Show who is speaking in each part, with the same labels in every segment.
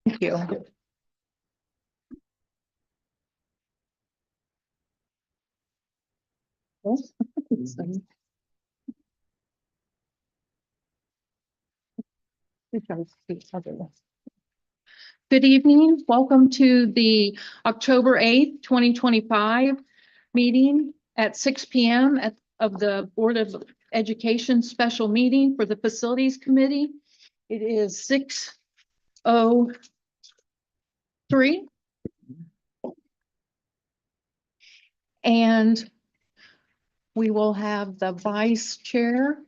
Speaker 1: Thank you. Good evening. Welcome to the October 8th, 2025 meeting at 6 p.m. of the Board of Education special meeting for the Facilities Committee. It is 6:03. And we will have the vice chair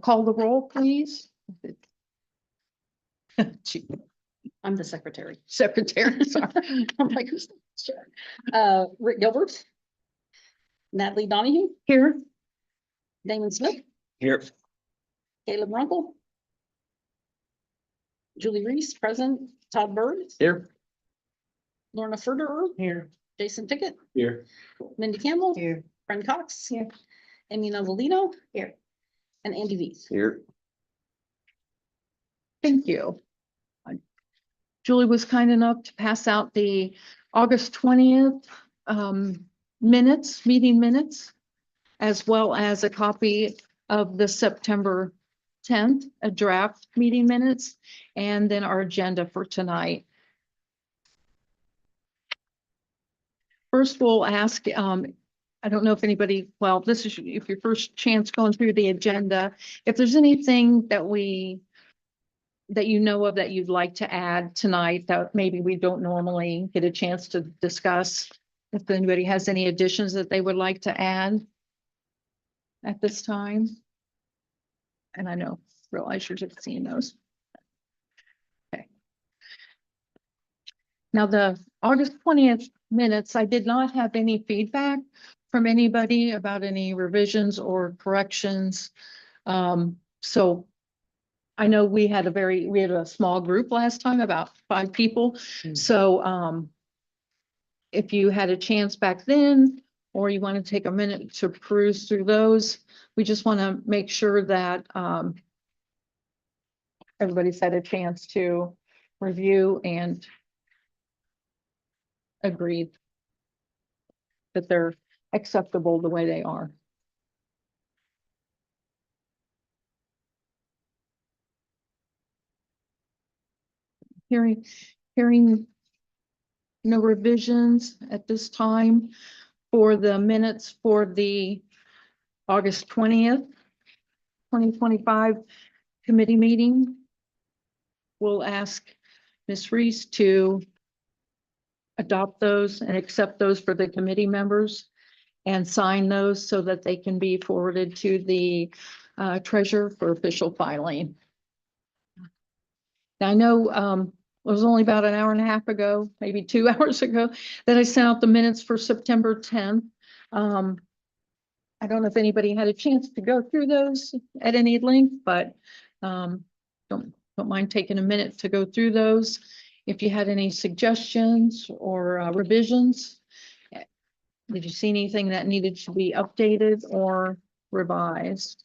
Speaker 1: call the roll, please.
Speaker 2: I'm the secretary.
Speaker 1: Secretary, sorry.
Speaker 2: I'm like, who's the chair? Rick Gilbert. Natalie Donahue,
Speaker 1: Here,
Speaker 2: Damon Smith,
Speaker 3: Here.
Speaker 2: Caleb Runkle. Julie Reese, present. Todd Bird,
Speaker 3: Here.
Speaker 2: Lorna Furterer,
Speaker 1: here,
Speaker 2: Jason Pickett,
Speaker 3: Here.
Speaker 2: Mindy Campbell,
Speaker 1: here,
Speaker 2: Fran Cox,
Speaker 1: here.
Speaker 2: Amy Novelino, here, and Andy Vees.
Speaker 3: Here.
Speaker 1: Thank you. Julie was kind enough to pass out the August 20th meeting minutes, as well as a copy of the September 10th, a draft meeting minutes, and then our agenda for tonight. First, we'll ask, I don't know if anybody, well, this is if your first chance going through the agenda, if there's anything that you know of that you'd like to add tonight that maybe we don't normally get a chance to discuss. If anybody has any additions that they would like to add at this time. And I realize you're just seeing those. Okay. Now the August 20th minutes, I did not have any feedback from anybody about any revisions or corrections. So I know we had a small group last time, about 5 people. So if you had a chance back then, or you want to take a minute to peruse through those, we just want to make sure that everybody's had a chance to review and agree that they're acceptable the way they are. Hearing no revisions at this time for the minutes for the August 20th, 2025 committee meeting. We'll ask Ms. Reese to adopt those and accept those for the committee members and sign those so that they can be forwarded to the treasurer for official filing. Now, I know it was only about an hour and a half ago, maybe 2 hours ago, that I sent out the minutes for September 10th. I don't know if anybody had a chance to go through those at any length, but don't mind taking a minute to go through those. If you had any suggestions or revisions, did you see anything that needed to be updated or revised?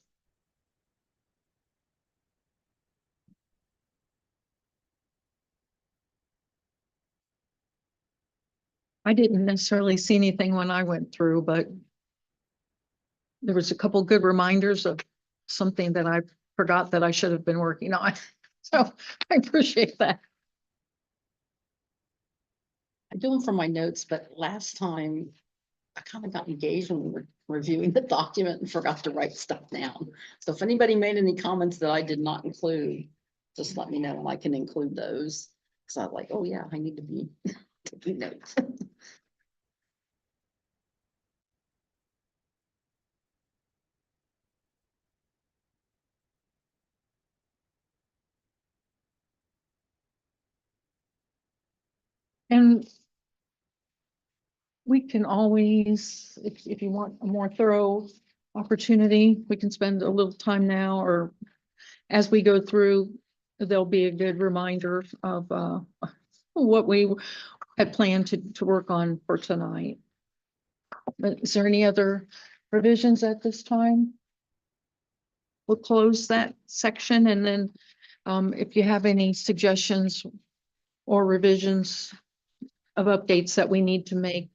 Speaker 1: I didn't necessarily see anything when I went through, but there was a couple good reminders of something that I forgot that I should have been working on. So I appreciate that.
Speaker 2: I do them from my notes, but last time I kind of got engaged when we were reviewing the document and forgot to write stuff down. So if anybody made any comments that I did not include, just let me know and I can include those. Cause I'm like, oh yeah, I need to be taking notes.
Speaker 1: And we can always, if you want a more thorough opportunity, we can spend a little time now, or as we go through, there'll be a good reminder of what we had planned to work on for tonight. But is there any other revisions at this time? We'll close that section, and then if you have any suggestions or revisions of updates that we need to make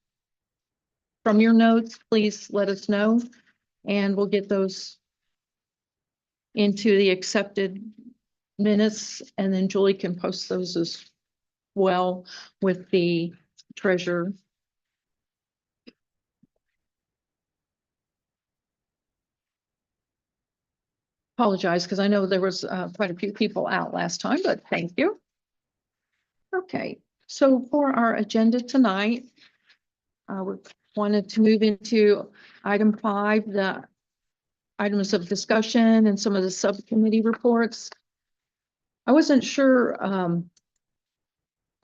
Speaker 1: from your notes, please let us know, and we'll get those into the accepted minutes, and then Julie can post those as well with the treasurer. Apologize, because I know there was quite a few people out last time, but thank you. Okay, so for our agenda tonight, we wanted to move into item 5, the items of discussion and some of the subcommittee reports. I wasn't sure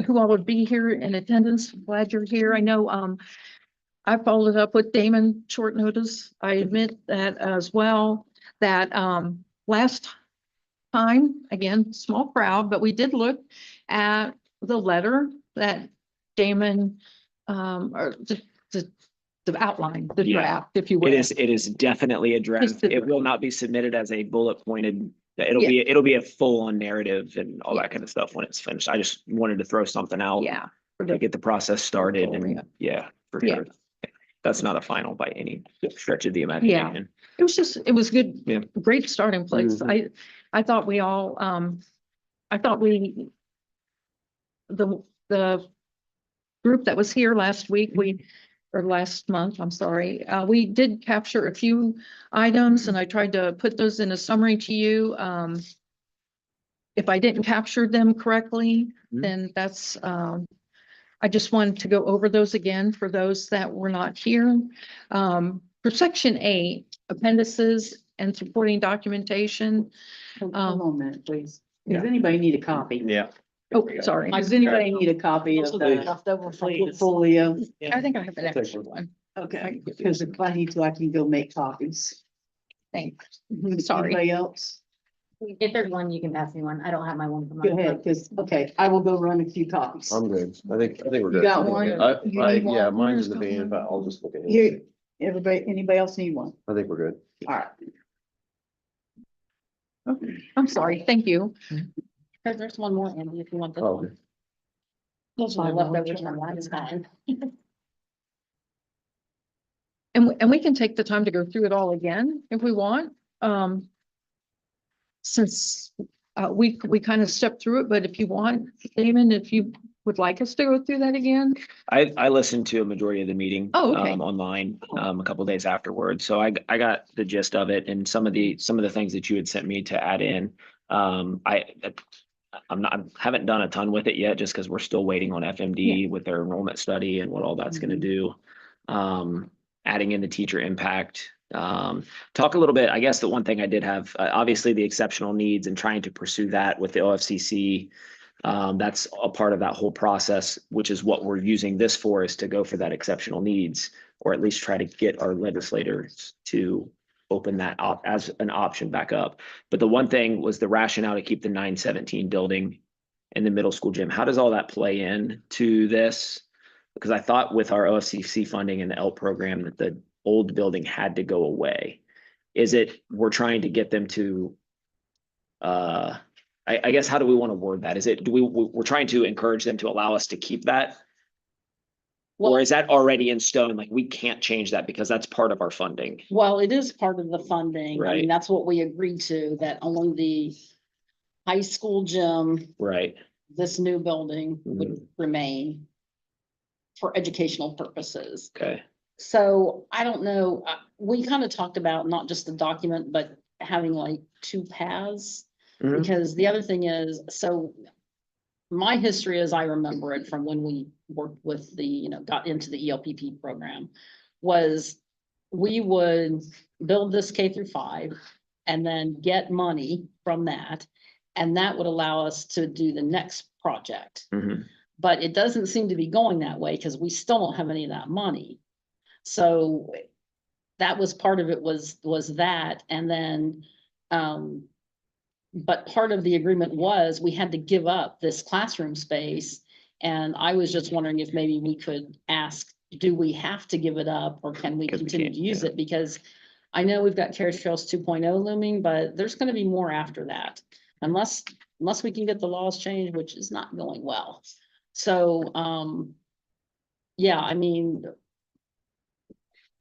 Speaker 1: who all would be here in attendance. Glad you're here. I know I followed up with Damon short notice. I admit that as well, that last time, again, small crowd, but we did look at the letter that Damon or the outline, the
Speaker 3: Yeah.
Speaker 1: draft, if you will.
Speaker 3: It is definitely a draft.
Speaker 1: Just a
Speaker 3: It will not be submitted as a bullet pointed.
Speaker 1: Yeah.
Speaker 3: It'll be a full on narrative and all
Speaker 1: Yeah.
Speaker 3: that kind of stuff when it's finished. I just wanted to throw something out
Speaker 1: Yeah.
Speaker 3: to get the process started
Speaker 1: Yeah.
Speaker 3: and yeah, for
Speaker 1: Yeah.
Speaker 3: sure. That's not a final by any stretch of the imagination.
Speaker 1: It was just, it was good,
Speaker 3: Yeah.
Speaker 1: great starting place. I thought we all, I thought the group that was here last week, or last month, I'm sorry, we did capture a few items and I tried to put those in a summary to you. If I didn't capture them correctly,
Speaker 3: Mhm.
Speaker 1: then that's, I just wanted to go over those again for those that were not here. For section 8, appendices and supporting documentation.
Speaker 4: Hold on a minute, please.
Speaker 3: Yeah.
Speaker 4: Does anybody need a copy?
Speaker 3: Yeah.
Speaker 1: Oh, sorry.
Speaker 4: Does anybody need a copy of the portfolio?
Speaker 1: I think I have an extra one.
Speaker 4: Okay, because if I need to, I can go make copies.
Speaker 1: Thanks. Sorry.
Speaker 4: Anybody else?
Speaker 5: If there's one, you can pass me one. I don't have my one.
Speaker 4: Go ahead, because, okay, I will go run a few copies.
Speaker 6: I'm good. I think we're
Speaker 4: You
Speaker 6: good.
Speaker 4: got one? You need
Speaker 6: Yeah,
Speaker 4: one?
Speaker 6: mine's in the van, but I'll just look at it.
Speaker 4: Here, everybody, anybody else need one?
Speaker 6: I think we're good.
Speaker 4: All right.
Speaker 1: I'm sorry. Thank you.
Speaker 2: There's one more, Andy, if you want this
Speaker 6: Oh,
Speaker 2: one.
Speaker 6: okay.
Speaker 2: Those are leftovers from last time.
Speaker 1: And we can take the time to go through it all again if we want. Since we kind of stepped through it, but if you want, Damon, if you would like us to go through that again.
Speaker 3: I listened to a majority of the meeting.
Speaker 1: Oh, okay.
Speaker 3: Online, a couple days afterwards. So I got the gist of it and some of the things that you had sent me to add in. Haven't done a ton with it yet, just because we're still waiting on FMD with their enrollment study and what all that's gonna do. Adding in the teacher impact. Talk a little bit, I guess the one thing I did have, obviously the exceptional needs and trying to pursue that with the OFCC. That's a part of that whole process, which is what we're using this for, is to go for that exceptional needs, or at least try to get our legislators to open that up as an option back up. But the one thing was the rationale to keep the 917 building in the middle school gym. How does all that play in to this? Because I thought with our OFCC funding and the ELP program that the old building had to go away. Is it, we're trying to get them to, I guess, how do we want to word that? Is it, we're trying to encourage them to allow us to keep that? Or is that already in stone? Like, we can't change that because that's part of our funding.
Speaker 2: Well, it is part of the funding. I
Speaker 3: Right.
Speaker 2: mean, that's what we agreed to, that only the high school gym,
Speaker 3: Right.
Speaker 2: this new building
Speaker 3: Mm-hmm.
Speaker 2: would remain for educational purposes.
Speaker 3: Okay.
Speaker 2: So I don't know, we kind of talked about not just the document, but having like 2 paths.
Speaker 3: Mhm.
Speaker 2: Because the other thing is, so my history as I remember it from when we worked with the, got into the ELPP program, was we would build this K-5 and then get money from that. And that would allow us to do the next project.
Speaker 3: Mhm.
Speaker 2: But it doesn't seem to be going that way because we still don't have any of that money. So that was part of it, was that, and then, but part of the agreement was we had to give up this classroom space. And I was just wondering if maybe we could ask, do we have to give it up, or can we
Speaker 3: 'Cause we
Speaker 2: continue
Speaker 3: can't,
Speaker 2: to use
Speaker 3: yeah.
Speaker 2: it? Because I know we've got Carriage Trails 2.0 looming, but there's gonna be more after that. Unless unless we can get the laws changed, which is not going well. So, yeah, I mean,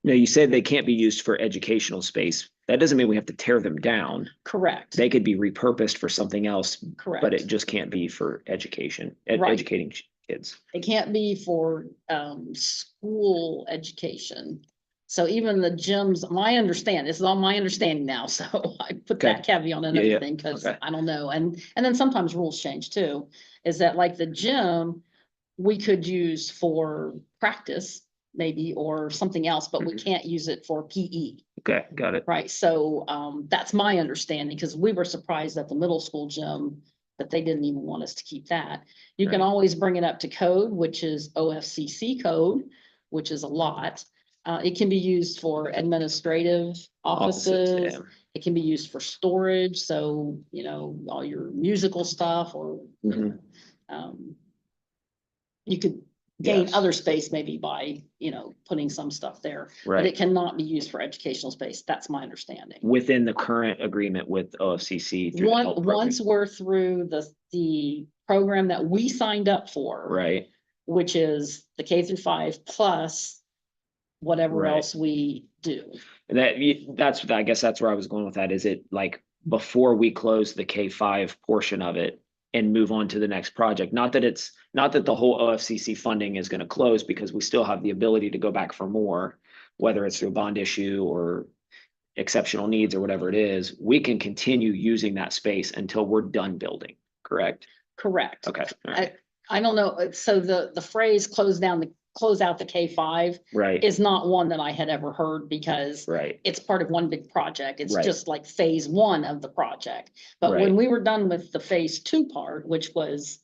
Speaker 3: No, you said they can't be used for educational space. That doesn't mean we have to tear them down.
Speaker 2: correct,
Speaker 3: They could be repurposed for something else,
Speaker 2: correct.
Speaker 3: but it just can't be for education,
Speaker 2: Right.
Speaker 3: educating kids.
Speaker 2: It can't be for school education. So even the gyms, this is all my understanding now, so I put that
Speaker 3: Okay.
Speaker 2: caveat on
Speaker 3: Yeah, yeah.
Speaker 2: everything, because
Speaker 3: Okay.
Speaker 2: I don't know, and then sometimes rules change too. Is that like the gym, we could use for practice maybe, or something else, but we
Speaker 3: Mhm.
Speaker 2: can't use it for PE.
Speaker 3: Okay, got it.
Speaker 2: Right, so that's my understanding, because we were surprised at the middle school gym that they didn't even want us to keep that. You can
Speaker 3: Right.
Speaker 2: always bring it up to code, which is OFCC code, which is a lot. It can be used for administrative offices.
Speaker 3: Yeah.
Speaker 2: It can be used for storage, so, all your musical stuff or,
Speaker 3: Mhm.
Speaker 2: you could gain
Speaker 3: Yes.
Speaker 2: other space maybe by, putting some stuff there. But it
Speaker 3: Right.
Speaker 2: cannot be used for educational space. That's my understanding.
Speaker 3: Within the current agreement with OFCC. through the health program.
Speaker 2: Once we're through the program that we signed up for.
Speaker 3: Right,
Speaker 2: Which is the K-5 plus whatever
Speaker 3: Right.
Speaker 2: else we do.
Speaker 3: and I guess that's where I was going with that. Is it like before we close the K-5 portion of it and move on to the next project? Not that the whole OFCC funding is gonna close, because we still have the ability to go back for more, whether it's through a bond issue or exceptional needs or whatever it is. We can continue using that space until we're done building, correct?
Speaker 2: Correct.
Speaker 3: Okay, all right,
Speaker 2: I don't know, so the phrase close out the K-5
Speaker 3: right,
Speaker 2: is not one that I had ever heard, because
Speaker 3: right,
Speaker 2: it's part of one big project. It's
Speaker 3: Right.
Speaker 2: just like phase one of the project. But
Speaker 3: Right.
Speaker 2: when we were done with the phase two part, which was,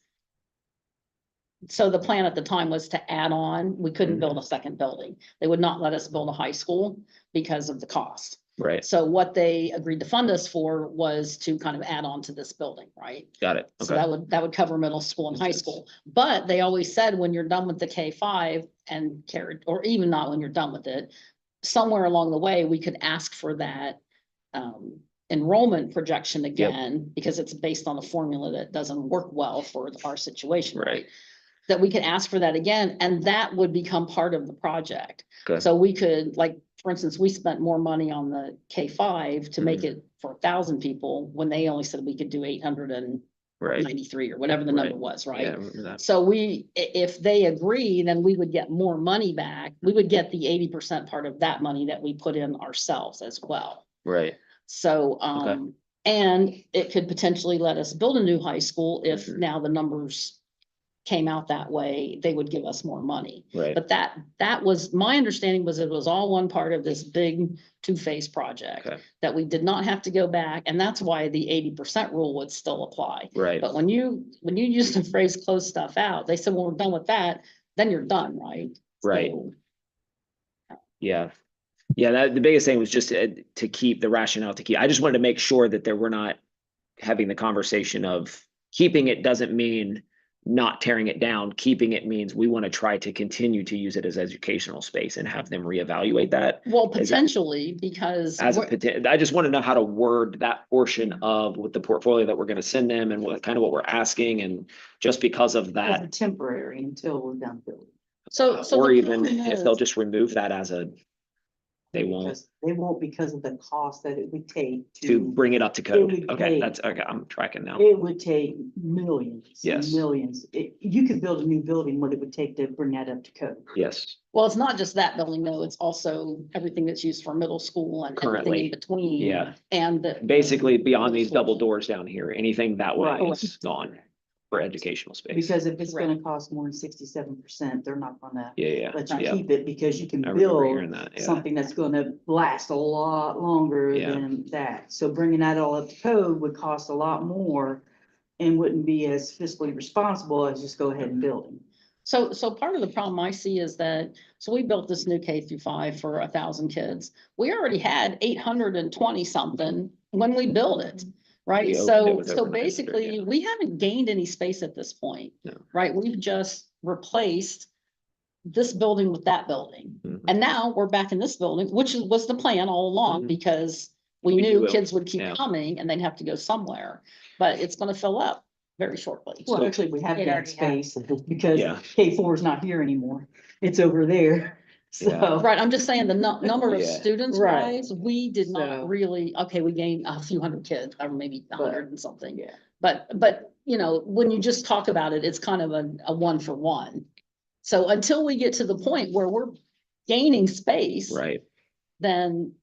Speaker 2: so the plan at the time was to add on, we couldn't
Speaker 3: Mhm.
Speaker 2: build a second building. They would not let us build a high school because of the cost.
Speaker 3: right,
Speaker 2: So what they agreed to fund us for was to kind of add on to this building, right?
Speaker 3: got it,
Speaker 2: So
Speaker 3: okay,
Speaker 2: that would cover middle school and
Speaker 3: Makes
Speaker 2: high
Speaker 3: sense.
Speaker 2: school. But they always said when you're done with the K-5 and carried, or even not when you're done with it, somewhere along the way, we could ask for that enrollment projection again, because it's based on a formula that doesn't work well for our situation.
Speaker 3: right,
Speaker 2: That we could ask for that again, and that would become part of the project.
Speaker 3: Good.
Speaker 2: So we could, like, for instance, we spent more money on the K-5 to make
Speaker 3: Mhm.
Speaker 2: it for 1,000 people, when they only said we could do 893
Speaker 3: right,
Speaker 2: or whatever the number
Speaker 3: Right.
Speaker 2: was,
Speaker 3: yeah, I
Speaker 2: right?
Speaker 3: remember that,
Speaker 2: So if they agree, then we would get more money back. We would get the 80% part of that money that we put in ourselves as well.
Speaker 3: right,
Speaker 2: So, and it could potentially let us build a new high school if
Speaker 3: Mhm.
Speaker 2: now the numbers came out that way, they would give us more money.
Speaker 3: right,
Speaker 2: But that was, my understanding was it was all one part of this big two-phase project.
Speaker 3: Okay.
Speaker 2: That we did not have to go back, and that's why the 80% rule would still apply.
Speaker 3: right,
Speaker 2: But when you use the phrase close stuff out, they said, when we're done with that, then you're done, right?
Speaker 3: Right.
Speaker 2: So,
Speaker 3: yeah. Yeah, that, the biggest thing was just to keep the rationale I just wanted to make sure that we're not having the conversation of keeping it doesn't mean not tearing it down. Keeping it means we want to try to continue to use it as educational space and have them reevaluate that.
Speaker 2: well,
Speaker 3: Is that-
Speaker 2: potentially, because
Speaker 3: As a
Speaker 2: we're-
Speaker 3: I just want to know how to word that portion of with the portfolio that we're going to send them and what kind of what we're asking, and just because of
Speaker 4: As a
Speaker 3: that,
Speaker 4: temporary until we're done building.
Speaker 2: so
Speaker 3: or
Speaker 2: the
Speaker 3: even
Speaker 2: problem
Speaker 3: if they'll
Speaker 2: is-
Speaker 3: just remove that as they won't
Speaker 4: Because they won't, because of the cost that it would take
Speaker 3: to bring it up to code.
Speaker 4: would
Speaker 3: Okay,
Speaker 4: take-
Speaker 3: that's okay. I'm tracking now.
Speaker 4: It would take millions.
Speaker 3: Yes.
Speaker 4: Millions. You could build a new building, what it would take to bring that up to code.
Speaker 3: Yes,
Speaker 2: Well, it's not just that building, though. It's also everything that's used for middle school and everything
Speaker 3: Currently,
Speaker 2: in between.
Speaker 3: yeah.
Speaker 2: And
Speaker 3: Basically beyond
Speaker 2: middle
Speaker 3: these
Speaker 2: school.
Speaker 3: double doors down here, anything that way
Speaker 4: Right.
Speaker 3: is gone for educational space.
Speaker 4: Because if it's gonna cost more than 67%, they're not gonna
Speaker 3: Yeah,
Speaker 4: let you
Speaker 3: yeah.
Speaker 4: keep it, because you can
Speaker 3: I remember
Speaker 4: build
Speaker 3: hearing that, yeah.
Speaker 4: something that's gonna last a lot longer
Speaker 3: Yeah.
Speaker 4: than that. So bringing that all up to code would cost a lot more and wouldn't be as fiscally responsible as just go ahead and build them.
Speaker 2: So part of the problem I see is that, so we built this new K-5 for 1,000 kids. We already had 820 something when we built it, right?
Speaker 3: We opened it
Speaker 2: So,
Speaker 3: with
Speaker 2: so
Speaker 3: over 900,
Speaker 2: basically,
Speaker 3: yeah.
Speaker 2: we haven't gained any space at this point.
Speaker 3: No.
Speaker 2: Right? We've just replaced this building with that building.
Speaker 3: Mhm.
Speaker 2: And now we're back in this building, which was the plan all along,
Speaker 3: Mhm.
Speaker 2: because we
Speaker 3: We
Speaker 2: knew
Speaker 3: knew it,
Speaker 2: kids would keep
Speaker 3: yeah.
Speaker 2: coming and they'd have to go somewhere, but it's gonna fill up. very shortly.
Speaker 4: Well, actually, we have
Speaker 5: It
Speaker 4: that
Speaker 5: already has.
Speaker 4: space because
Speaker 3: Yeah.
Speaker 4: K4 is not here anymore. It's over there.
Speaker 3: Yeah.
Speaker 4: So,
Speaker 2: Right, I'm just saying the number of
Speaker 3: Yeah.
Speaker 2: students
Speaker 4: Right.
Speaker 2: wise, we did
Speaker 4: So-
Speaker 2: not really, okay, we gained a few hundred kids, or maybe a
Speaker 4: But-
Speaker 2: hundred and something.
Speaker 4: yeah.
Speaker 2: But, you know, when you just talk about it, it's kind of a one for one. So until we get to the point where we're gaining space,
Speaker 3: Right.
Speaker 2: then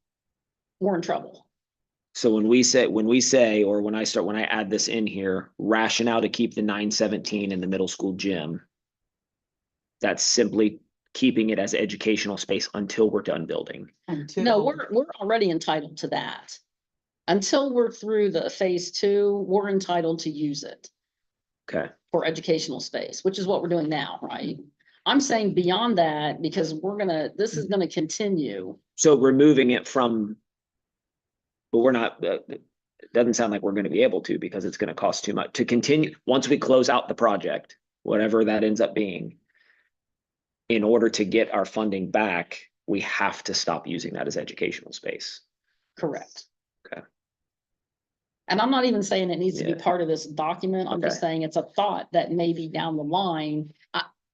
Speaker 2: we're in trouble.
Speaker 3: So when we say, or when I add this in here, rationale to keep the 917 in the middle school gym. That's simply keeping it as educational space until we're done building.
Speaker 4: until.
Speaker 2: No, we're already entitled to that. Until we're through the phase 2, we're entitled to use it
Speaker 3: Okay.
Speaker 2: for educational space, which is what we're doing now, right? I'm saying beyond that, because this is gonna continue.
Speaker 3: So removing it from. But we're not, it doesn't sound like we're gonna be able to because it's gonna cost too much to continue, once we close out the project, whatever that ends up being. In order to get our funding back, we have to stop using that as educational space.
Speaker 2: Correct.
Speaker 3: Okay.
Speaker 2: And I'm not even saying it needs to be
Speaker 3: Yeah.
Speaker 2: part of this document. I'm just
Speaker 3: Okay.
Speaker 2: saying it's a thought that maybe down the line,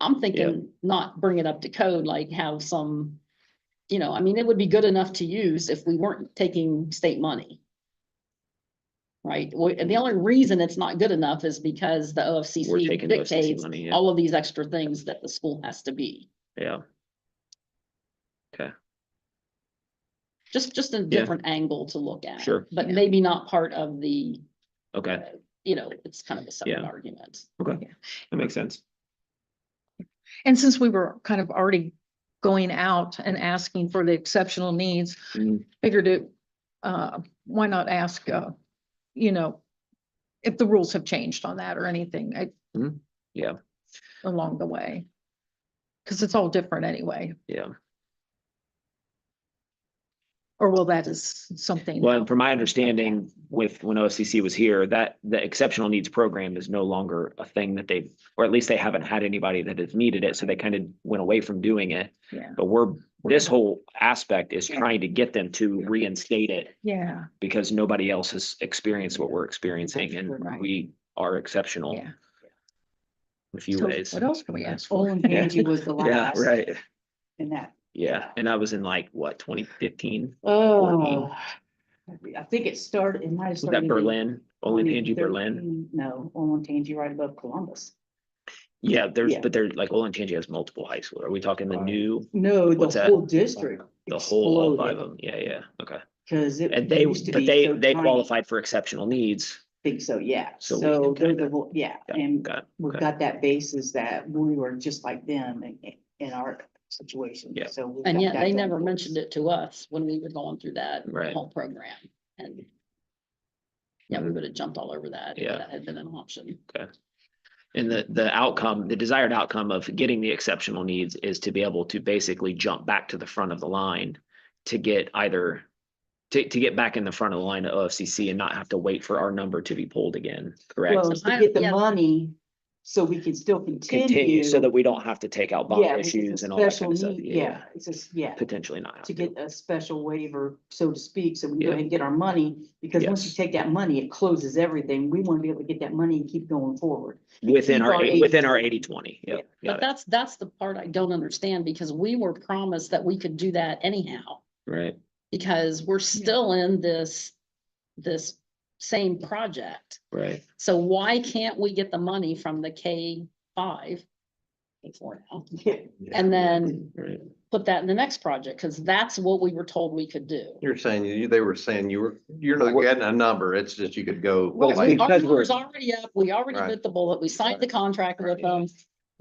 Speaker 2: I'm thinking not bring it up to code, like have some. You know, I mean, it would be good enough to use if we weren't taking state money. Right? And the only reason it's not good enough is because the
Speaker 3: We're
Speaker 2: OFCC
Speaker 3: taking OFCC
Speaker 2: dictates
Speaker 3: money, yeah.
Speaker 2: all of these extra things that the school has to be.
Speaker 3: Yeah.
Speaker 2: Just a different angle to look at.
Speaker 3: Sure.
Speaker 2: But
Speaker 1: Yeah.
Speaker 2: maybe not part of the,
Speaker 3: Okay,
Speaker 2: you know, it's kind of a separate
Speaker 3: Yeah.
Speaker 2: argument.
Speaker 3: okay, that makes sense.
Speaker 1: And since we were kind of already going out and asking for the exceptional needs,
Speaker 3: Mhm.
Speaker 1: figured it, why not ask, you know, if the rules have changed on that or anything
Speaker 3: Yeah,
Speaker 1: along the way. Because it's all different anyway,
Speaker 3: yeah.
Speaker 1: or well, that is something.
Speaker 3: Well, and from my understanding with when OFCC was here, that the exceptional needs program is no longer a thing that they've, or at least they haven't had anybody that has needed it. So they kind of went away from doing it.
Speaker 1: Yeah,
Speaker 3: But this whole aspect is trying to get them to reinstate it
Speaker 1: yeah,
Speaker 3: because nobody else has experienced what we're experiencing and
Speaker 1: Right.
Speaker 3: we are exceptional
Speaker 1: yeah.
Speaker 3: in a few
Speaker 1: So
Speaker 3: ways.
Speaker 1: what else can we ask for?
Speaker 4: Olentangy was the
Speaker 3: Yeah,
Speaker 4: last.
Speaker 3: right.
Speaker 4: In that.
Speaker 3: Yeah. And I was in like, what, 2015?
Speaker 4: Oh. I think it started, it might have
Speaker 3: Was
Speaker 4: started.
Speaker 3: that
Speaker 4: in
Speaker 3: Berlin? Olentangy, Berlin?
Speaker 4: 2013. No, Olentangy right above Columbus.
Speaker 3: Yeah,
Speaker 4: Yeah.
Speaker 3: but there's like Olentangy has multiple high school. Are we talking the new,
Speaker 4: No,
Speaker 3: What's
Speaker 4: the
Speaker 3: that?
Speaker 4: whole district
Speaker 3: the whole, all five of
Speaker 4: exploded.
Speaker 3: them? Yeah, yeah, okay.
Speaker 4: Cause it
Speaker 3: And they,
Speaker 4: used to
Speaker 3: but
Speaker 4: be
Speaker 3: they
Speaker 4: so
Speaker 3: they
Speaker 4: tiny.
Speaker 3: qualified for exceptional needs.
Speaker 4: Think so, yeah.
Speaker 3: So we
Speaker 4: So
Speaker 3: can
Speaker 4: they're
Speaker 3: kinda-
Speaker 4: the, yeah,
Speaker 3: Got-
Speaker 4: and
Speaker 3: got it,
Speaker 4: we've
Speaker 3: okay.
Speaker 4: got that basis that we were just like them in our situation.
Speaker 3: Yeah.
Speaker 4: So. we've
Speaker 2: And
Speaker 4: got
Speaker 2: yet
Speaker 4: that
Speaker 2: they
Speaker 4: going
Speaker 2: never
Speaker 4: for us.
Speaker 2: mentioned it to us when we were going through that
Speaker 3: Right.
Speaker 2: whole program. And yeah, we would have jumped all over that. if
Speaker 3: Yeah.
Speaker 2: That had been an option.
Speaker 3: And the outcome, the desired outcome of getting the exceptional needs is to be able to basically jump back to the front of the line to get either to get back in the front of the line to OFCC and not have to wait for our number to be pulled again, correct?
Speaker 4: Well,
Speaker 2: So I-
Speaker 4: to get the
Speaker 2: yeah.
Speaker 4: money, so we can still
Speaker 3: Continue
Speaker 4: continue.
Speaker 3: so that we don't have to take out bond
Speaker 4: Yeah, because
Speaker 3: issues
Speaker 4: a
Speaker 3: and all that
Speaker 4: special
Speaker 3: kind of stuff.
Speaker 4: need- Yeah, it's just, yeah,
Speaker 3: Potentially not have
Speaker 4: to
Speaker 3: to.
Speaker 4: get a special waiver, so to speak, so we can go
Speaker 3: Yeah.
Speaker 4: ahead and get our money. Because once you
Speaker 3: Yes.
Speaker 4: take that money, it closes everything. We want to be able to get that money and keep going forward.
Speaker 3: Within
Speaker 4: keep
Speaker 3: our,
Speaker 4: our
Speaker 3: within our
Speaker 4: 80/20.
Speaker 3: 80/20. Yep.
Speaker 2: But
Speaker 3: Got it.
Speaker 2: that's the part I don't understand because we were promised that we could do that anyhow.
Speaker 3: Right.
Speaker 2: Because we're still in this same project.
Speaker 3: Right.
Speaker 2: So why can't we get the money from the K5? K4 now, and then
Speaker 3: Right.
Speaker 2: put that in the next project, because that's what we were told we could do.
Speaker 6: You're saying, they were saying you're not getting a number, it's just you could go.
Speaker 3: Well,
Speaker 6: like-
Speaker 3: because
Speaker 2: Our
Speaker 3: we're-
Speaker 2: number's already up, we already
Speaker 6: Right.
Speaker 2: bit the bullet, we signed the contract with them.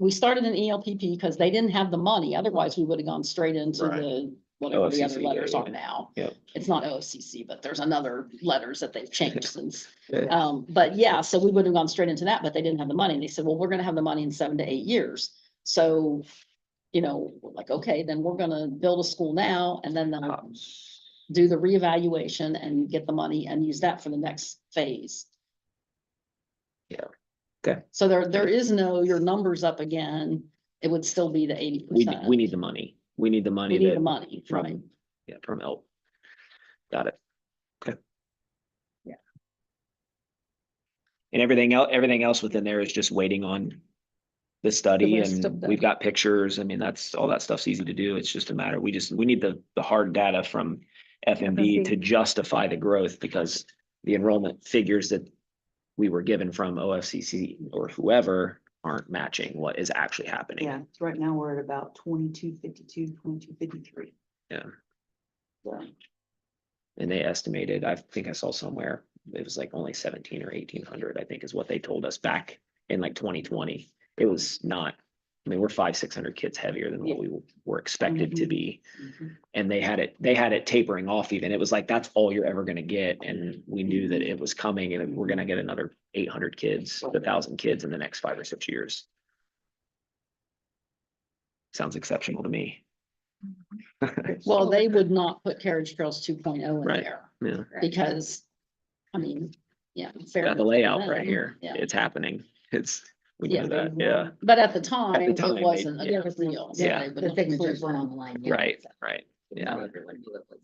Speaker 2: We started an ELPP because they didn't have the money, otherwise we would have gone straight into
Speaker 6: Right.
Speaker 2: the, whatever the other
Speaker 3: OFCC, yeah,
Speaker 2: letters
Speaker 3: yeah.
Speaker 2: are now.
Speaker 3: Yep.
Speaker 2: It's not OFCC, but there's another letters that they've changed since.
Speaker 3: Yeah.
Speaker 2: But yeah, so we would have gone straight into that, but they didn't have the money. And they said, well, we're gonna have the money in 7 to 8 years. So, you know, we're like, okay, then we're gonna build a school now and then they'll do the reevaluation and get the money and use that for the next phase.
Speaker 3: Yeah. Okay.
Speaker 2: So there is no, your numbers up again, it would still be the 80%.
Speaker 3: We need the money. We need the money.
Speaker 2: We need
Speaker 3: that-
Speaker 2: the money,
Speaker 3: from-
Speaker 2: right?
Speaker 3: Yeah, from help. Got it. Okay.
Speaker 2: Yeah.
Speaker 3: And everything else within there is just waiting on the study,
Speaker 1: rest of
Speaker 3: and
Speaker 1: the-
Speaker 3: we've got pictures. I mean, that's, all that stuff's easy to do. It's just a matter, we need the hard data from FMD to
Speaker 1: FMD.
Speaker 3: justify the growth, because the enrollment figures that we were given from OFCC or whoever aren't matching what is actually happening.
Speaker 4: Yeah, so right now we're at about 2252, 2253.
Speaker 3: Yeah.
Speaker 4: So,
Speaker 3: And they estimated, I think I saw somewhere, it was like only 17 or 1800, I think is what they told us back in like 2020. It was not, I mean, we're 500-600 kids heavier than what we were expected to be.
Speaker 4: mhm.
Speaker 3: And they had it tapering off even. It was like, that's all you're ever gonna get. And we knew that it was coming, and we're gonna get another 800 kids, 1,000 kids in the next 5 or 6 years. Sounds exceptional to me.
Speaker 2: Well, they would not put Carriage Trails 2.0 in
Speaker 3: Right.
Speaker 2: there
Speaker 3: Yeah,
Speaker 2: because, I mean, yeah.
Speaker 3: got
Speaker 2: fair
Speaker 3: the layout right
Speaker 2: them,
Speaker 3: here.
Speaker 2: Yeah.
Speaker 3: It's happening. We
Speaker 2: Yeah,
Speaker 3: know that, yeah.
Speaker 2: But at the time,
Speaker 3: time,
Speaker 2: it wasn't a
Speaker 3: yeah.
Speaker 2: big deal. so
Speaker 3: Yeah.
Speaker 2: they would
Speaker 5: The
Speaker 2: look into
Speaker 5: fixed
Speaker 2: it.
Speaker 5: weren't on the line yet.
Speaker 3: Right,
Speaker 5: so
Speaker 3: right,
Speaker 5: now
Speaker 3: yeah.
Speaker 5: everyone knew it was.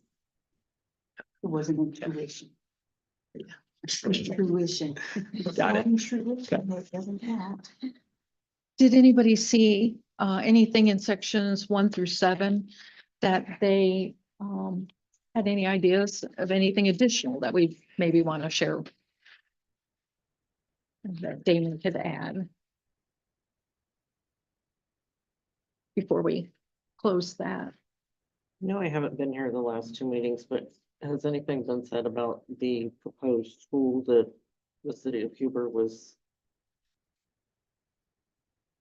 Speaker 4: It wasn't intuition. Intuition.
Speaker 3: Got it.
Speaker 4: Intuition, it doesn't count.
Speaker 1: Did anybody see anything in sections 1 through 7 that they had any ideas of anything additional that we maybe want to share? That Damon could add before we close that.
Speaker 7: No, I haven't been here the last 2 meetings, but has anything been said about the proposed school that the city of Huber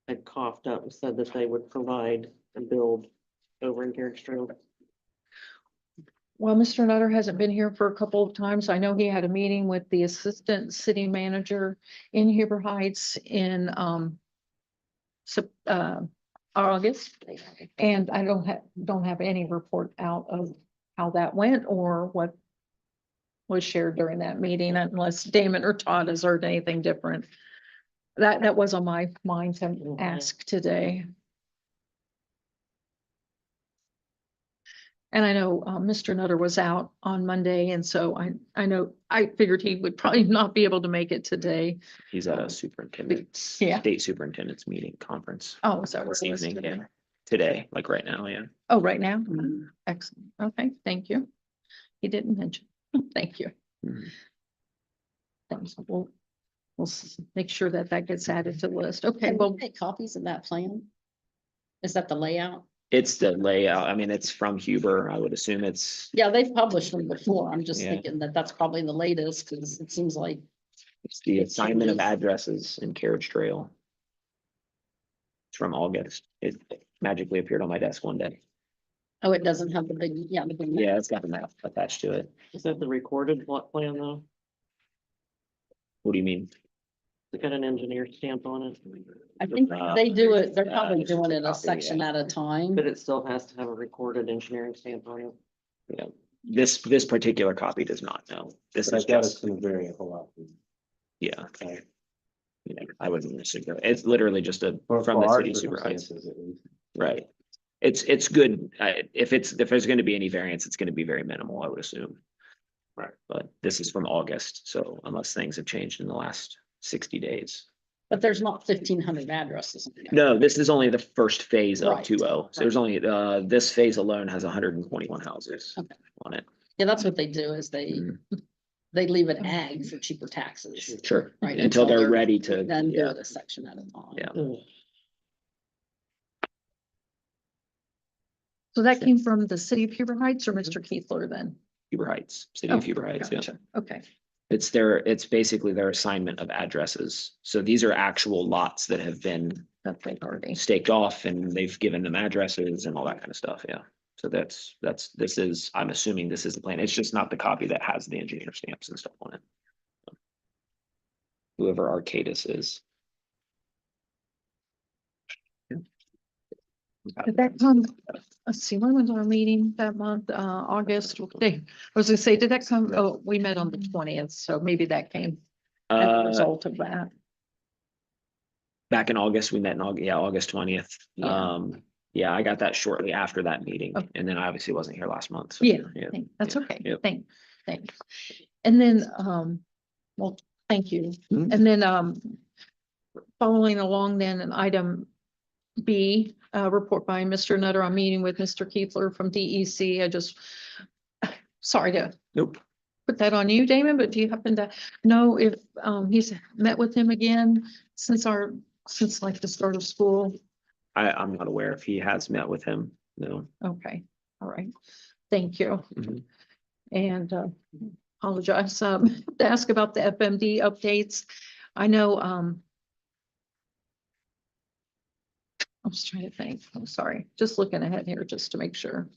Speaker 7: had coughed up and said that they would provide and build over in Carriage Trail?
Speaker 1: Well, Mr. Nutter hasn't been here for a couple of times. I know he had a meeting with the assistant city manager in Huber Heights in August. And I don't have any report out of how that went or what was shared during that meeting, unless Damon or Todd has heard anything different. That was on my mind to ask today. And I know Mr. Nutter was out on Monday, and so I figured he would probably not be able to make it today.
Speaker 3: He's at a superintendent's,
Speaker 1: Yeah.
Speaker 3: state superintendent's meeting conference
Speaker 1: Oh, is that what
Speaker 3: this
Speaker 1: it was
Speaker 3: evening,
Speaker 1: today?
Speaker 3: yeah. Today, like right now, yeah.
Speaker 1: Oh, right now? Excellent. Okay, thank you. He didn't mention. Thank you.
Speaker 3: Mhm.
Speaker 1: Thanks. We'll make sure that gets added to the list. Okay,
Speaker 2: Can
Speaker 1: well,
Speaker 2: we take copies of that plan? Is that the layout?
Speaker 3: It's the layout. I mean, it's from Huber. I would assume it's,
Speaker 2: Yeah, they've published them before. I'm just
Speaker 3: Yeah.
Speaker 2: thinking that that's probably the latest because it seems like,
Speaker 3: it's the
Speaker 2: It
Speaker 3: assignment of
Speaker 2: changes.
Speaker 3: addresses in Carriage Trail. It's from August. It magically appeared on my desk one day.
Speaker 2: oh, it doesn't have the big, the big. map.
Speaker 3: Yeah, it's got the map attached to it.
Speaker 7: Is that the recorded plot plan though?
Speaker 3: What do you mean?
Speaker 7: It's got an engineer stamp on it,
Speaker 2: I think they do it, they're
Speaker 3: Uh,
Speaker 2: probably
Speaker 3: just a
Speaker 2: doing it a
Speaker 3: copy,
Speaker 2: section
Speaker 3: yeah.
Speaker 2: at a time.
Speaker 7: but it still has to have a recorded engineering stamp on it.
Speaker 3: Yeah, this particular copy does not know. This is just,
Speaker 6: gonna vary a whole lot.
Speaker 3: yeah. Yeah, I wouldn't assume that. It's literally just from the city supervisor. Right. It's good. If there's going to be any variance, it's going to be very minimal, I would assume.
Speaker 6: Right.
Speaker 3: But this is from August, so unless things have changed in the last 60 days.
Speaker 2: But there's not 1,500 addresses. in there.
Speaker 3: No, this is only the first phase of
Speaker 2: Right,
Speaker 3: 2.0. So there's only, this phase alone has 121 houses
Speaker 2: Okay.
Speaker 3: on it.
Speaker 2: Yeah, that's what they do is
Speaker 3: Mhm.
Speaker 2: they leave it ag for cheaper taxes.
Speaker 3: Sure,
Speaker 2: Right,
Speaker 3: until they're ready to,
Speaker 2: Then do
Speaker 3: yeah,
Speaker 2: it a section at a time.
Speaker 3: Yeah.
Speaker 7: Ugh.
Speaker 1: so that came from the city of Huber Heights or Mr. Keithler then?
Speaker 3: Huber Heights, city of
Speaker 1: Oh,
Speaker 3: Huber Heights, yeah.
Speaker 1: gotcha. Okay,
Speaker 3: It's basically their assignment of addresses. So these are actual lots that have been
Speaker 1: that's they've already.
Speaker 3: staked off and they've given them addresses and all that kind of stuff, yeah. So I'm assuming this is the plan. It's just not the copy that has the engineer stamps and stuff on it. Whoever Arcadis is.
Speaker 1: Did that come, let's see, when was our meeting that month? August, what day? I was gonna say, did that come, oh, we met on the 20th, so maybe that came as a result of that.
Speaker 3: Back in August, we met in August, yeah, August 20th.
Speaker 1: Yeah.
Speaker 3: Yeah, I got that shortly after that meeting,
Speaker 1: Okay.
Speaker 3: and then I obviously wasn't here last month. so,
Speaker 1: Yeah,
Speaker 3: Yeah,
Speaker 1: that's
Speaker 3: yeah,
Speaker 1: okay.
Speaker 3: yep.
Speaker 1: Thanks. And then, well, Thank you.
Speaker 3: Mhm.
Speaker 1: And then, following along then, an item B, report by Mr. Nutter on meeting with Mr. Kiefler from DEC. I just, sorry to
Speaker 3: Nope.
Speaker 1: put that on you, Damon, but do you happen to know if, he's met with him again since like the start of school?
Speaker 3: I'm not aware if he has met with him. No.
Speaker 1: Okay, all right. Thank you.
Speaker 3: Mhm.
Speaker 1: And apologize, to ask about the FMD updates. I know, I was trying to think, I'm sorry, just looking ahead here just to make sure.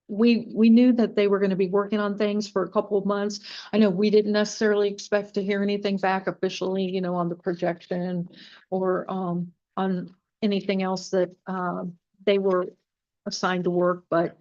Speaker 1: We knew that they were going to be working on things for a couple of months. I know we didn't necessarily expect to hear anything back officially, on the projection or on anything else that they were assigned to work, but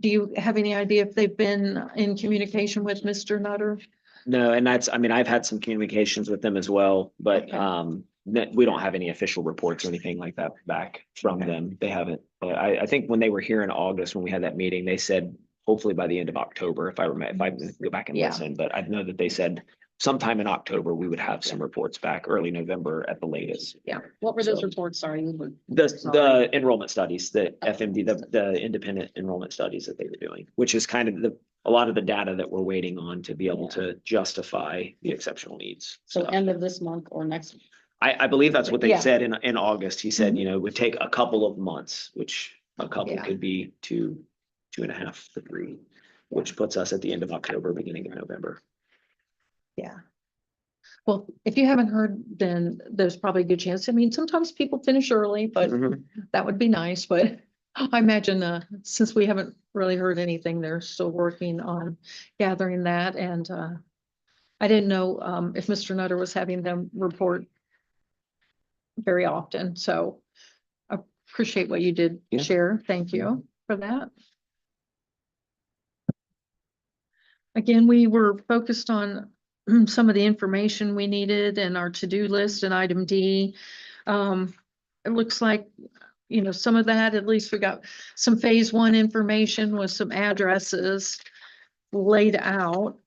Speaker 1: do you have any idea if they've been in communication with Mr. Nutter?
Speaker 3: No, and I mean, I've had some communications with them as well, but
Speaker 1: Okay.
Speaker 3: we don't have any official reports or anything like that back from them. They haven't. I think when they were here in August, when we had that meeting, they said hopefully by the end of October, if I go back and
Speaker 1: Yeah.
Speaker 3: listen, but I know that they said sometime in October, we would have some reports back, early November at the latest.
Speaker 2: What were those
Speaker 3: So-
Speaker 2: reports? Sorry, we were.
Speaker 3: The enrollment studies, the FMD, the independent enrollment studies that they were doing, which is kind of a lot of the data that we're waiting on to be able
Speaker 2: Yeah.
Speaker 3: to justify the exceptional needs.
Speaker 2: So
Speaker 3: stuff.
Speaker 2: end of this month or next?
Speaker 3: I believe that's what they
Speaker 1: Yeah.
Speaker 3: said in August. He said,
Speaker 1: Mhm.
Speaker 3: it would take a couple of months, which a couple
Speaker 1: Yeah.
Speaker 3: could be 2.5 to 3, which puts us at the end of October, beginning of November.
Speaker 1: Yeah. Well, if you haven't heard, then there's probably a good chance. I mean, sometimes people finish early, but
Speaker 3: Mhm.
Speaker 1: that would be nice, but I imagine, since we haven't really heard anything, they're still working on gathering that and, I didn't know, if Mr. Nutter was having them report very often, so I appreciate what you did
Speaker 3: Yeah.
Speaker 1: share. Thank you for that. Again, we were focused on some of the information we needed and our to-do list and item D. It looks like, some of that, at least we got some phase 1 information with some addresses laid out.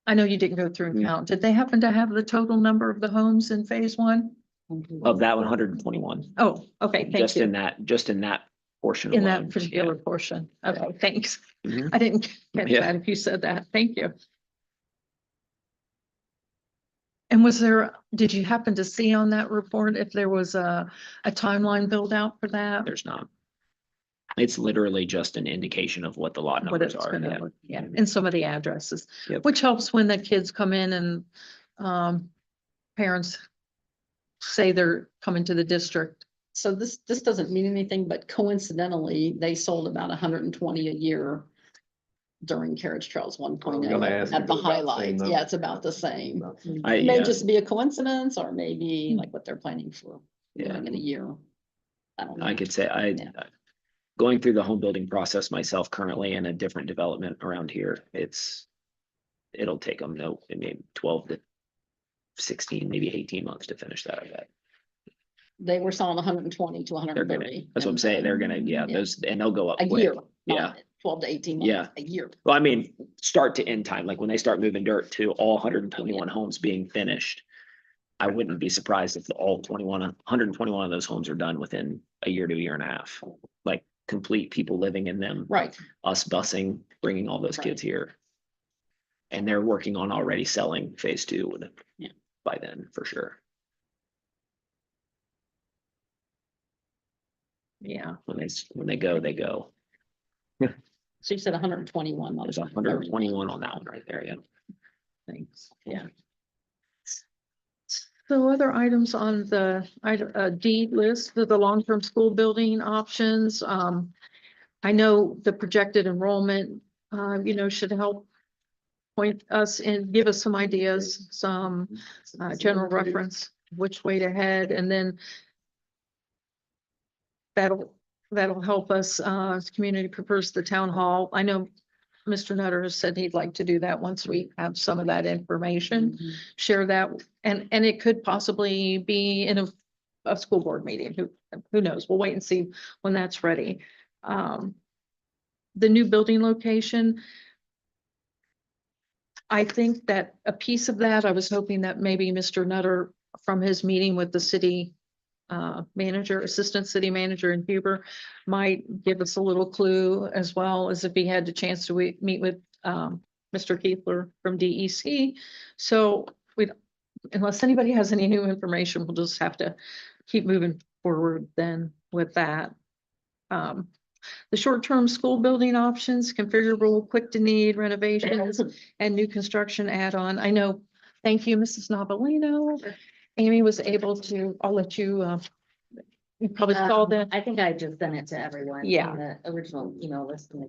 Speaker 1: I know you didn't go through and
Speaker 3: Mm.
Speaker 1: count. Did they happen to have the total number of the homes in phase 1?
Speaker 3: Of that 121,
Speaker 1: Oh, okay, thank
Speaker 3: just
Speaker 1: you.
Speaker 3: just in that portion.
Speaker 1: In
Speaker 3: alone.
Speaker 1: that particular portion. Okay, thanks.
Speaker 3: Yeah. Mhm.
Speaker 1: I didn't catch
Speaker 3: Yeah.
Speaker 1: that if you said that. Thank you. And did you happen to see on that report if there was a timeline build out for that?
Speaker 3: There's not. It's literally just an indication of what the lot
Speaker 1: What
Speaker 3: numbers
Speaker 1: it's
Speaker 3: are.
Speaker 1: gonna
Speaker 3: Yeah.
Speaker 1: look, yeah, and some of the addresses,
Speaker 3: Yep.
Speaker 1: which helps when the kids come in and, parents say they're coming to the district.
Speaker 2: So this doesn't mean anything, but coincidentally, they sold about 120 a year during Carriage Trails 1.0
Speaker 6: gonna ask
Speaker 2: at
Speaker 6: if
Speaker 2: the
Speaker 6: it's about the same
Speaker 2: highlights.
Speaker 6: number.
Speaker 2: Yeah, it's about the same.
Speaker 3: I,
Speaker 2: It may
Speaker 3: yeah,
Speaker 2: just be a coincidence or maybe
Speaker 1: Hmm.
Speaker 2: like what they're planning for
Speaker 3: Yeah.
Speaker 2: doing in a year. I don't know.
Speaker 3: I could say
Speaker 2: Yeah.
Speaker 3: going through the home building process myself currently in a different development around here, it'll take them maybe 12 to 16, maybe 18 months to finish that, I bet.
Speaker 2: They were selling 120 to
Speaker 3: They're gonna,
Speaker 2: 130.
Speaker 3: that's what I'm saying. They're gonna, yeah,
Speaker 2: Yeah.
Speaker 3: those, and they'll go up
Speaker 2: A
Speaker 3: quick.
Speaker 2: year,
Speaker 3: Yeah.
Speaker 2: not 12 to 18
Speaker 3: Yeah.
Speaker 2: months, a year.
Speaker 3: Well, I mean, start to end time, like when they start moving dirt to all 121 homes being finished. I wouldn't be surprised if all 121 of those homes are done within a year to a year and a half. Like complete people living in them,
Speaker 2: Right.
Speaker 3: us busing, bringing all those kids here. And they're working on already selling phase 2
Speaker 2: Yeah.
Speaker 3: by then, for sure.
Speaker 1: Yeah,
Speaker 3: When they go, they go.
Speaker 2: So you said 121. not
Speaker 3: There's
Speaker 2: 130.
Speaker 3: 121 on that one right there, yeah.
Speaker 1: thanks. Yeah. So other items on the D list, the long-term school building options. I know the projected enrollment, should help point us and give us some ideas, some general reference, which way to head, and then that'll help us, as community prefers the town hall. I know Mr. Nutter has said he'd like to do that once we have some of that information, share that, and it could possibly be in a school board meeting. Who knows? We'll wait and see when that's ready. the new building location. I think that a piece of that, I was hoping that maybe Mr. Nutter, from his meeting with the city manager, assistant city manager in Huber, might give us a little clue, as well as if he had the chance to meet with Mr. Keithler from DEC. So we, unless anybody has any new information, we'll just have to keep moving forward then with that. The short-term school building options, configurable, quick to need renovations and new construction add-on. I know, thank you, Mrs. Novelino. Amy was able to, I'll let you, you probably saw that.
Speaker 5: I think I just sent it to everyone.
Speaker 1: Yeah.
Speaker 5: in The original email list from the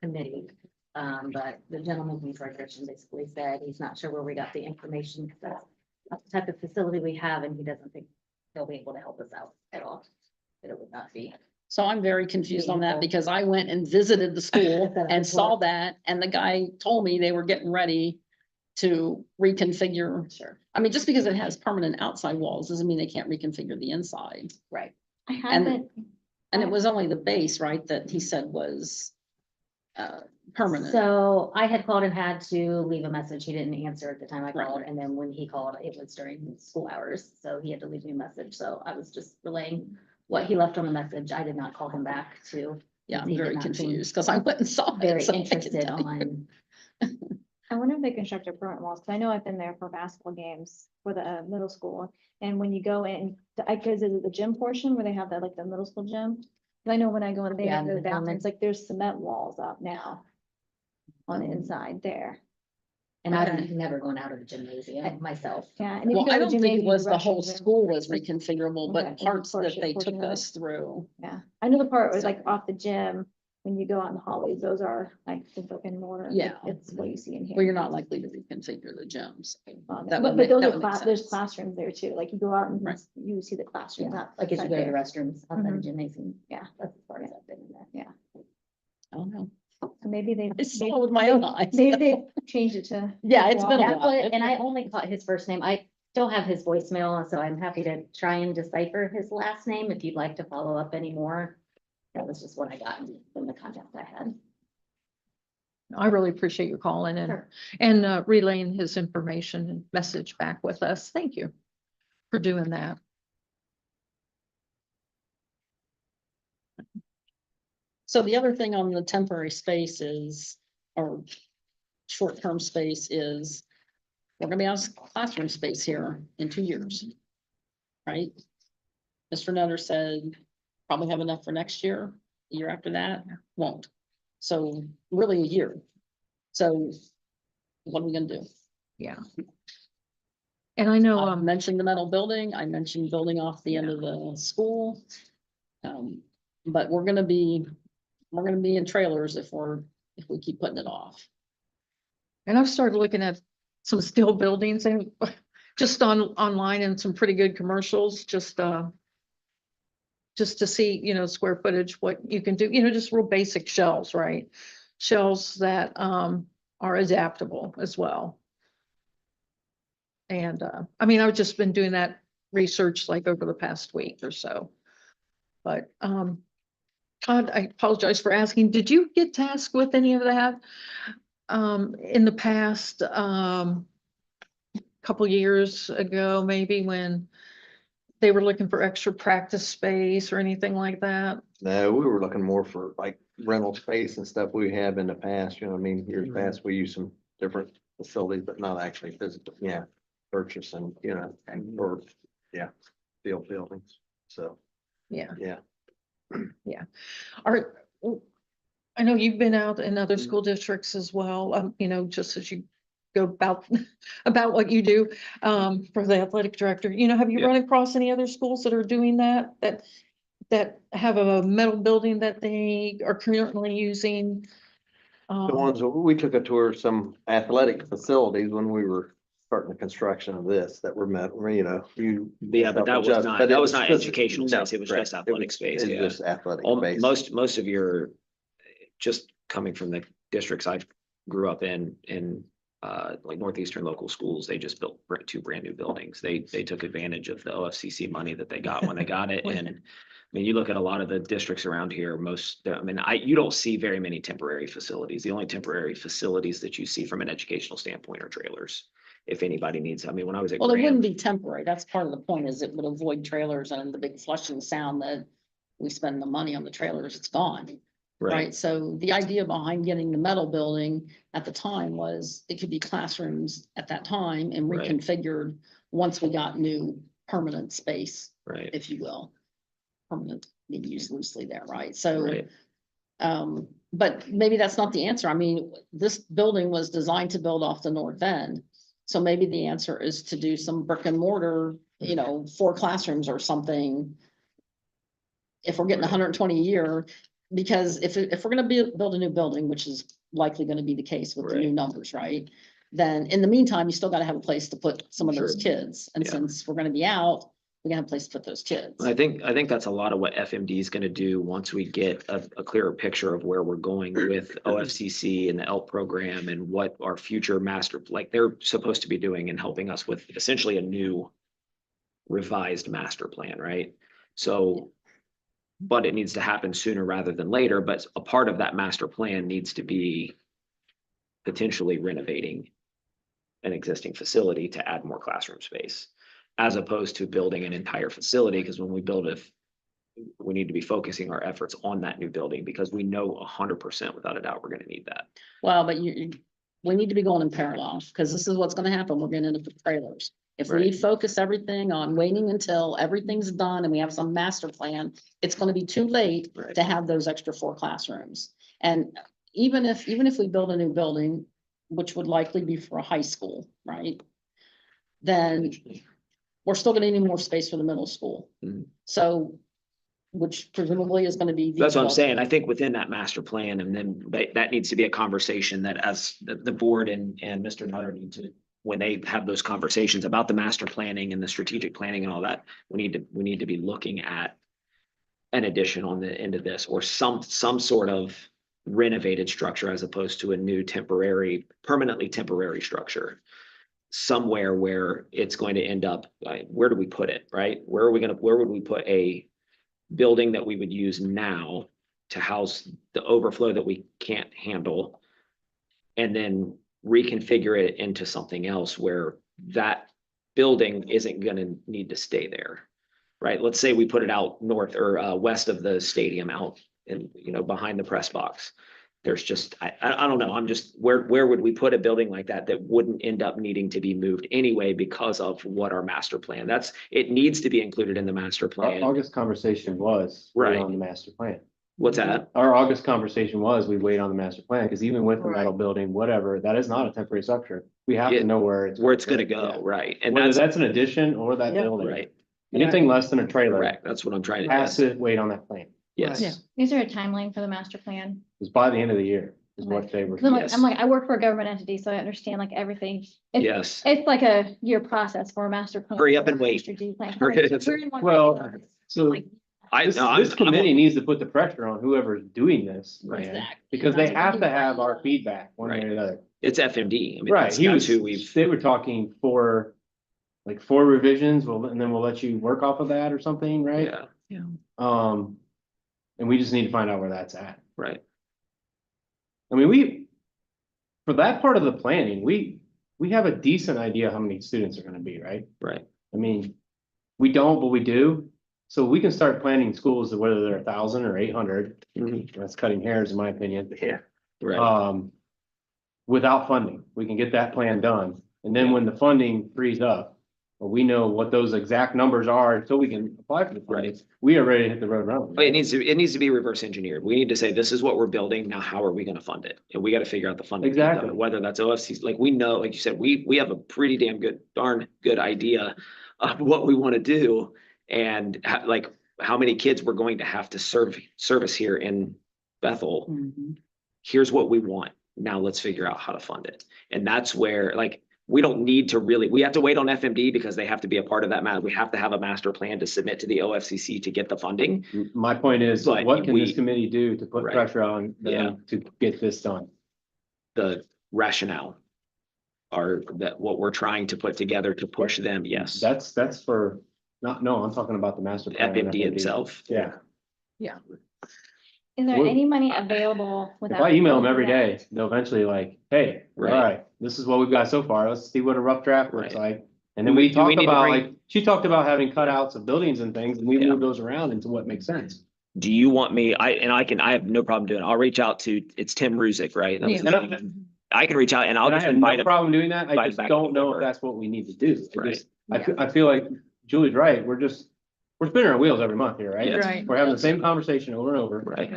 Speaker 5: committee. But the gentleman from Frederickson basically said he's not sure where we got the information, because that's not the type of facility we have, and he doesn't think he'll be able to help us out at all. That it would not be.
Speaker 2: So I'm very confused on that because I went and visited the school
Speaker 5: That
Speaker 2: and
Speaker 5: was
Speaker 2: saw
Speaker 5: what-
Speaker 2: that, and the guy told me they were getting ready to reconfigure.
Speaker 5: Sure.
Speaker 2: I mean, just because it has permanent outside walls doesn't mean they can't reconfigure the inside.
Speaker 5: Right.
Speaker 8: I
Speaker 2: And-
Speaker 8: haven't,
Speaker 2: And it was only the base, right, that he said was permanent.
Speaker 5: So I had called and had to leave a message. He didn't answer at the time I
Speaker 2: Right.
Speaker 5: called, and then when he called, it was during school hours, so he had to leave me a message. So I was just relaying what he left on the message. I did not call him back to.
Speaker 2: Yeah, I'm
Speaker 5: he did
Speaker 2: very
Speaker 5: not seem
Speaker 2: confused because I went and saw it.
Speaker 5: Very
Speaker 2: so I can
Speaker 5: interested
Speaker 2: tell you.
Speaker 5: on.
Speaker 8: I wonder if they constructed permanent walls, because I know I've been there for basketball games for the middle school. And when you go in, is it the gym portion where they have that, like the middle school gym? 'Cause I know when I go in
Speaker 5: Yeah,
Speaker 8: there,
Speaker 5: the
Speaker 8: the bathrooms,
Speaker 5: helmets.
Speaker 8: like there's cement walls up now on the inside there.
Speaker 5: And I've never gone out of the gymnasium myself.
Speaker 8: Yeah. and if you
Speaker 2: Well,
Speaker 8: go
Speaker 2: I
Speaker 8: to
Speaker 2: don't think it
Speaker 8: gymnasium,
Speaker 2: was the whole
Speaker 8: restrooms are-
Speaker 2: school was reconfigurable, but
Speaker 8: Okay.
Speaker 2: parts that
Speaker 8: Portion-
Speaker 2: they took
Speaker 8: portion of it.
Speaker 2: us through.
Speaker 8: Yeah, I know the part was
Speaker 2: So-
Speaker 8: like off the gym, when you go out in the hallways, those are like the brick and mortar. like,
Speaker 2: Yeah.
Speaker 8: It's what you see in here.
Speaker 2: Well, you're not likely to reconfigure the gyms. That
Speaker 8: But
Speaker 2: would
Speaker 8: but
Speaker 2: make-
Speaker 8: those
Speaker 2: that
Speaker 8: are
Speaker 2: would make
Speaker 8: there's
Speaker 2: sense.
Speaker 8: classrooms there too, like you go out and
Speaker 2: Right.
Speaker 8: you see the classrooms.
Speaker 5: Yeah,
Speaker 8: out-
Speaker 5: like as you
Speaker 8: outside
Speaker 5: go to the
Speaker 8: there.
Speaker 5: restrooms outside the
Speaker 8: Mhm.
Speaker 5: gymnasium.
Speaker 8: Yeah.
Speaker 5: That's as far as I've been in there.
Speaker 2: I don't know.
Speaker 8: So maybe they.
Speaker 2: I saw it with my own eyes.
Speaker 8: Maybe they changed it to.
Speaker 2: Yeah, it's been a
Speaker 5: That's
Speaker 2: while.
Speaker 5: what, and I only caught his first name. I still have his voicemail, so I'm happy to try and decipher his last name if you'd like to follow up anymore. That was just what I got from the contact I had.
Speaker 1: I really appreciate you calling
Speaker 5: Sure.
Speaker 1: and relaying his information and message back with us. Thank you for doing that.
Speaker 2: So the other thing on the temporary space is, or short-term space is, we're gonna be out of classroom space here in 2 years. Right? Mr. Nutter said, probably have enough for next year, the year after that, won't. So really a year. So what are we gonna do?
Speaker 1: Yeah. And I know,
Speaker 2: I
Speaker 1: um,
Speaker 2: mentioned the metal building, I mentioned building off the end of the school. But we're gonna be in trailers if we keep putting it off.
Speaker 1: and I've started looking at some steel buildings and just online and some pretty good commercials, just to see, square footage, what you can do, just real basic shelves, right? Shelves that, are adaptable as well. And, I mean, I've just been doing that research like over the past week or so. But, Todd, I apologize for asking, did you get tasked with any of that? In the past, couple years ago, maybe when they were looking for extra practice space or anything like that?
Speaker 6: No, we were looking more for like rental space and stuff we have in the past, you know, what I mean, years
Speaker 3: Mhm.
Speaker 6: past, we use some different facilities, but not actually physical, purchase and, or, steel buildings, so,
Speaker 1: Yeah.
Speaker 6: yeah.
Speaker 1: I know you've been out in other
Speaker 6: Mhm.
Speaker 1: school districts as well, just as you go about, about what you do, for the athletic director, have you
Speaker 6: Yeah.
Speaker 1: run across any other schools that are doing that have a metal building that they are currently using?
Speaker 6: The ones, we took a tour of some athletic facilities when we were starting the construction of this that were met, you.
Speaker 3: Yeah, but that was
Speaker 6: But
Speaker 3: not,
Speaker 6: it
Speaker 3: that was not
Speaker 6: just-
Speaker 3: educational
Speaker 6: no,
Speaker 3: space. It was
Speaker 6: correct.
Speaker 3: just athletic space.
Speaker 6: It's
Speaker 3: Yeah.
Speaker 6: just athletic space.
Speaker 3: Most of your, just coming from the districts I grew up in like Northeastern Local Schools, they just built two brand new buildings. They took advantage of the OFCC money that they got when they got it. And I mean, you look at a lot of the districts around here, you don't see very many temporary facilities. The only temporary facilities that you see from an educational standpoint are trailers. If anybody needs, I mean, when I was at
Speaker 2: Well, it wouldn't
Speaker 3: Graham,
Speaker 2: be temporary. That's part of the point, is it would avoid trailers and the big flushing sound that we spend the money on the trailers, it's gone.
Speaker 3: right,
Speaker 2: Right, so the idea behind getting the metal building at the time was it could be classrooms at that time and
Speaker 3: Right.
Speaker 2: reconfigured once we got new permanent space,
Speaker 3: right,
Speaker 2: if you will. Permanent, maybe used loosely there, right? So,
Speaker 3: right,
Speaker 2: but maybe that's not the answer. I mean, this building was designed to build off the north end. So maybe the answer is to do some brick and mortar, 4 classrooms or something. If we're getting
Speaker 3: Right.
Speaker 2: 120 a year, because if we're gonna build a new building, which is likely gonna be the case with the new
Speaker 3: Right.
Speaker 2: numbers, right? Then in the meantime, you still gotta have a place to put some of those
Speaker 3: Sure.
Speaker 2: kids. And
Speaker 3: Yeah.
Speaker 2: since we're gonna be out, we gotta have a place to put those kids.
Speaker 3: I think that's a lot of what FMD is gonna do once we get a clearer picture of where we're going with OFCC and the ELP program and what our future master, like they're supposed to be doing and helping us with essentially a new revised master plan, right? So, but it needs to happen sooner rather than later, but a part of that master plan needs to be potentially renovating an existing facility to add more classroom space, as opposed to building an entire facility, because when we build it, we need to be focusing our efforts on that new building, because we know 100% without a doubt, we're gonna need that.
Speaker 2: Well, but we need to be going in parallel, because this is what's gonna happen. We're getting into trailers. If we
Speaker 3: Right.
Speaker 2: focus everything on waiting until everything's done and we have some master plan, it's gonna be too late
Speaker 3: Right.
Speaker 2: to have those extra 4 classrooms. And even if we build a new building, which would likely be for a high school, right? Then we're still gonna need more space for the middle school.
Speaker 3: Mhm.
Speaker 2: So, which presumably is gonna be.
Speaker 3: That's what I'm
Speaker 2: these
Speaker 3: saying. I think within that master plan, and then that needs to be a conversation that as the board and Mr. Nutter need to, when they have those conversations about the master planning and the strategic planning and all that, we need to be looking at an addition on the end of this, or some sort of renovated structure as opposed to a new permanently temporary structure. Somewhere where it's going to end up, like, where do we put it, right? Where would we put a building that we would use now to house the overflow that we can't handle? And then reconfigure it into something else where that building isn't gonna need to stay there, right? Let's say we put it out north or west of the stadium, out and, behind the press box. There's just, I don't know, I'm just, where would we put a building like that wouldn't end up needing to be moved anyway because of what our master plan, it needs to be included in the master
Speaker 9: Our
Speaker 3: plan.
Speaker 9: August conversation was wait
Speaker 3: Right.
Speaker 9: on the master plan.
Speaker 3: What's that?
Speaker 9: Our August conversation was we wait on the master plan, because even with the metal
Speaker 2: Right.
Speaker 9: building, whatever, that is not a temporary structure. We have
Speaker 3: Yeah,
Speaker 9: to know where it's.
Speaker 3: gonna go,
Speaker 9: Yeah.
Speaker 3: right? And
Speaker 9: Whether
Speaker 3: that's
Speaker 9: that's an addition or that
Speaker 2: Yeah.
Speaker 9: building.
Speaker 3: right,
Speaker 9: Anything less than a trailer
Speaker 3: correct. That's what I'm trying to,
Speaker 9: has to wait on that plan.
Speaker 3: yes.
Speaker 2: Yeah.
Speaker 8: Is there a timeline for the master plan?
Speaker 9: It's by the end of the year is what they were.
Speaker 8: 'Cause I'm like,
Speaker 3: Yes.
Speaker 8: I work for a government entity, so I understand like everything. It's,
Speaker 3: Yes,
Speaker 8: it's like a year process for a master plan.
Speaker 3: Hurry up and wait.
Speaker 8: strategic plan.
Speaker 3: Hurry
Speaker 8: Like,
Speaker 3: up.
Speaker 8: we're in one
Speaker 9: Well,
Speaker 8: phase.
Speaker 9: So
Speaker 8: Like,
Speaker 9: this,
Speaker 3: no, I'm-
Speaker 9: this committee needs to put the pressure on whoever's doing this.
Speaker 3: Right.
Speaker 9: man,
Speaker 2: Exactly.
Speaker 9: Because they
Speaker 2: That's what
Speaker 9: have
Speaker 2: we
Speaker 9: to
Speaker 2: do.
Speaker 9: have our feedback one way or the other.
Speaker 3: It's FMD. I mean,
Speaker 9: Right,
Speaker 3: that's
Speaker 9: he was,
Speaker 3: who we've,
Speaker 9: they were talking for like 4 revisions, and then we'll let you work off of that or something, right?
Speaker 3: yeah,
Speaker 9: And we just need to find out where that's at.
Speaker 3: right,
Speaker 9: I mean, for that part of the planning, we have a decent idea how many students are gonna be, right?
Speaker 3: right,
Speaker 9: I mean, we don't, but we do. So we can start planning schools, whether they're 1,000 or 800,
Speaker 3: Mhm.
Speaker 9: that's cutting hairs in my opinion.
Speaker 3: Yeah. right,
Speaker 9: Without funding, we can get that plan done. And then when the funding frees up, or we know what those exact numbers are, so we can apply for the funding,
Speaker 3: Right.
Speaker 9: we are ready to hit the road running.
Speaker 3: But it needs to be reverse engineered. We need to say, this is what we're building. Now, how are we gonna fund it? And we gotta figure out the funding. piece of it,
Speaker 9: Exactly.
Speaker 3: Whether that's OFCs, like we know, like you said, we have a pretty darn good idea of what we wanna do. And like, how many kids we're going to have to service here in Bethel.
Speaker 2: Mhm.
Speaker 3: Here's what we want. Now let's figure out how to fund it. And that's where, like, we don't need to we have to wait on FMD because they have to be a part of that. We have to have a master plan to submit to the OFCC to get the funding.
Speaker 9: My point is,
Speaker 3: But
Speaker 9: what can this
Speaker 3: we-
Speaker 9: committee do to put
Speaker 3: Right.
Speaker 9: pressure on
Speaker 3: Yeah.
Speaker 9: them to get this done?
Speaker 3: The rationale. that what we're trying to put together to push them, yes.
Speaker 9: That's for, no, I'm talking about the master plan.
Speaker 3: FMD itself.
Speaker 9: Yeah,
Speaker 8: Is there
Speaker 9: Well,
Speaker 8: any money available
Speaker 9: if
Speaker 8: without?
Speaker 9: I email them every
Speaker 8: that?
Speaker 9: day, they'll eventually like, hey, all
Speaker 3: Right.
Speaker 9: right, this is what we've got so far, let's see what a rough draft looks
Speaker 3: Right.
Speaker 9: like. And then
Speaker 3: Do we
Speaker 9: we talked
Speaker 3: need to
Speaker 9: about,
Speaker 3: bring-
Speaker 9: like, she talked about having cutouts of buildings and things, and we
Speaker 3: Yeah.
Speaker 9: moved those around into what makes sense.
Speaker 3: Do you want me, I have no problem doing it. I'll reach out to, it's Tim Ruzick, right? That was his
Speaker 9: Yeah.
Speaker 3: name. I can reach out and I'll
Speaker 9: And I
Speaker 3: just
Speaker 9: have
Speaker 3: invite
Speaker 9: no
Speaker 3: him.
Speaker 9: problem doing that, I
Speaker 3: invite
Speaker 9: just
Speaker 3: back
Speaker 9: don't know
Speaker 3: over.
Speaker 9: if that's what we need to do.
Speaker 3: Right.
Speaker 9: I feel like Julie's right, we're spinning our wheels every month here, right?
Speaker 3: Yes.
Speaker 1: Right.
Speaker 9: We're having the same conversation over and over,
Speaker 3: Right,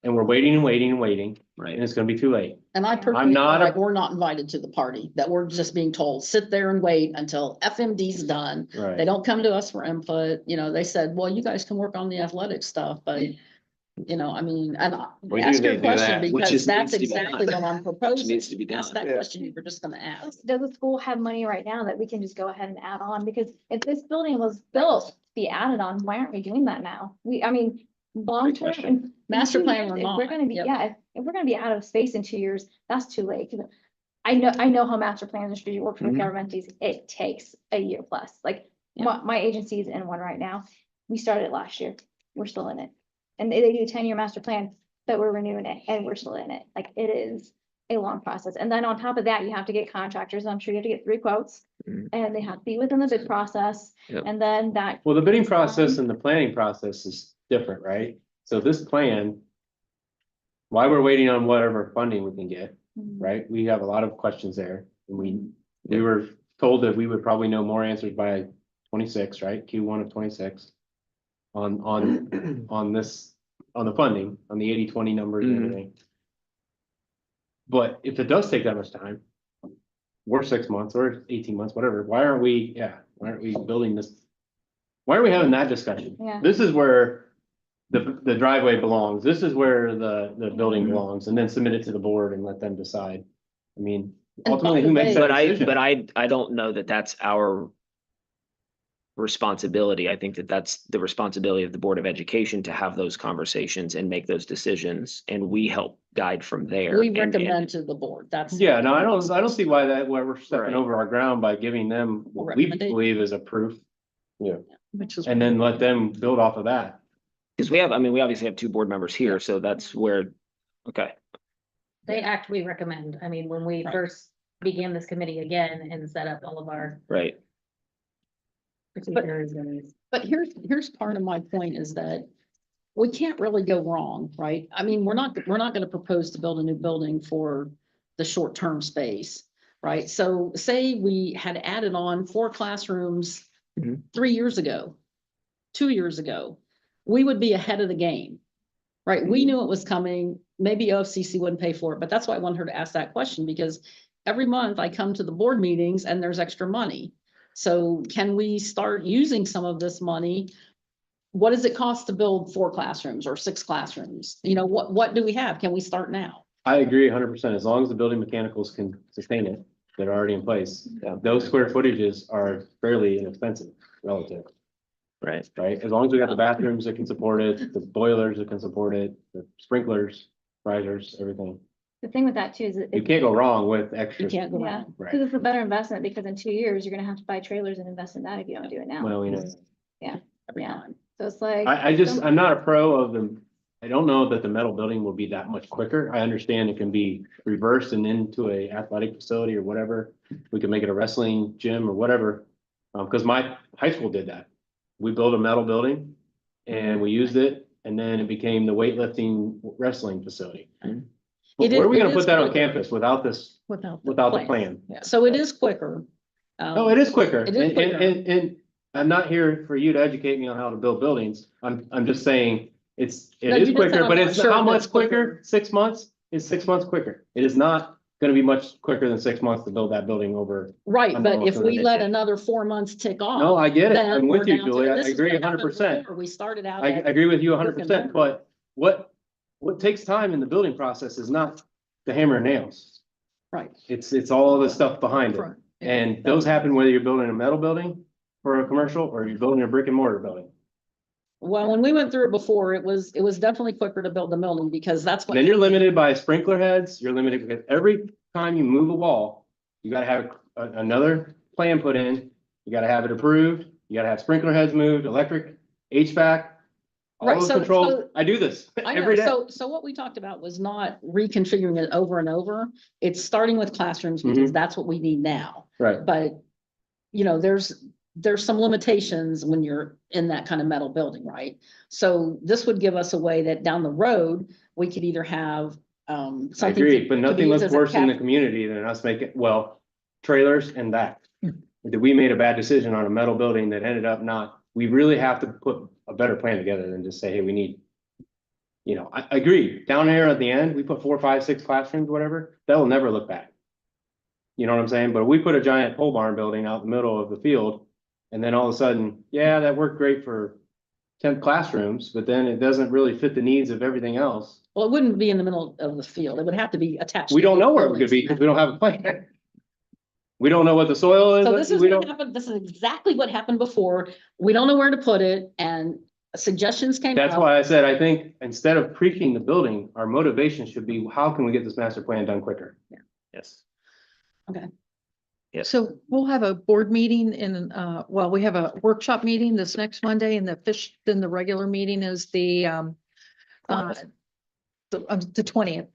Speaker 9: and we're waiting and waiting and waiting,
Speaker 3: right.
Speaker 9: and it's gonna be too late.
Speaker 2: And I
Speaker 8: I'm
Speaker 2: personally feel
Speaker 9: not a-
Speaker 2: like we're not invited to the party, that we're just being told, sit there and wait until FMD's done. They
Speaker 9: Right.
Speaker 2: don't come to us for input, they said, well, you guys can work on the athletic stuff, but, I mean, and
Speaker 6: We do
Speaker 2: ask your
Speaker 6: need to do
Speaker 2: question
Speaker 6: that.
Speaker 3: Which
Speaker 2: because
Speaker 3: is-
Speaker 2: that's
Speaker 3: needs to be
Speaker 2: exactly
Speaker 3: done.
Speaker 2: what I'm
Speaker 3: Which
Speaker 2: proposing.
Speaker 3: needs to be done.
Speaker 2: Ask that
Speaker 6: Yeah.
Speaker 2: question you were just gonna ask.
Speaker 8: Does the school have money right now that we can just go ahead and add on? Because if this building was built to be added on, why aren't we doing that now? Long term.
Speaker 3: question.
Speaker 8: in
Speaker 2: Master
Speaker 8: 2
Speaker 2: plan
Speaker 8: years,
Speaker 2: or
Speaker 8: if
Speaker 2: not,
Speaker 8: We're gonna be,
Speaker 2: yep.
Speaker 8: yeah, if we're gonna be out of space in 2 years, that's too late. 'Cause I know how master plans usually work for
Speaker 3: Mhm.
Speaker 8: government. It takes a year plus, like
Speaker 2: Yeah.
Speaker 8: my agency is in one right now. We started it last year. We're still in it. And they do a 10-year master plan, but we're renewing it and we're still in it. Like it is a long process. And then on top of that, you have to get contractors. I'm sure you have to get 3 quotes.
Speaker 3: Mhm.
Speaker 8: And they have to be within the bid process.
Speaker 3: Yep.
Speaker 8: And then that.
Speaker 9: Well, the bidding
Speaker 8: takes time.
Speaker 9: process and the planning process is different, right? So this plan, why we're waiting on whatever funding we can get,
Speaker 8: Mhm.
Speaker 9: right? We have a lot of questions there, and we were told that we would probably know more answers by 26, right? Q1 of 26. On this, on the funding, on the 80-20 numbers and
Speaker 3: Mhm.
Speaker 9: everything. But if it does take that much time, we're 6 months or 18 months, whatever, why aren't we building this? Why aren't we having that discussion?
Speaker 8: Yeah.
Speaker 9: This is where the driveway belongs. This is where the building
Speaker 3: Mhm.
Speaker 9: belongs, and then submit it to the board and let them decide. I mean,
Speaker 2: And
Speaker 9: ultimately,
Speaker 2: by
Speaker 9: who
Speaker 2: the
Speaker 9: makes
Speaker 2: way-
Speaker 9: that
Speaker 3: But
Speaker 9: decision?
Speaker 3: I don't know that that's our responsibility. I think that that's the responsibility of the Board of Education to have those conversations and make those decisions, and we help guide from there.
Speaker 2: We
Speaker 3: And-
Speaker 2: recommend to the board, that's.
Speaker 9: Yeah, no, I don't see why we're stepping
Speaker 3: Right.
Speaker 9: over our ground by giving them what we
Speaker 2: Recommendation.
Speaker 9: believe is a proof,
Speaker 2: Which is.
Speaker 9: and then let them build off of that.
Speaker 3: Because we obviously have 2 board members here, so that's where, okay,
Speaker 5: They act, we recommend. I mean, when we
Speaker 2: Right.
Speaker 5: first began this committee again and set up all of our
Speaker 3: right.
Speaker 5: procedures and.
Speaker 2: But here's part of my point is that we can't really go wrong, right? I mean, we're not gonna propose to build a new building for the short-term space, right? So say we had added on 4 classrooms
Speaker 3: Mhm.
Speaker 2: 3 years ago, 2 years ago, we would be ahead of the game, right? We knew it was coming. Maybe OFCC wouldn't pay for it, but that's why I wanted her to ask that question because every month I come to the board meetings and there's extra money. So can we start using some of this money? What does it cost to build 4 classrooms or 6 classrooms? What do we have? Can we start now?
Speaker 9: I agree 100%, as long as the building mechanicals can sustain it, that are already in place.
Speaker 3: Yeah.
Speaker 9: Those square footages are fairly inexpensive relative,
Speaker 3: Right.
Speaker 9: right? As long as we got the bathrooms that can support it, the boilers that can support it, the sprinklers, risers, everything.
Speaker 8: The thing with that too is.
Speaker 9: You can't go wrong with
Speaker 2: You
Speaker 9: extra.
Speaker 2: can't go
Speaker 8: Yeah,
Speaker 2: wrong.
Speaker 9: Right.
Speaker 8: because it's a better investment because in 2 years, you're gonna have to buy trailers and invest in that if you don't do it now.
Speaker 9: Well, we know.
Speaker 2: Every
Speaker 8: Yeah.
Speaker 2: time.
Speaker 8: So it's like.
Speaker 9: I'm not a pro of them. I don't know that the metal building will be that much quicker. I understand it can be reversed and into a athletic facility or whatever. We can make it a wrestling gym or whatever. Because my high school did that. We built a metal building and we used it and then it became the weightlifting wrestling facility.
Speaker 3: Mhm.
Speaker 9: Where
Speaker 2: It
Speaker 9: are we
Speaker 2: is-
Speaker 9: gonna
Speaker 2: it
Speaker 9: put
Speaker 2: is
Speaker 9: that on
Speaker 2: quicker.
Speaker 9: campus without the plan?
Speaker 2: Yeah, so it is quicker.
Speaker 9: No, it is quicker.
Speaker 2: It is
Speaker 9: And,
Speaker 2: quicker.
Speaker 9: and I'm not here for you to educate me on how to build buildings. I'm just saying it
Speaker 2: No,
Speaker 9: is
Speaker 2: you just said
Speaker 9: quicker,
Speaker 2: I'm
Speaker 9: but
Speaker 2: not
Speaker 9: it's
Speaker 2: sure
Speaker 9: how
Speaker 2: if
Speaker 9: much
Speaker 2: it's quicker.
Speaker 9: quicker? 6 months? It's 6 months quicker. It is not gonna be much quicker than 6 months to build that building over.
Speaker 2: Right,
Speaker 9: I'm
Speaker 2: but
Speaker 9: almost
Speaker 2: if
Speaker 9: gonna
Speaker 2: we
Speaker 9: admit
Speaker 2: let
Speaker 9: it.
Speaker 2: another 4 months tick off.
Speaker 9: No, I get it.
Speaker 2: then
Speaker 9: I'm
Speaker 2: we're
Speaker 9: with you,
Speaker 2: down to-
Speaker 9: Julie. I
Speaker 2: this is
Speaker 9: agree
Speaker 2: what happened
Speaker 9: 100%.
Speaker 2: before. We started out.
Speaker 9: I
Speaker 2: at-
Speaker 9: agree with you
Speaker 2: brick and
Speaker 9: 100%,
Speaker 2: mortar.
Speaker 9: but what takes time in the building process is not the hammer and nails.
Speaker 2: Right.
Speaker 9: It's all the stuff behind it.
Speaker 2: Right.
Speaker 9: And those happen whether you're building a metal building for a commercial or you're building a brick and mortar building.
Speaker 2: Well, when we went through it before, it was definitely quicker to build the building because that's what.
Speaker 9: Then you're limited by sprinkler heads, you're limited because every time you move a wall, you gotta have another plan put in, you gotta have it approved, you gotta have sprinkler heads moved, electric, HVAC. All
Speaker 2: Right,
Speaker 9: those
Speaker 2: so-
Speaker 9: controls,
Speaker 2: so-
Speaker 9: I do this
Speaker 2: I
Speaker 9: every
Speaker 2: know,
Speaker 9: day.
Speaker 2: so what we talked about was not reconfiguring it over and over. It's starting with classrooms because that's what we need now.
Speaker 9: Right,
Speaker 2: But, you know, there's some limitations when you're in that kind of metal building, right? So this would give us a way that down the road, we could either have,
Speaker 9: I
Speaker 2: something.
Speaker 9: agree,
Speaker 2: to-
Speaker 9: but
Speaker 2: to be
Speaker 9: nothing
Speaker 2: used
Speaker 9: looks
Speaker 2: as a
Speaker 9: worse in the
Speaker 2: cap-
Speaker 9: community than us making, well, trailers and that. That we made a bad decision on a metal building that ended up not, we really have to put a better plan together than just say, hey, we need. You know, I agree, down here at the end, we put 4, 5, 6 classrooms, whatever, that will never look bad. You know what I'm saying? But we put a giant pole barn building out in the middle of the field. And then all of a sudden, yeah, that worked great for 10 classrooms, but then it doesn't really fit the needs of everything else.
Speaker 2: Well, it wouldn't be in the middle of the field. It would have to be attached.
Speaker 9: We
Speaker 2: to
Speaker 9: don't
Speaker 2: the
Speaker 9: know where it could
Speaker 2: buildings.
Speaker 9: be because we don't have a plan. We don't know what the soil is.
Speaker 2: So this is
Speaker 9: We
Speaker 2: what
Speaker 9: don't,
Speaker 2: happened. This is exactly what happened before. We don't know where to put it and suggestions came
Speaker 9: that's
Speaker 2: out.
Speaker 9: why I said, I think instead of pre-king the building, our motivation should be, how can we get this master plan done quicker?
Speaker 3: Yes. Yes.
Speaker 1: So we'll have a board meeting in, well, we have a workshop meeting this next Monday and then the regular meeting is the 20th.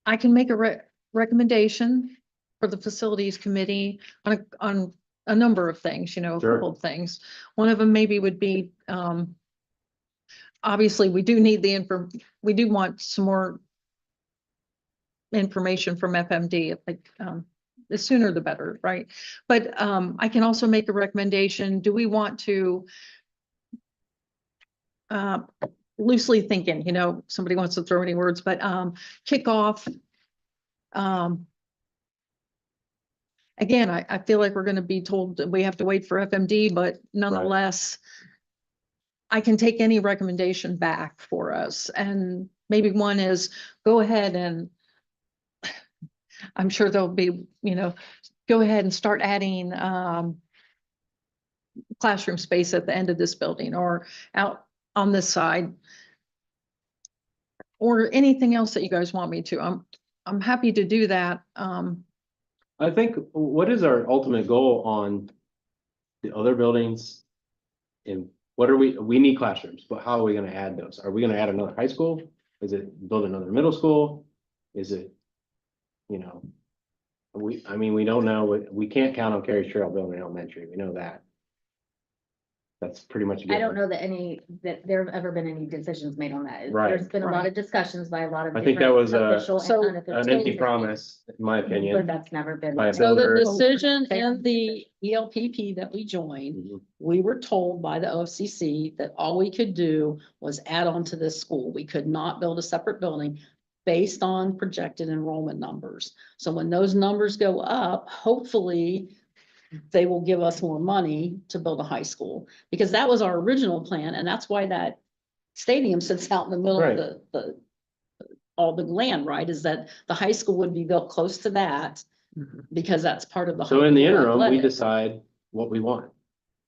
Speaker 1: I can make a recommendation for the facilities committee on a number of things, you know, a
Speaker 9: Sure.
Speaker 1: couple of things. One of them maybe would be, obviously, we do need we do want some more information from FMD, like, the sooner the better, right? But, I can also make a recommendation. Do we want to, loosely thinking, you know, somebody wants to throw any words, but, kick off, again, I feel like we're gonna be told that we have to wait for FMD, but nonetheless, I can take any recommendation back for us. And maybe one is go ahead and I'm sure there'll be, you know, go ahead and start adding classroom space at the end of this building or out on this side. Or anything else that you guys want me to. I'm happy to do that.
Speaker 9: I think, what is our ultimate goal on the other buildings? And what are we need classrooms, but how are we gonna add those? Are we gonna add another high school? Is it build another middle school? Is it, you know? I mean, we don't know, we can't count on Carey's Trail building elementary, we know that. That's pretty much. a
Speaker 5: I don't
Speaker 9: given.
Speaker 5: know that there have ever been any decisions made on that.
Speaker 9: Right.
Speaker 5: There's been a lot of discussions by a lot of.
Speaker 9: I think that
Speaker 5: different
Speaker 9: was a-
Speaker 5: official and
Speaker 2: So-
Speaker 5: unofficial
Speaker 9: An empty
Speaker 5: things,
Speaker 9: promise, in my
Speaker 5: But
Speaker 9: opinion.
Speaker 5: that's never been.
Speaker 9: By a
Speaker 2: So the
Speaker 9: builder.
Speaker 2: decision
Speaker 5: Okay.
Speaker 2: in the ELPP that we joined,
Speaker 9: Mhm.
Speaker 2: we were told by the OFCC that all we could do was add on to this school. We could not build a separate building based on projected enrollment numbers. So when those numbers go up, hopefully they will give us more money to build a high school, because that was our original plan, and that's why that stadium sits out in the middle
Speaker 9: Right.
Speaker 2: of all the land, right? Is that the high school would be built close to that, because that's part of the.
Speaker 9: So
Speaker 2: high
Speaker 9: in the
Speaker 2: school
Speaker 9: interim, we
Speaker 2: athletic.
Speaker 9: decide what we want.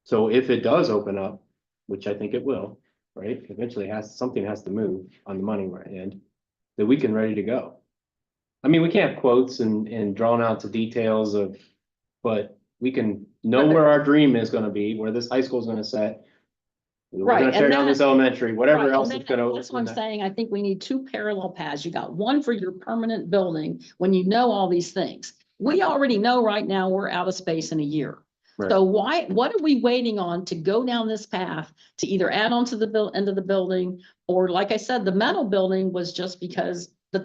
Speaker 9: So if it does open up, which I think it will, right? Eventually something has to move on the money right end, that we can ready to go. I mean, we can't have quotes and drawn out to details of, but we can know where our dream is gonna be, where this high school is gonna set. We're
Speaker 2: Right,
Speaker 9: gonna tear
Speaker 2: and
Speaker 9: down this elementary,
Speaker 2: Right,
Speaker 9: whatever
Speaker 2: and
Speaker 9: else
Speaker 2: that-
Speaker 9: is gonna.
Speaker 2: That's what I'm saying. I think we need two parallel paths. You got one for your permanent building when you know all these things. We already know right now we're out of space in a year.
Speaker 9: Right.
Speaker 2: So what are we waiting on to go down this path to either add on to the end of the building? Or like I said, the metal building was just because the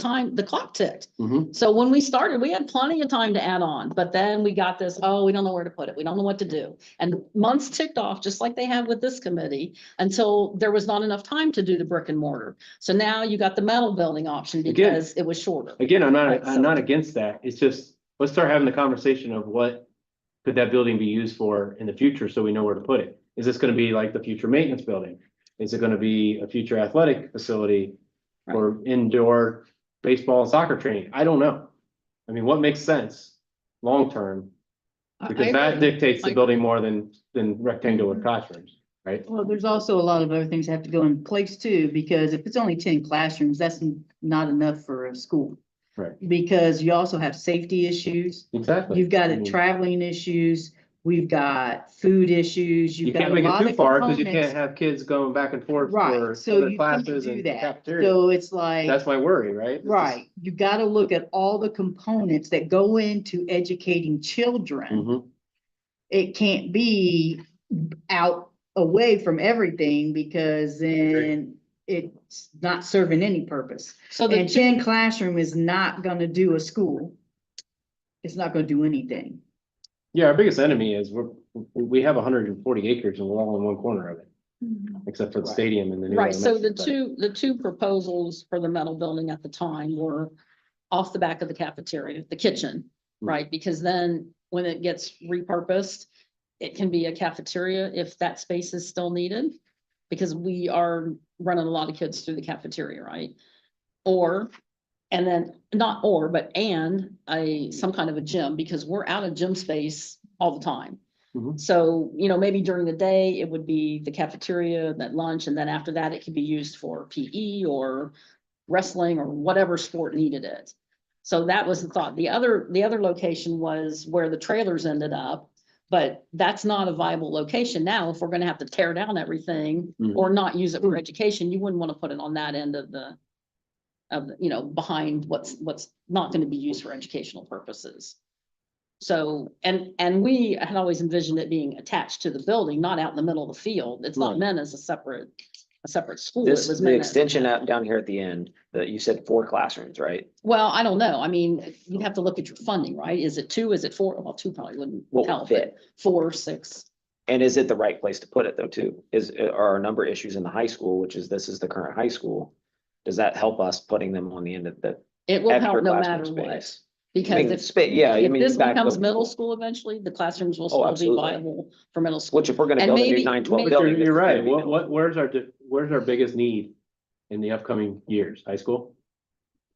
Speaker 2: clock ticked.
Speaker 9: Mhm.
Speaker 2: So when we started, we had plenty of time to add on, but then we got this, oh, we don't know where to put it. We don't know what to do. And months ticked off, just like they have with this committee, until there was not enough time to do the brick and mortar. So now you got the metal building option
Speaker 9: Again.
Speaker 2: because it was shorter.
Speaker 9: Again, I'm
Speaker 2: Right,
Speaker 9: not
Speaker 2: so-
Speaker 9: against that. It's just, let's start having the conversation of what could that building be used for in the future, so we know where to put it. Is this gonna be like the future maintenance building? Is it gonna be a future athletic facility? Or indoor baseball and soccer training? I don't know. I mean, what makes sense long-term? Because that dictates the building more than rectangular classrooms, right?
Speaker 4: Well, there's also a lot of other things that have to go in place too, because if it's only 10 classrooms, that's not enough for a school.
Speaker 9: Right.
Speaker 4: Because you also have safety issues.
Speaker 9: Exactly.
Speaker 4: You've got
Speaker 9: I mean,
Speaker 4: traveling issues. We've got food issues.
Speaker 9: You
Speaker 4: You've got
Speaker 9: can't
Speaker 4: a
Speaker 9: make it
Speaker 4: lot
Speaker 9: too
Speaker 4: of
Speaker 9: far because you
Speaker 4: components.
Speaker 9: can't have kids going back and forth
Speaker 4: Right,
Speaker 9: for
Speaker 4: so
Speaker 9: other
Speaker 4: you can't
Speaker 9: classes
Speaker 4: do
Speaker 9: and
Speaker 4: that.
Speaker 9: cafeteria.
Speaker 4: So it's like.
Speaker 9: That's my worry, right? It's just-
Speaker 4: Right, you gotta look at all the components that go into educating children.
Speaker 9: Mhm.
Speaker 4: It can't be out away from everything because then it's not serving any purpose.
Speaker 2: So the
Speaker 4: And 10 classroom is not gonna do a school. It's not gonna do anything.
Speaker 9: Yeah, our biggest enemy is we have 140 acres and we're all in one corner of it, except for the
Speaker 4: Right.
Speaker 9: stadium and the new.
Speaker 2: Right, so the
Speaker 9: elementary site.
Speaker 2: two proposals for the metal building at the time were off the back of the cafeteria, the kitchen, right? Because then when it gets repurposed, it can be a cafeteria if that space is still needed. Because we are running a lot of kids through the cafeteria, right? Or, and then, not or, but and some kind of a gym, because we're out of gym space all the time.
Speaker 9: Mhm.
Speaker 2: So, maybe during the day, it would be the cafeteria, that lunch, and then after that, it could be used for PE or wrestling or whatever sport needed it. So that was the thought. The other location was where the trailers ended up, but that's not a viable location now. If we're gonna have to tear down everything
Speaker 9: Mhm.
Speaker 2: or not use it for education, you wouldn't want to put it on that end of the, behind what's not gonna be used for educational purposes. So, and we had always envisioned it being attached to the building, not out in the middle of the field. It's not
Speaker 9: Right.
Speaker 2: meant as a separate school. It
Speaker 3: This,
Speaker 2: was
Speaker 3: the
Speaker 2: meant as-
Speaker 3: extension out down here at the end, that you said 4 classrooms, right?
Speaker 2: Well, I don't know. I mean, you'd have to look at your funding, right? Is it 2? Is it 4? Well, 2 probably wouldn't
Speaker 3: What would
Speaker 2: help, but
Speaker 3: fit?
Speaker 2: 4, 6.
Speaker 3: And is it the right place to put it though, too? Are a number of issues in the high school, this is the current high school. Does that help us putting them on the end of the
Speaker 2: It will
Speaker 3: extra
Speaker 2: help no
Speaker 3: classroom
Speaker 2: matter what.
Speaker 3: space?
Speaker 2: Because
Speaker 3: Yeah, I
Speaker 2: if
Speaker 3: mean,
Speaker 2: this
Speaker 3: back
Speaker 2: becomes
Speaker 3: up-
Speaker 2: middle school eventually, the classrooms will
Speaker 3: Oh,
Speaker 2: still be
Speaker 3: absolutely.
Speaker 2: viable for middle school.
Speaker 3: Which if we're gonna
Speaker 2: And
Speaker 3: build a new
Speaker 2: maybe-
Speaker 3: 9-12
Speaker 2: maybe-
Speaker 3: building.
Speaker 9: You're
Speaker 3: this is
Speaker 9: right.
Speaker 3: gonna be middle.
Speaker 9: Where's our biggest need in the upcoming years? High school?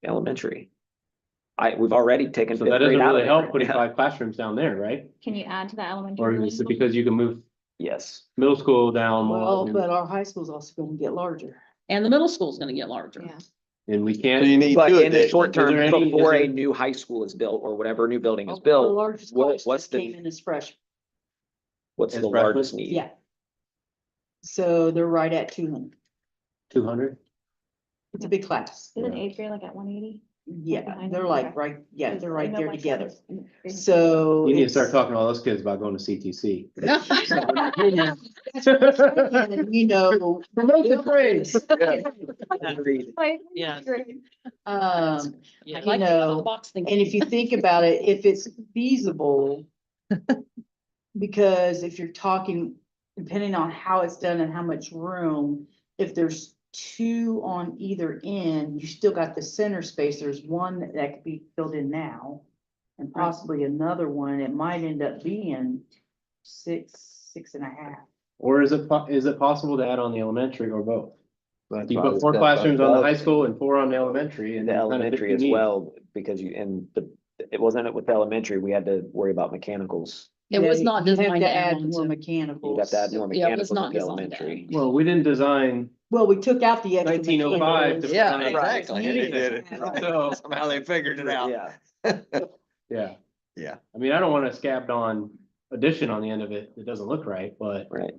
Speaker 3: Elementary. We've already taken.
Speaker 9: So
Speaker 3: fifth
Speaker 9: that doesn't
Speaker 3: grade out of
Speaker 9: really
Speaker 3: there.
Speaker 9: help putting
Speaker 3: Yeah.
Speaker 9: 5 classrooms down there, right?
Speaker 8: Can you add to that elementary?
Speaker 9: Or
Speaker 8: building
Speaker 9: is it
Speaker 8: a little
Speaker 9: because you can move
Speaker 3: Yes.
Speaker 9: middle school down
Speaker 4: Well,
Speaker 9: more
Speaker 4: but our high school's also gonna get larger.
Speaker 2: And the middle school is gonna get larger.
Speaker 8: Yeah.
Speaker 9: and we
Speaker 6: So you
Speaker 9: can't?
Speaker 6: need
Speaker 3: But
Speaker 6: two
Speaker 3: in the short
Speaker 6: additions.
Speaker 3: term,
Speaker 9: there any-
Speaker 3: before
Speaker 9: is
Speaker 3: a
Speaker 9: there-
Speaker 3: new high school is built or whatever new building is
Speaker 4: Our
Speaker 3: built,
Speaker 4: largest
Speaker 3: what-
Speaker 4: cost
Speaker 3: what's
Speaker 4: just
Speaker 3: the-
Speaker 4: came in as fresh.
Speaker 3: what's
Speaker 9: As
Speaker 3: the
Speaker 9: freshmen?
Speaker 3: largest need?
Speaker 4: Yeah. So they're right at 200.
Speaker 9: 200?
Speaker 4: It's a big class.
Speaker 8: Isn't 8th grade like at 180?
Speaker 4: Yeah,
Speaker 8: behind
Speaker 4: they're
Speaker 8: them?
Speaker 4: like,
Speaker 8: Okay.
Speaker 4: right, yeah, they're right
Speaker 8: I know
Speaker 4: there
Speaker 8: my
Speaker 4: together.
Speaker 8: son's in-
Speaker 4: So.
Speaker 9: You need to
Speaker 4: it's-
Speaker 9: start talking to all those kids about going to CTC.
Speaker 4: And, you know.
Speaker 9: Promote the praise.
Speaker 3: Agreed.
Speaker 7: Yeah.
Speaker 2: I
Speaker 4: Um, you
Speaker 2: like the
Speaker 4: know,
Speaker 2: box thing.
Speaker 4: and if you think about it, if it's feasible. Because if you're talking, depending on how it's done and how much room, if there's 2 on either end, you still got the center space. There's one that could be filled in now. And possibly another one, it might end up being 6.5.
Speaker 9: Or is it possible to add on the elementary or both?
Speaker 6: That's
Speaker 9: You
Speaker 6: why
Speaker 9: put
Speaker 6: we
Speaker 9: 4
Speaker 6: said
Speaker 9: classrooms on the
Speaker 6: both.
Speaker 9: high school and 4 on the elementary and.
Speaker 3: The
Speaker 9: you kinda
Speaker 3: elementary
Speaker 9: pick
Speaker 3: as
Speaker 9: your needs.
Speaker 3: well, because it wasn't with the elementary, we had to worry about mechanicals.
Speaker 2: It was
Speaker 4: Yeah,
Speaker 2: not
Speaker 4: you have
Speaker 2: designed
Speaker 4: to
Speaker 2: to add
Speaker 4: add
Speaker 2: on
Speaker 4: more
Speaker 2: to.
Speaker 4: mechanicals.
Speaker 3: You'd have to add more
Speaker 2: Yeah, it was
Speaker 3: mechanicals in
Speaker 2: not
Speaker 3: the
Speaker 2: designed to
Speaker 3: elementary.
Speaker 9: Well, we didn't design
Speaker 4: Well, we took out the extra.
Speaker 9: 1905 to.
Speaker 4: mechanicals.
Speaker 2: Yeah,
Speaker 9: design-
Speaker 6: Exactly. and they did it.
Speaker 9: So,
Speaker 6: Somehow they figured it out.
Speaker 3: Yeah,
Speaker 9: yeah.
Speaker 6: Yeah.
Speaker 9: I mean, I don't want a scabbed on addition on the end of it. It doesn't look right, but
Speaker 3: right.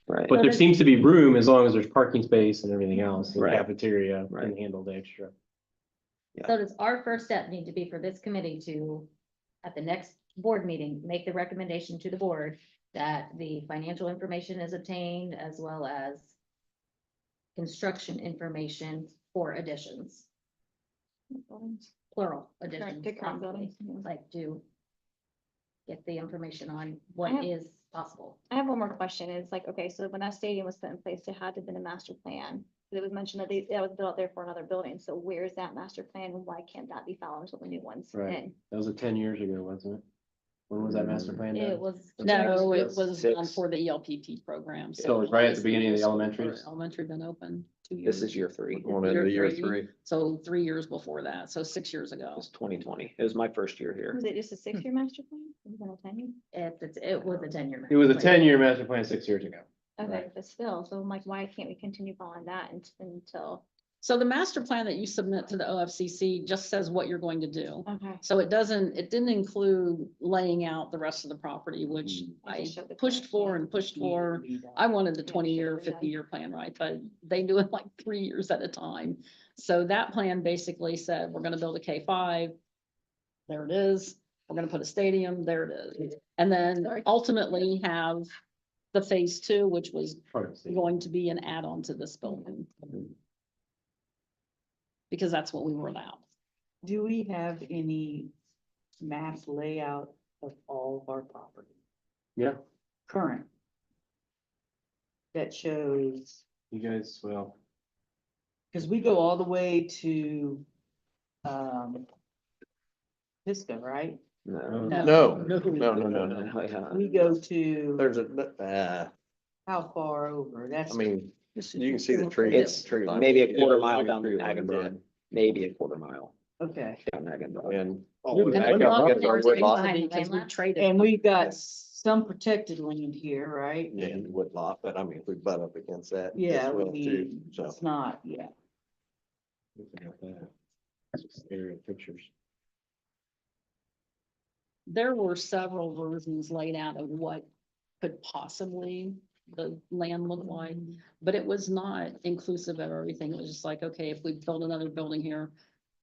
Speaker 3: Right.
Speaker 9: but there seems to be room as long as there's parking space and everything else. The
Speaker 3: Right.
Speaker 9: cafeteria
Speaker 3: Right.
Speaker 9: can handle the extra.
Speaker 5: So does our first step need to be for this committee to, at the next board meeting, make the recommendation to the board that the financial information is obtained as well as construction information for additions, plural additions,
Speaker 8: to current
Speaker 5: possibly,
Speaker 8: buildings, yeah.
Speaker 5: like to get the information on what
Speaker 8: have-
Speaker 5: is possible.
Speaker 8: I have one more question. It's like, okay, so when that stadium was put in place, there had to have been a master plan. It was mentioned that that was built there for another building. So where's that master plan? and Why can't that be followed until the new one's
Speaker 9: Right.
Speaker 8: in?
Speaker 9: That was 10 years ago, wasn't it? When was that master plan
Speaker 5: It
Speaker 9: done?
Speaker 5: was.
Speaker 2: No, it was done
Speaker 3: 6.
Speaker 2: for the ELPP program.
Speaker 9: So it was right at the beginning of the elementary?
Speaker 2: Elementary been open 2 years.
Speaker 3: This is year 3.
Speaker 6: Going into year 3.
Speaker 2: So 3 years before that, so 6 years
Speaker 3: It
Speaker 2: ago.
Speaker 3: was 2020. It was my first year here.
Speaker 8: Was it just a 6-year master plan? Was it a 10-year?
Speaker 5: It was a 10-year.
Speaker 9: It was a 10-year master plan 6 years ago.
Speaker 8: Okay,
Speaker 9: Right.
Speaker 8: but still, so I'm like, why can't we continue following that until
Speaker 2: So the master plan that you submit to the OFCC just says what you're going to do.
Speaker 8: Okay.
Speaker 2: So it didn't include laying out the rest of the property, which I
Speaker 8: just showed the
Speaker 2: pushed
Speaker 8: plan,
Speaker 2: for
Speaker 8: yeah.
Speaker 2: and pushed for. I wanted the 20-year, 50-year plan, right? But they do it like 3 years at a time. So that plan basically said, we're gonna build a K-5. There it is. We're gonna put a stadium, there it is. And then ultimately have the phase 2, which was going to be an add-on to this building. Because that's what we were allowed.
Speaker 4: Do we have any mass layout of all of our property?
Speaker 9: Yeah,
Speaker 4: Current? That shows,
Speaker 9: you guys, well,
Speaker 4: because we go all the way to, Pisgah, right?
Speaker 3: No.
Speaker 6: No.
Speaker 4: We go to,
Speaker 6: There's a,
Speaker 4: how far over? That's.
Speaker 6: I mean, you can see the tree.
Speaker 3: It's
Speaker 6: tree line.
Speaker 3: maybe a quarter
Speaker 6: Yeah,
Speaker 3: mile
Speaker 6: like
Speaker 3: down
Speaker 6: tree
Speaker 3: the
Speaker 6: line,
Speaker 3: Hagenbrook,
Speaker 6: yeah.
Speaker 3: maybe a quarter mile
Speaker 4: Okay,
Speaker 3: down Hagenbrook.
Speaker 6: And.
Speaker 9: Ooh,
Speaker 2: And
Speaker 9: back
Speaker 2: we
Speaker 9: up,
Speaker 2: love
Speaker 9: back
Speaker 2: the
Speaker 9: up.
Speaker 2: first
Speaker 6: Woodlot.
Speaker 2: thing behind because we traded.
Speaker 4: and we've got some protected land here, right?
Speaker 6: Yeah, and woodlot, but I mean, if we butt up against that.
Speaker 4: Yeah,
Speaker 6: as well,
Speaker 4: we
Speaker 6: too,
Speaker 4: mean,
Speaker 6: so.
Speaker 4: it's not, yeah.
Speaker 6: Looking at that. Aerial pictures.
Speaker 2: There were several versions laid out of what could possibly the land look like, but it was not inclusive of everything. It was just like, okay, if we build another building here,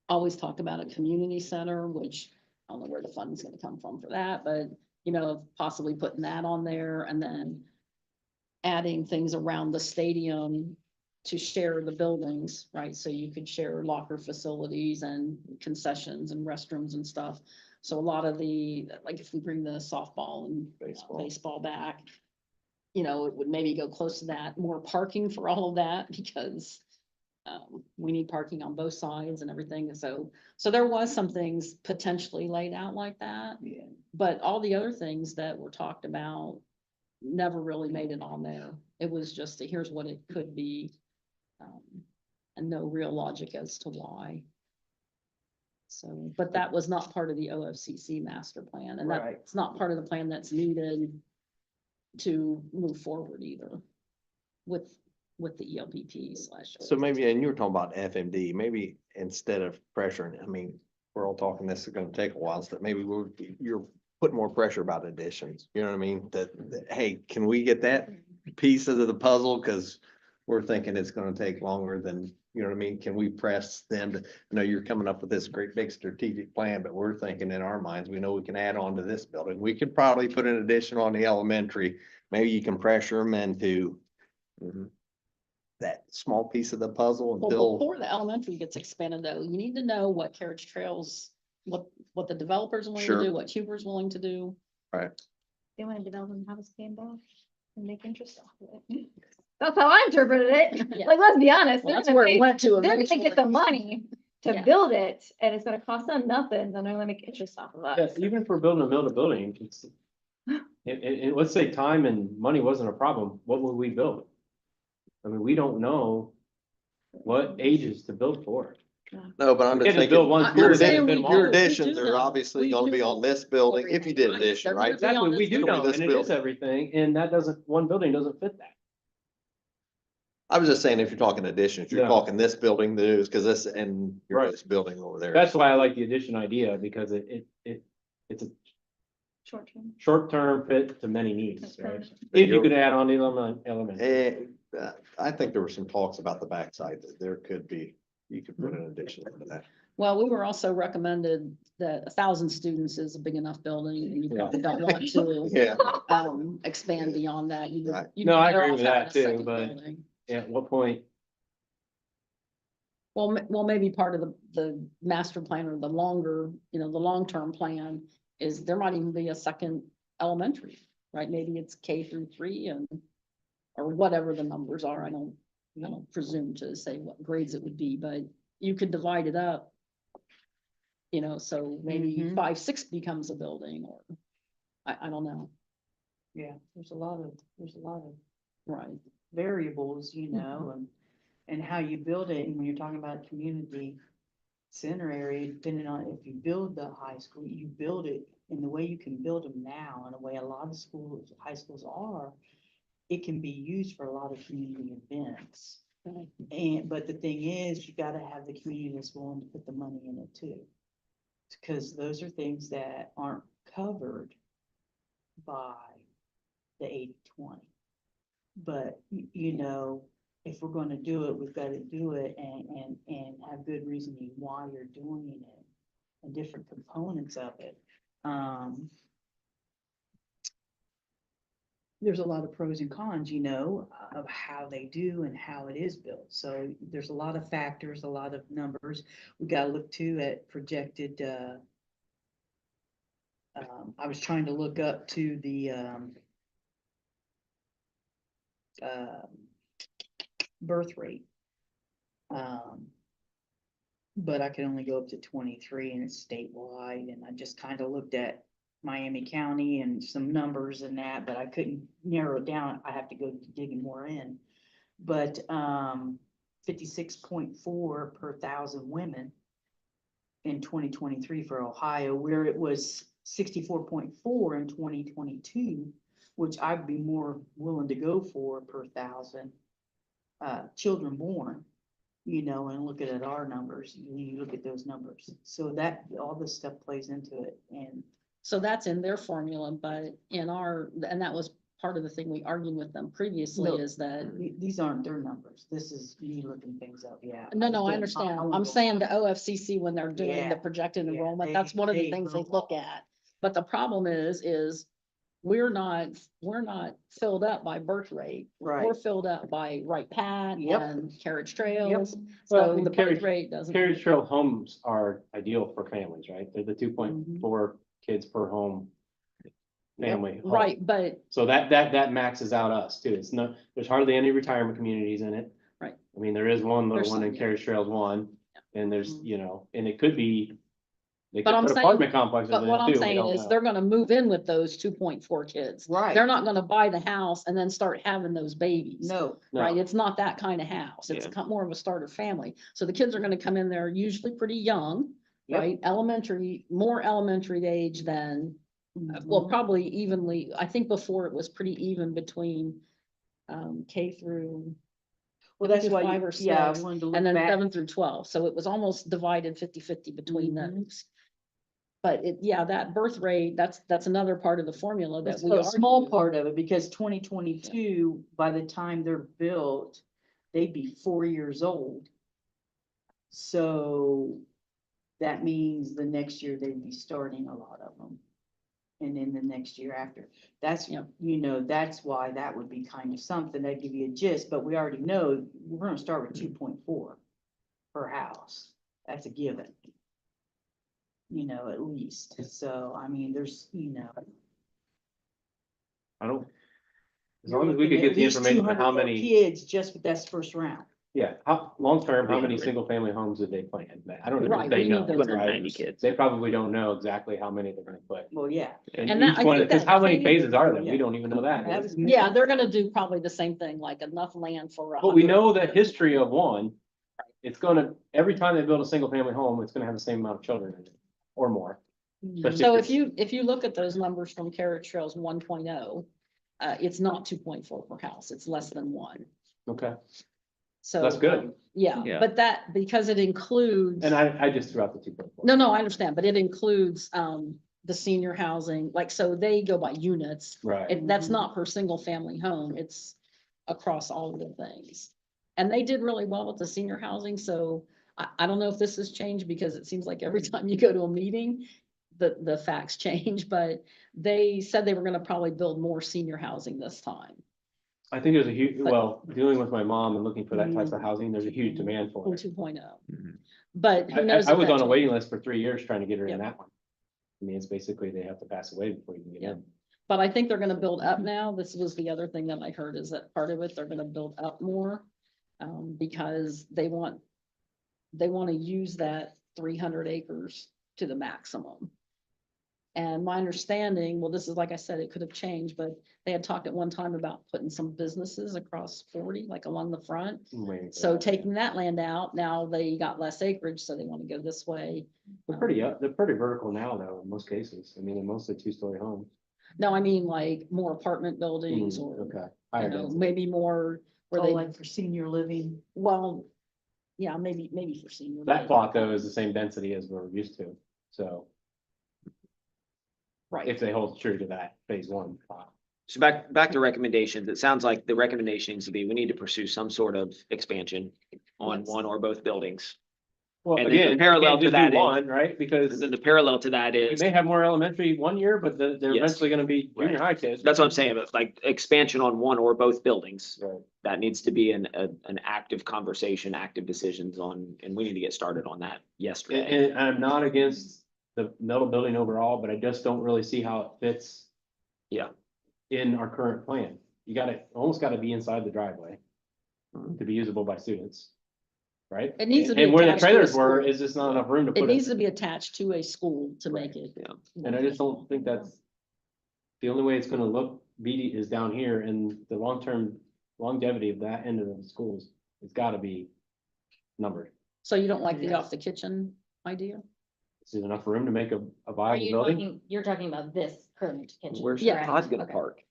Speaker 2: always talk about a community center, which I don't know where the fund's gonna come from for that, but you know, possibly putting that on there and then adding things around the stadium to share the buildings, right? So you could share locker facilities and concessions and restrooms and stuff. So a lot of the, like if we bring the softball and baseball back, you know, it would maybe go close to that, more parking for all of that because we need parking on both sides and everything. So there was some things potentially laid out like that,
Speaker 4: Yeah.
Speaker 2: but all the other things that were talked about never really made it on there. It was just, here's what it could be. And no real logic as to why. So, but that was not part of the OFCC master plan, and
Speaker 4: Right.
Speaker 2: that's not part of the plan that's needed to move forward either with the ELPP slash.
Speaker 6: So maybe, and you were talking about FMD, maybe instead of pressuring, I mean, we're all talking this is gonna take a while, so that maybe you're putting more pressure about additions, you know what I mean? That, hey, can we get that piece of the puzzle? Cause we're thinking it's gonna take longer than, you know what I mean? Can we press them to, I know you're coming up with this great big strategic plan, but we're thinking in our minds, we know we can add on to this building. We could probably put an addition on the elementary. Maybe you can pressure them into that small piece of the puzzle
Speaker 2: Well,
Speaker 6: until.
Speaker 2: before the elementary gets expanded though, you need to know what Carriage Trails, what the developers are willing to
Speaker 6: Sure.
Speaker 2: do, what Huber's willing to do.
Speaker 8: They want to develop and have us game back and make interest off of it. That's how I interpreted it.
Speaker 2: Yeah.
Speaker 8: Like, let's be honest.
Speaker 2: Well,
Speaker 8: they're
Speaker 2: that's
Speaker 8: gonna
Speaker 2: where it
Speaker 8: pay-
Speaker 2: went to
Speaker 8: They're gonna
Speaker 2: eventually.
Speaker 8: get the money to
Speaker 2: Yeah.
Speaker 8: build it and it's gonna cost them nothing. Then they're gonna make interest off of
Speaker 9: yeah,
Speaker 8: us.
Speaker 9: even if we're building a building, it's. Let's say time and money wasn't a problem, what would we build? I mean, we don't know what ages to build for.
Speaker 6: No, but I'm
Speaker 9: We
Speaker 6: just
Speaker 9: can't just build
Speaker 6: thinking,
Speaker 9: one
Speaker 2: I'm
Speaker 9: school,
Speaker 2: not saying
Speaker 9: then
Speaker 2: we
Speaker 9: fit them
Speaker 2: do.
Speaker 9: all.
Speaker 6: your
Speaker 2: We
Speaker 6: additions
Speaker 2: do
Speaker 6: are
Speaker 2: know.
Speaker 6: obviously
Speaker 2: We
Speaker 6: gonna
Speaker 2: do
Speaker 6: be
Speaker 2: know
Speaker 6: on this building, if you did
Speaker 2: everything, right?
Speaker 6: addition,
Speaker 2: They're
Speaker 6: right?
Speaker 2: gonna be on
Speaker 9: Exactly, we
Speaker 2: this
Speaker 9: do
Speaker 6: building.
Speaker 9: know,
Speaker 6: This
Speaker 9: and it is
Speaker 6: building.
Speaker 9: everything, and that doesn't, one building doesn't fit that.
Speaker 6: I was just saying, if you're talking additions, you're
Speaker 9: No.
Speaker 6: talking this building, the news, cause this, and you're
Speaker 9: Right.
Speaker 6: this building over there.
Speaker 9: That's why I like the addition idea, because it's a
Speaker 8: Short term.
Speaker 9: short-term fit to many needs,
Speaker 8: That's
Speaker 9: right?
Speaker 8: right.
Speaker 9: If you could add on the element.
Speaker 6: I think there were some talks about the backside that there could be, you could put an addition into that.
Speaker 2: Well, we were also recommended that 1,000 students is a big enough building and you probably don't want to
Speaker 6: Yeah,
Speaker 2: expand beyond that. You would-
Speaker 6: Right.
Speaker 2: you'd
Speaker 9: No,
Speaker 2: be
Speaker 9: I
Speaker 2: better
Speaker 9: agree
Speaker 2: off
Speaker 9: with
Speaker 2: having
Speaker 9: that
Speaker 2: a
Speaker 9: too,
Speaker 2: second
Speaker 9: but-
Speaker 2: building.
Speaker 9: At what point?
Speaker 2: Well, maybe part of the master plan or the longer, the long-term plan is there might even be a second elementary, right? Maybe it's K-3 or whatever the numbers are. I don't presume to say what grades it would be, but you could divide it up. So maybe
Speaker 4: Mhm.
Speaker 2: 5, 6 becomes a building or, I don't know,
Speaker 4: Yeah, there's a lot of
Speaker 2: right?
Speaker 4: variables, and how you build it, and when you're talking about community center area, depending on if you build the high school, you build it in the way you can build them now, and the way a lot of schools, high schools are, it can be used for a lot of community events. But the thing is, you gotta have the community that's willing to put the money in it too. Because those are things that aren't covered by the 80-20. But, you know, if we're gonna do it, we've gotta do it and have good reasoning why you're doing it and different components of it. There's a lot of pros and cons, you know, of how they do and how it is built. So there's a lot of factors, a lot of numbers. We gotta look too at projected, I was trying to look up to the, birth rate. But I can only go up to 23 and it's statewide, and I just kind of looked at Miami County and some numbers and that, but I couldn't narrow it down. I have to go digging more in. But 56.4 per 1,000 women in 2023 for Ohio, where it was 64.4 in 2022, which I'd be more willing to go for per 1,000 children born, you know, and look at our numbers, you look at those numbers. So that, all this stuff plays into it. And
Speaker 2: So that's in their formula, but in our, and that was part of the thing we argued with them previously,
Speaker 4: No.
Speaker 2: is that,
Speaker 4: these aren't their numbers. This is me looking things up, yeah.
Speaker 2: no, I
Speaker 4: But
Speaker 2: understand.
Speaker 4: wanna
Speaker 2: I'm
Speaker 4: go-
Speaker 2: saying the OFCC, when they're doing
Speaker 4: Yeah,
Speaker 2: the projected
Speaker 4: yeah,
Speaker 2: enrollment, that's one of the
Speaker 4: they
Speaker 2: things they
Speaker 4: move
Speaker 2: look
Speaker 4: all.
Speaker 2: at. But the problem is we're not filled up by birth rate.
Speaker 4: Right.
Speaker 2: We're filled up by Right Pat
Speaker 4: Yep.
Speaker 2: and Carriage Trails.
Speaker 9: Well,
Speaker 2: So
Speaker 9: and
Speaker 2: the
Speaker 9: Carriage-
Speaker 2: birth rate doesn't.
Speaker 9: Carriage Trail homes are ideal for families, right? They're the 2.4
Speaker 2: Mm-hmm.
Speaker 9: kids per home. Family. home.
Speaker 2: Right, but
Speaker 9: So that maxes out us too. It's not, there's hardly any retirement communities in it.
Speaker 2: Right.
Speaker 9: I mean, there is one
Speaker 2: There's
Speaker 9: little one
Speaker 2: some,
Speaker 9: in
Speaker 2: yeah.
Speaker 9: Carriage Trails one, and there's, you know, and it could be. They
Speaker 2: But
Speaker 9: could
Speaker 2: I'm
Speaker 9: put
Speaker 2: saying-
Speaker 9: apartment complexes
Speaker 2: But
Speaker 9: in
Speaker 2: what
Speaker 9: it
Speaker 2: I'm
Speaker 9: too, we
Speaker 2: saying
Speaker 9: don't
Speaker 2: is
Speaker 9: know.
Speaker 2: they're gonna move in with those 2.4 kids.
Speaker 4: Right.
Speaker 2: They're not gonna buy the house and then start having those babies.
Speaker 4: No,
Speaker 9: No.
Speaker 2: Right? It's not that kind of house. It's
Speaker 3: Yeah.
Speaker 2: more of a starter family. So the kids are gonna come in there usually pretty young,
Speaker 4: Yep.
Speaker 2: right? More elementary age than, well, probably evenly. I think before it was pretty even between K through,
Speaker 4: well, that's
Speaker 2: through
Speaker 4: why,
Speaker 2: 5 or
Speaker 4: yeah, I
Speaker 2: 6,
Speaker 4: wanted to look
Speaker 2: and then
Speaker 4: back.
Speaker 2: 7 through 12. So it was almost divided 50-50 between
Speaker 4: Mhm.
Speaker 2: those. But that birth rate, that's another part of the formula that
Speaker 4: It's
Speaker 2: we
Speaker 4: a small
Speaker 2: argue.
Speaker 4: part of it, because 2022, by the time they're built, they'd be 4 years old. So that means the next year they'd be starting a lot of them. And then the next year after, that's,
Speaker 2: Yep.
Speaker 4: you know, that's why that would be kind of something, that'd give you a gist, but we already know we're gonna start with 2.4 per house. That's a given. You know, at least. So, I mean, there's, you know.
Speaker 9: I don't. As
Speaker 4: you're
Speaker 9: long as we
Speaker 4: looking
Speaker 9: could
Speaker 4: at
Speaker 9: get the
Speaker 4: least
Speaker 9: information on
Speaker 4: 200
Speaker 9: how
Speaker 4: more
Speaker 9: many,
Speaker 4: kids just with that first round.
Speaker 9: yeah, long term, how many
Speaker 3: 300.
Speaker 9: single family homes did they plan? I don't know
Speaker 2: Right,
Speaker 9: if they
Speaker 2: we
Speaker 9: know.
Speaker 2: need those
Speaker 9: right?
Speaker 3: 290 kids.
Speaker 9: They probably don't know exactly how many they're gonna put.
Speaker 4: Well, yeah.
Speaker 2: And that-
Speaker 9: each
Speaker 2: I
Speaker 9: one,
Speaker 2: think
Speaker 9: because
Speaker 2: that
Speaker 9: how many
Speaker 2: phase-
Speaker 9: phases are there?
Speaker 4: Yeah.
Speaker 9: We don't even know that.
Speaker 4: That was-
Speaker 2: Yeah, they're gonna do probably the same thing, like enough land for.
Speaker 9: But we
Speaker 2: 100.
Speaker 9: know that history of one, it's gonna, every time they build a single family home, it's gonna have the same amount of children in it or more. Especially
Speaker 2: So
Speaker 9: if
Speaker 2: if you look at those numbers from Carriage Trails 1.0, it's not 2.4 per house, it's less than 1.
Speaker 9: Okay,
Speaker 2: So.
Speaker 9: That's good.
Speaker 2: Yeah,
Speaker 3: Yeah.
Speaker 2: but that, because it includes.
Speaker 9: and I just threw out the 2.4.
Speaker 2: No, I understand, but it includes, the senior housing, like, so they go by units.
Speaker 9: Right,
Speaker 2: That's not per single family home, it's across all of the things. And they did really well with the senior housing, so I don't know if this has changed, because it seems like every time you go to a meeting, the facts change, but they said they were gonna probably build more senior housing this time
Speaker 9: I think there's a huge,
Speaker 2: But-
Speaker 9: well, dealing with my mom and looking for that type of housing, there's a huge demand for
Speaker 2: in
Speaker 9: it.
Speaker 2: 2.0.
Speaker 3: Mhm.
Speaker 2: But who
Speaker 9: I
Speaker 2: knows?
Speaker 9: I
Speaker 2: if
Speaker 9: was
Speaker 2: that
Speaker 9: on a
Speaker 2: changes.
Speaker 9: waiting list for 3 years trying to get her in
Speaker 2: Yep.
Speaker 9: that one. I mean, it's basically they have to pass away before you can get
Speaker 2: Yeah.
Speaker 9: in.
Speaker 2: But I think they're gonna build up now. This was the other thing that I heard, is that part of it, they're gonna build up more. Because they want to use that 300 acres to the maximum. And my understanding, well, this is, like I said, it could have changed, but they had talked at one time about putting some businesses across 40, like along the front.
Speaker 9: I'm waiting for
Speaker 2: So
Speaker 9: that.
Speaker 2: taking that land out, now they got less acreage, so they want to go this way.
Speaker 9: They're pretty vertical now though, in most cases. I mean, they're mostly 2-story homes.
Speaker 2: No, I mean like more apartment buildings or,
Speaker 9: Okay.
Speaker 2: you
Speaker 9: Higher
Speaker 2: know,
Speaker 9: density.
Speaker 2: maybe more Where
Speaker 4: Oh,
Speaker 2: they,
Speaker 4: like for senior living.
Speaker 2: well, yeah, maybe for senior.
Speaker 9: That
Speaker 2: living.
Speaker 9: plot though is the same density as we're used to, so
Speaker 2: Right.
Speaker 9: if they hold true to that phase one plot.
Speaker 3: So back to recommendations. It sounds like the recommendation needs to be, we need to pursue some sort of expansion on
Speaker 2: Yes.
Speaker 3: one or both buildings.
Speaker 9: Well,
Speaker 3: And then the
Speaker 9: again, you
Speaker 3: parallel
Speaker 9: can't
Speaker 3: to
Speaker 9: just do
Speaker 3: that is-
Speaker 9: one, right?
Speaker 3: And
Speaker 9: Because
Speaker 3: then the parallel to that
Speaker 9: we
Speaker 3: is,
Speaker 9: may have more elementary one year, but they're
Speaker 3: Yes.
Speaker 9: eventually gonna be junior
Speaker 3: Right.
Speaker 9: high kids.
Speaker 3: that's what I'm saying, but like expansion on one or both buildings.
Speaker 9: Right.
Speaker 3: That needs to be an active conversation, active decisions on, and we need to get started on that yesterday.
Speaker 9: And I'm not against the metal building overall, but I just don't really see how it fits.
Speaker 3: Yeah.
Speaker 9: In our current plan. You gotta, almost gotta be inside the driveway.
Speaker 3: Mhm.
Speaker 9: To be usable by students. Right?
Speaker 2: It needs to be
Speaker 9: And where the
Speaker 2: attached to a
Speaker 9: trailers were,
Speaker 2: school.
Speaker 9: is just not enough room to
Speaker 2: It
Speaker 9: put
Speaker 2: needs
Speaker 9: it.
Speaker 2: to be attached to a school to make it.
Speaker 3: Yeah.
Speaker 9: And I just don't think that's. The only way it's gonna look, is down here, and the long-term longevity of that end of the schools, it's gotta be numbered.
Speaker 2: So you don't like the off the kitchen idea?
Speaker 9: Is there enough room to make a
Speaker 5: Are
Speaker 9: viable
Speaker 5: you
Speaker 9: building?
Speaker 5: talking, you're talking about this current kitchen?
Speaker 3: Where's
Speaker 2: Yeah.
Speaker 3: Todd's gonna
Speaker 5: Okay.
Speaker 3: park?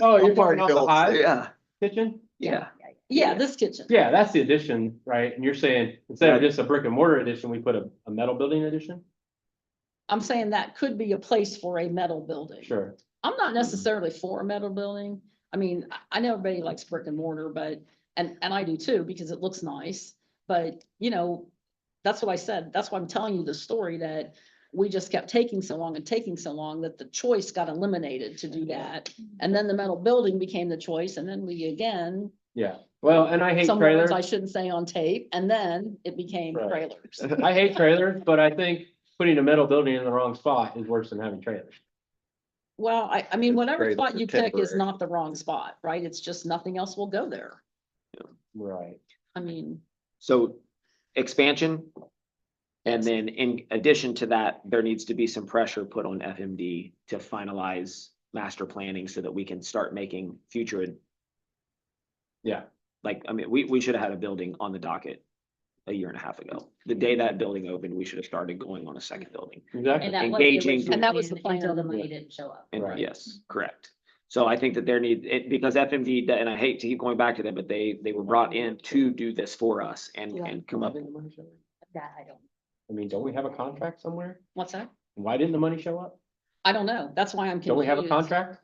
Speaker 9: Oh, you're
Speaker 6: Party
Speaker 9: talking about the
Speaker 6: built,
Speaker 9: high
Speaker 3: Yeah,
Speaker 9: kitchen?
Speaker 3: yeah.
Speaker 2: Yeah, this kitchen.
Speaker 9: Yeah, that's the addition, right? And you're saying, instead of just a brick and mortar addition, we put a metal building addition?
Speaker 2: I'm saying that could be a place for a metal building.
Speaker 9: Sure.
Speaker 2: I'm not necessarily for a metal building. I mean, I know everybody likes brick and mortar, but, and I do too, because it looks nice. But, you know, that's what I said. That's why I'm telling you the story, that we just kept taking so long and taking so long that the choice got eliminated to do that. And then the metal building became the choice, and then we again,
Speaker 9: Yeah, well, and I hate
Speaker 2: some words
Speaker 9: trailers.
Speaker 2: I shouldn't say on tape, and then it became
Speaker 9: Right.
Speaker 2: trailers.
Speaker 9: I hate trailers, but I think putting a metal building in the wrong spot is worse than having trailers.
Speaker 2: Well, I mean, whatever
Speaker 6: Trailers
Speaker 2: spot
Speaker 6: are
Speaker 2: you pick is
Speaker 6: temporary.
Speaker 2: not the wrong spot, right? It's just nothing else will go there.
Speaker 9: Right.
Speaker 2: I mean,
Speaker 3: So expansion. And then in addition to that, there needs to be some pressure put on FMD to finalize master planning so that we can start making future.
Speaker 9: Yeah.
Speaker 3: Like, I mean, we should have had a building on the docket a year and a half ago. The day that building opened, we should have started going on a second building.
Speaker 9: Exactly.
Speaker 5: And that was the
Speaker 3: Engaging-
Speaker 5: original
Speaker 2: And that was
Speaker 5: plan
Speaker 2: the
Speaker 5: Until the
Speaker 2: plan.
Speaker 5: money didn't show up.
Speaker 3: And
Speaker 9: Right.
Speaker 3: yes, correct. So I think that there need, it, because FMD, and I hate to keep going back to them, but they were brought in to do this for us and come up.
Speaker 5: That I don't.
Speaker 9: I mean, don't we have a contract somewhere?
Speaker 2: what's that?
Speaker 9: Why didn't the money show up?
Speaker 2: I don't know. That's why I'm confused.
Speaker 9: Don't we have a contract?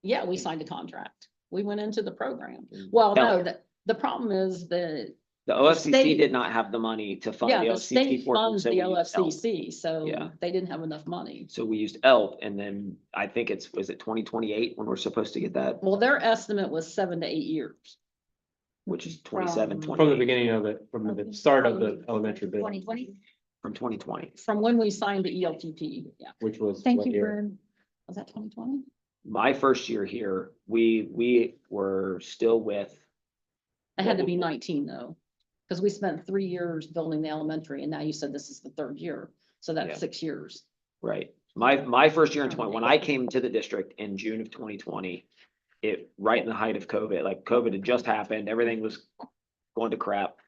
Speaker 2: Yeah, we signed a contract. We went into the program.
Speaker 9: Mm.
Speaker 2: Well,
Speaker 3: No.
Speaker 2: no, the problem is
Speaker 3: The OFCC
Speaker 2: state-
Speaker 3: did not have the money to fund
Speaker 2: yeah,
Speaker 3: the
Speaker 2: the
Speaker 3: OFCC
Speaker 2: state
Speaker 3: portion,
Speaker 2: funds
Speaker 3: so
Speaker 2: the
Speaker 3: we used ELP.
Speaker 2: OFCC, so
Speaker 3: Yeah.
Speaker 2: they didn't have enough money.
Speaker 3: So we used ELP, and then I think was it 2028 when we're supposed to get that,
Speaker 2: Well, their estimate was 7 to 8 years.
Speaker 3: which is 27,
Speaker 9: From the
Speaker 3: 28
Speaker 9: beginning of it, from the start of the elementary building,
Speaker 5: 2020?
Speaker 3: from 2020.
Speaker 2: From when we signed the ELTP, yeah.
Speaker 9: which was.
Speaker 1: Thank
Speaker 9: what
Speaker 1: you,
Speaker 9: year?
Speaker 1: Vern.
Speaker 2: Was that 2020?
Speaker 3: My first year here, we were still with,
Speaker 2: It had to be 19 though, because we spent 3 years building the elementary, and now you said this is the 3rd year, so
Speaker 3: Yeah.
Speaker 2: that's 6 years.
Speaker 3: right, my first year in 20, when I came to the district in June of 2020, right in the height of COVID, like COVID had just happened, everything was going to crap.